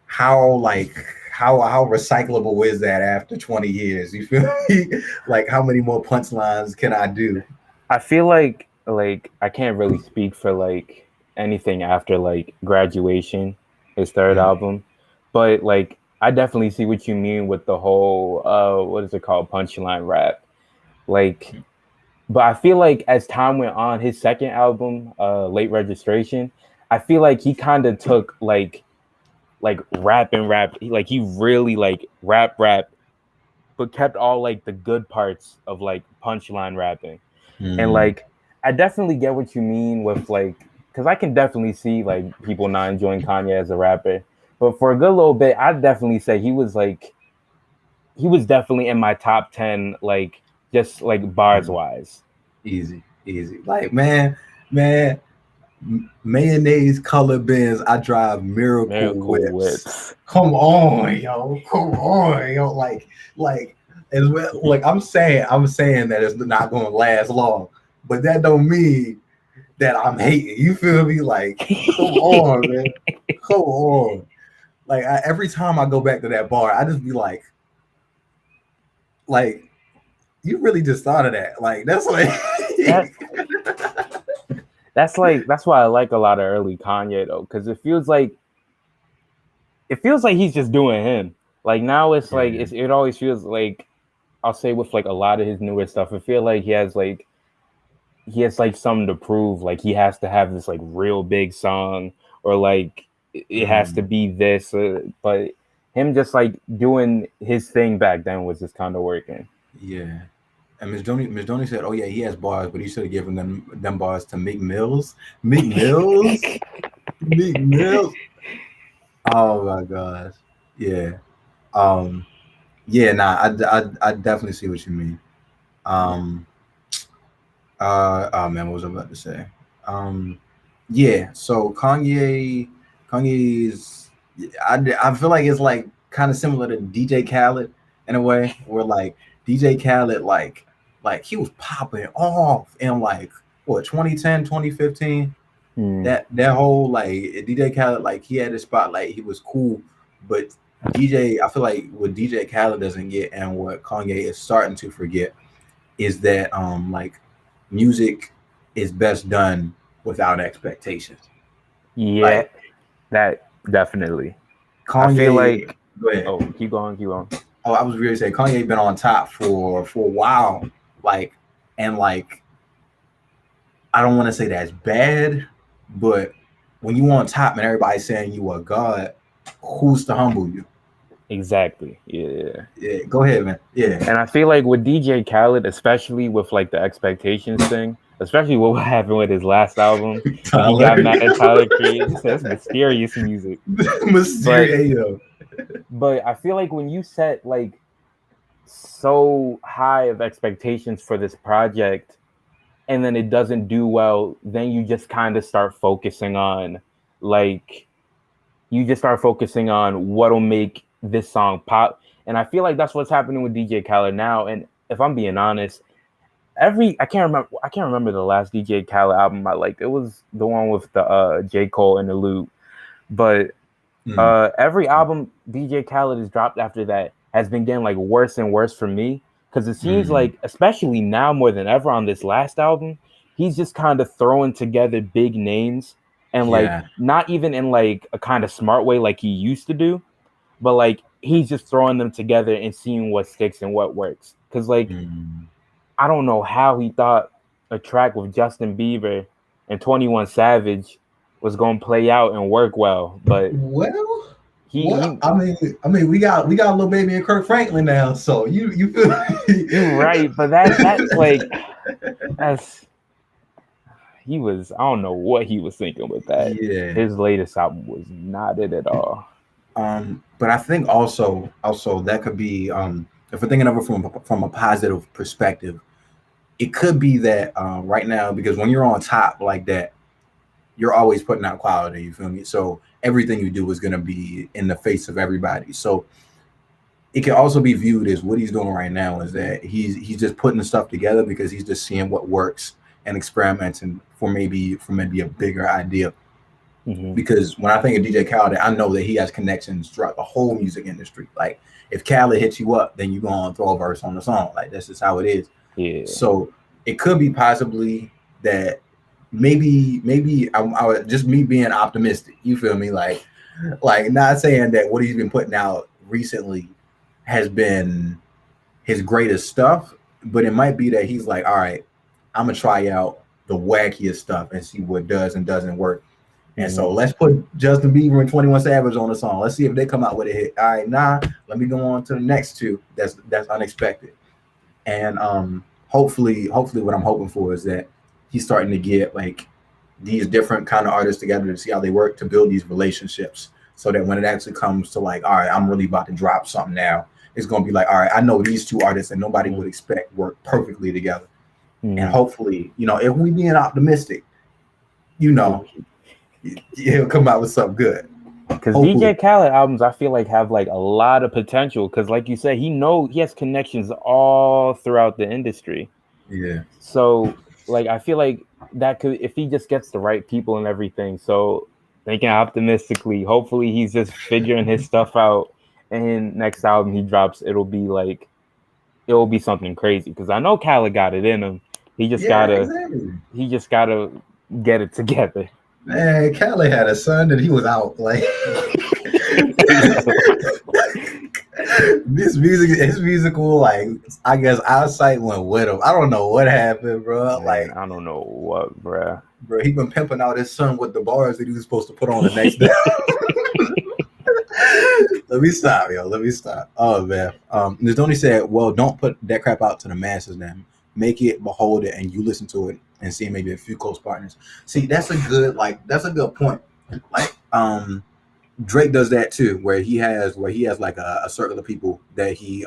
how recyclable is that after 20 years? You feel me? Like how many more punchlines can I do? I feel like I can't really speak for like anything after like graduation, his third album. But like, I definitely see what you mean with the whole what is it called, punchline rap. Like, but I feel like as time went on, his second album, Late Registration, I feel like he kind of took like rap, like he really like rap, but kept all like the good parts of like punchline rapping. And like, I definitely get what you mean with like, because I can definitely see like people not enjoying Kanye as a rapper, but for a good little bit, I'd definitely say he was definitely in my top 10, like just like bars wise. Easy. Like, man, mayonnaise color Benz, I drive miracle whips. Come on, yo. Like as well, like I'm saying that it's not gonna last long, but that don't mean that I'm hating. You feel me? Like, come on, man. Come on. Like, every time I go back to that bar, I just be like, you really just thought of that. Like, that's like that's why I like a lot of early Kanye though, because it feels like he's just doing him. Like now it's like it always feels like, I'll say with like a lot of his newer stuff, I feel like he has something to prove. Like he has to have this like real big song, or like it has to be this. But him just like doing his thing back then was just kind of working. Yeah. And Ms. Donnie said, "Oh yeah, he has bars, but he should have given them bars to Meek Mills." Meek Mills. Oh my gosh. Yeah. Yeah. Nah. I definitely see what you mean. Oh man, what was I about to say? Yeah. So Kanye's. I feel like it's like kind of similar to DJ Khaled in a way, where like DJ Khaled like he was popping off in like what 2010, 2015. That whole like DJ Khaled, like he had a spot, like he was cool, but I feel like what DJ Khaled doesn't get and what Kanye is starting to forget is that like music is best done without expectations. Yeah, like, that definitely. Kanye, I feel like go ahead. Oh, keep going. Oh, I was really saying Kanye been on top for a while, like, and like I don't want to say that's bad, but when you on top and everybody's saying you are God, who's to humble you? Exactly. Yeah. Go ahead, man. Yeah. And I feel like with DJ Khaled, especially with like the expectations thing, especially what happened with his last album, he got mad at Tyler Creator. He says mysterious music. But I feel like when you set like so high of expectations for this project and then it doesn't do well, then you just kind of start focusing on what'll make this song pop. And I feel like that's what's happening with DJ Khaled now. And if I'm being honest, I can't remember the last DJ Khaled album I liked. It was the one with the J. Cole and the Loop. But every album DJ Khaled has dropped after that has been getting like worse and worse for me, because it seems like, especially now more than ever on this last album, he's just kind of throwing together big names and like not even in like a kind of smart way like he used to do, but like he's just throwing them together and seeing what sticks and what works. Because like I don't know how he thought a track with Justin Bieber and 21 Savage was going to play out and work well, but I mean, we got Lil Baby and Kirk Franklin now, so you feel you're right, but that's like he was, I don't know what he was thinking with that. Yeah, his latest album was not it at all. But I think also that could be if we're thinking of it from a positive perspective, it could be that right now, because when you're on top like that, you're always putting out quality, you feel me? So everything you do is going to be in the face of everybody. So it can also be viewed as what he's doing right now is that he's just putting the stuff together because he's just seeing what works and experimenting for maybe a bigger idea. Because when I think of DJ Khaled, I know that he has connections throughout the whole music industry. Like if Khaled hits you up, then you're going to throw a verse on the song. Like that's just how it is. Yeah. So it could be possibly that maybe I just me being optimistic. You feel me? Like Like, not saying that what he's been putting out recently has been his greatest stuff, but it might be that he's like, all right, I'm gonna try out the wackiest stuff and see what does and doesn't work. And so let's put Justin Bieber and 21 Savage on the song. Let's see if they come out with a hit. All right, let me go on to the next two. That's unexpected. And hopefully what I'm hoping for is that he's starting to get like these different kind of artists together to see how they work to build these relationships, so that when it actually comes to like, all right, I'm really about to drop something now, it's gonna be like, all right, I know these two artists and nobody would expect work perfectly together. And hopefully, if we being optimistic, he'll come out with something good. Because DJ Khaled albums, I feel like have like a lot of potential. Because like you said, he has connections all throughout the industry. Yeah. So like I feel like that could, if he just gets the right people and everything. So thinking optimistically, hopefully he's just figuring his stuff out. And next album he drops, it'll be something crazy. Because I know Khaled got it in him. He just gotta get it together. Man, Khaled had a son and he was out. Like his musical, like I guess eyesight went with him. I don't know what happened, bro. Man, like I don't know what, bro. Bro, he been pimping out his son with the bars that he was supposed to put on the next day. Let me stop, yo. Let me stop. Oh man. Nidoni said, well, don't put that crap out to the masses then. Make it, behold it, and you listen to it and see maybe a few close partners. See, that's a good point. Like Drake does that too, where he has like a circle of people that he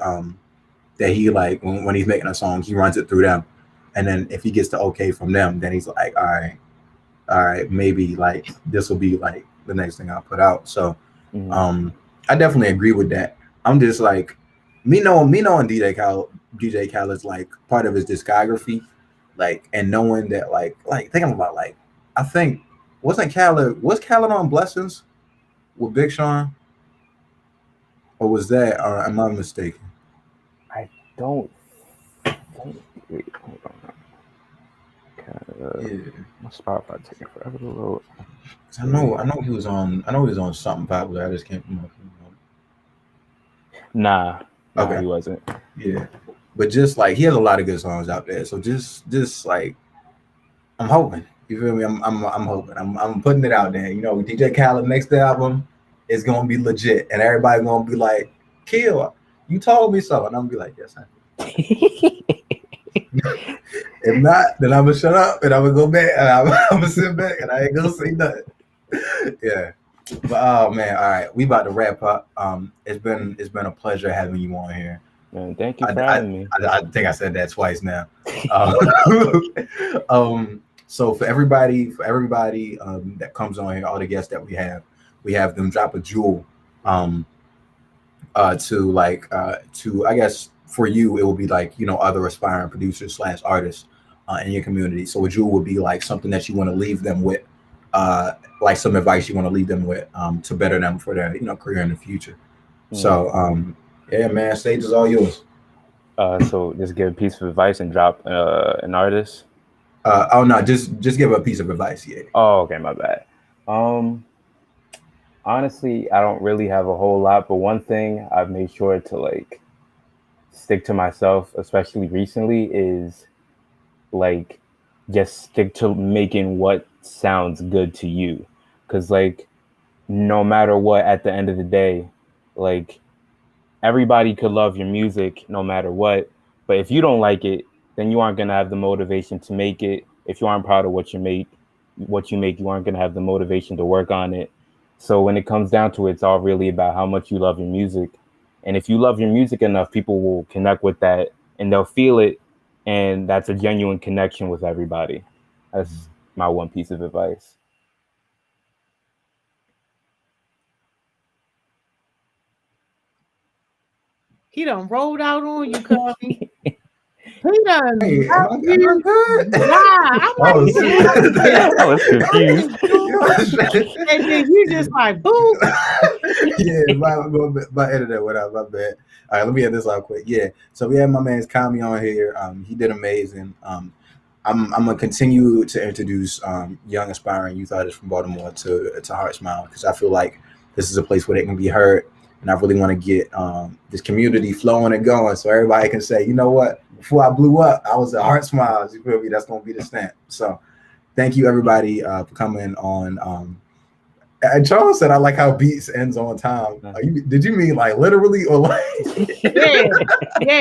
like when he's making a song, he runs it through them. And then if he gets the okay from them, then he's like, all right, maybe like this will be like the next thing I'll put out. So I definitely agree with that. I'm just like, me knowing DJ Khaled's like part of his discography, like, and knowing that like thinking about like, I think was Khaled on Blessings with Big Sean, or was that, or am I mistaken? I don't wait, hold on. My Spotify taking forever to load. I know he was on something popular. I just can't remember. Nah, okay, he wasn't. Yeah, but just like he has a lot of good songs out there. So just like I'm hoping. You feel me? I'm hoping. I'm putting it out there. DJ Khaled next album is gonna be legit, and everybody gonna be like, "Kill, you told me so," and I'm gonna be like, "Yes, I did." If not, then I'm gonna shut up and I'm gonna go back and I'm gonna sit back and I ain't gonna say nothing. Yeah, but oh man, all right, we about to wrap up. It's been a pleasure having you on here. Man, thank you for having me. I think I said that twice now. So for everybody that comes on here, all the guests that we have them drop a jewel to I guess for you it will be like other aspiring producers / artists in your community. So a jewel would be like something that you want to leave them with, like some advice you want to leave them with to better them for their career in the future. So yeah, man, stage is all yours. So just give a piece of advice and drop an artist. Oh no, just give a piece of advice. Yeah. Oh, okay, my bad. Honestly, I don't really have a whole lot, but one thing I've made sure to like stick to myself, especially recently, is like just stick to making what sounds good to you. Because like no matter what, at the end of the day, like everybody could love your music no matter what, but if you don't like it, then you aren't going to have the motivation to make it. If you aren't proud of what you make, you aren't going to have the motivation to work on it. So when it comes down to it, it's all really about how much you love your music. And if you love your music enough, people will connect with that and they'll feel it. And that's a genuine connection with everybody. That's my one piece of advice. He done rolled out on you, Cubby. He done. Hey, I'm am I good? I'm like, I was confused. and then you just like, boo. Yeah, my internet went out. My bad. All right, let me get this out quick. Yeah, so we have my man's Kami on here. He did amazing. I'm gonna continue to introduce young aspiring youth artists from Baltimore to Heart Smile, because I feel like this is a place where they can be heard. And I really want to get this community flowing and going, so everybody can say, you know what, before I blew up, I was at Heart Smiles. You feel me? That's gonna be the stamp. So thank you everybody for coming on. And Charles said, I like how Beats ends on time. Did you mean like literally or like? Yeah,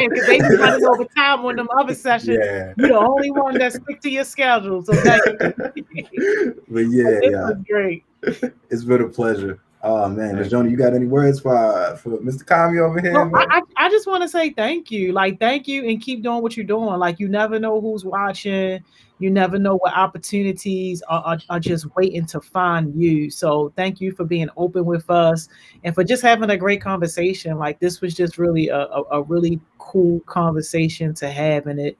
because they be running over time on them other sessions. Yeah. You're the only one that stick to your schedule. So thank you. But yeah, This was great. It's been a pleasure. Oh man, Ms. Joni, you got any words for Mr. Kami over here? Well, I just want to say thank you. Like, thank you, and keep doing what you're doing. Like, you never know who's watching. You never know what opportunities are just waiting to find you. So thank you for being open with us and for just having a great conversation. Like, this was just really a really cool conversation to have, and it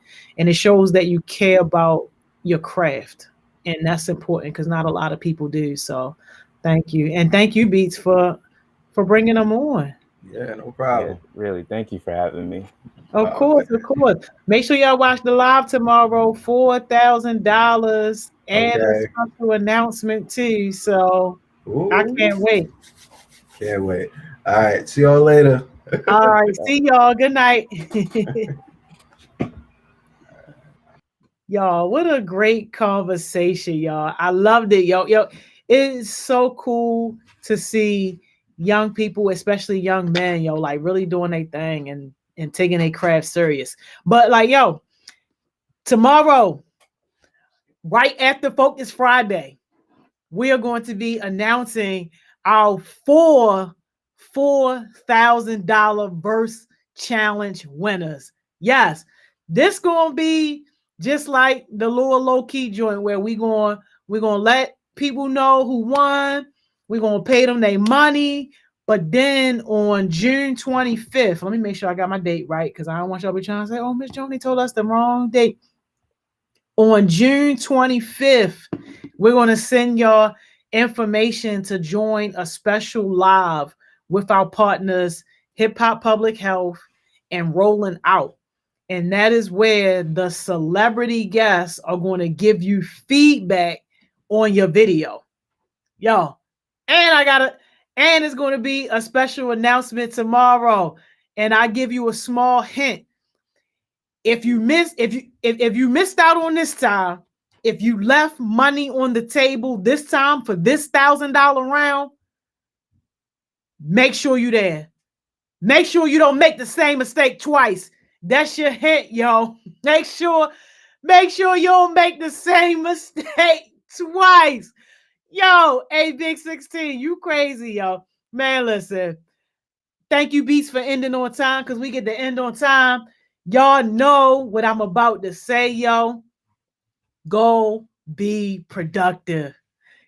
shows that you care about your craft, and that's important because not a lot of people do. So thank you, and thank you, Beats, for bringing them on. Yeah, no problem. Yeah, really, thank you for having me. Of course. Make sure y'all watch the live tomorrow. $4,000 and a special announcement too. So I can't wait. Can't wait. All right, see y'all later. All right, see y'all. Good night. Y'all, what a great conversation, y'all. I loved it, yo. It is so cool to see young people, especially young men, yo, like really doing their thing and taking their craft serious. But like, yo, tomorrow, right after Focus Friday, we are going to be announcing our $4,000 verse challenge winners. Yes, this gonna be just like the little low-key joint where we're gonna let people know who won. We're gonna pay them their money. But then on June 25th, let me make sure I got my date right because I don't want y'all to be trying to say, oh, Miss Joni told us the wrong date. On June 25th, we're going to send y'all information to join a special live with our partners, Hip Hop Public Health and Rolling Out. And that is where the celebrity guests are going to give you feedback on your video. Yo, and it's going to be a special announcement tomorrow. And I give you a small hint. If you missed out on this time, if you left money on the table this time for this $1,000 round, make sure you're there. Make sure you don't make the same mistake twice. That's your hint, yo. Make sure you don't make the same mistake twice. Yo, hey, Big 16, you crazy, yo. Man, listen. Thank you, Beats, for ending on time because we get to end on time. Y'all know what I'm about to say, yo. Go be productive.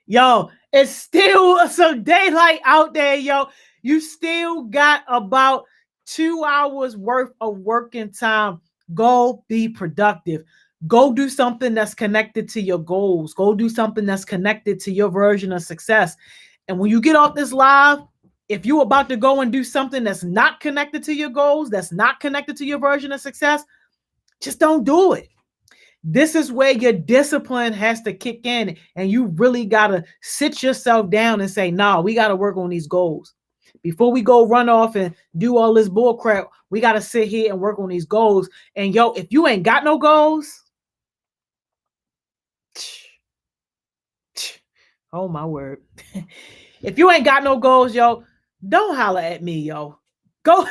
Yo, it's still some daylight out there, yo. You still got about 2 hours worth of working time. Go be productive. Go do something that's connected to your goals. Go do something that's connected to your version of success. And when you get off this live, if you're about to go and do something that's not connected to your goals, that's not connected to your version of success, just don't do it. This is where your discipline has to kick in, and you really got to sit yourself down and say, nah, we got to work on these goals. Before we go run off and do all this bull crap, we got to sit here and work on these goals. And yo, if you ain't got no goals, oh my word. If you ain't got no goals, yo, don't holler at me, yo. Go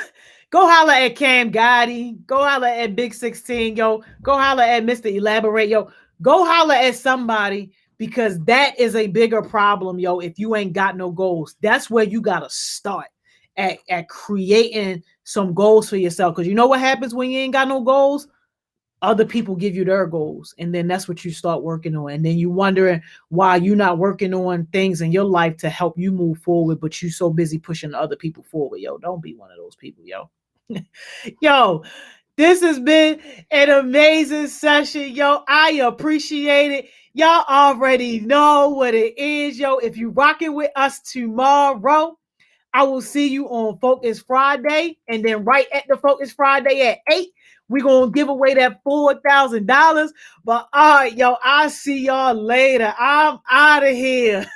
holler at Cam Gotti. Go holler at Big 16, yo. Go holler at Mr. Elaborate, yo. Go holler at somebody because that is a bigger problem, yo, if you ain't got no goals. That's where you got to start at creating some goals for yourself. Because you know what happens when you ain't got no goals? Other people give you their goals, and then that's what you start working on. And then you wondering why you're not working on things in your life to help you move forward, but you're so busy pushing other people forward. Yo, don't be one of those people, yo. Yo, this has been an amazing session, yo. I appreciate it. Y'all already know what it is, yo. If you rocking with us tomorrow, I will see you on Focus Friday, and then right at the Focus Friday at 8, we're going to give away that $4,000. But all right, yo, I'll see y'all later. I'm out of here.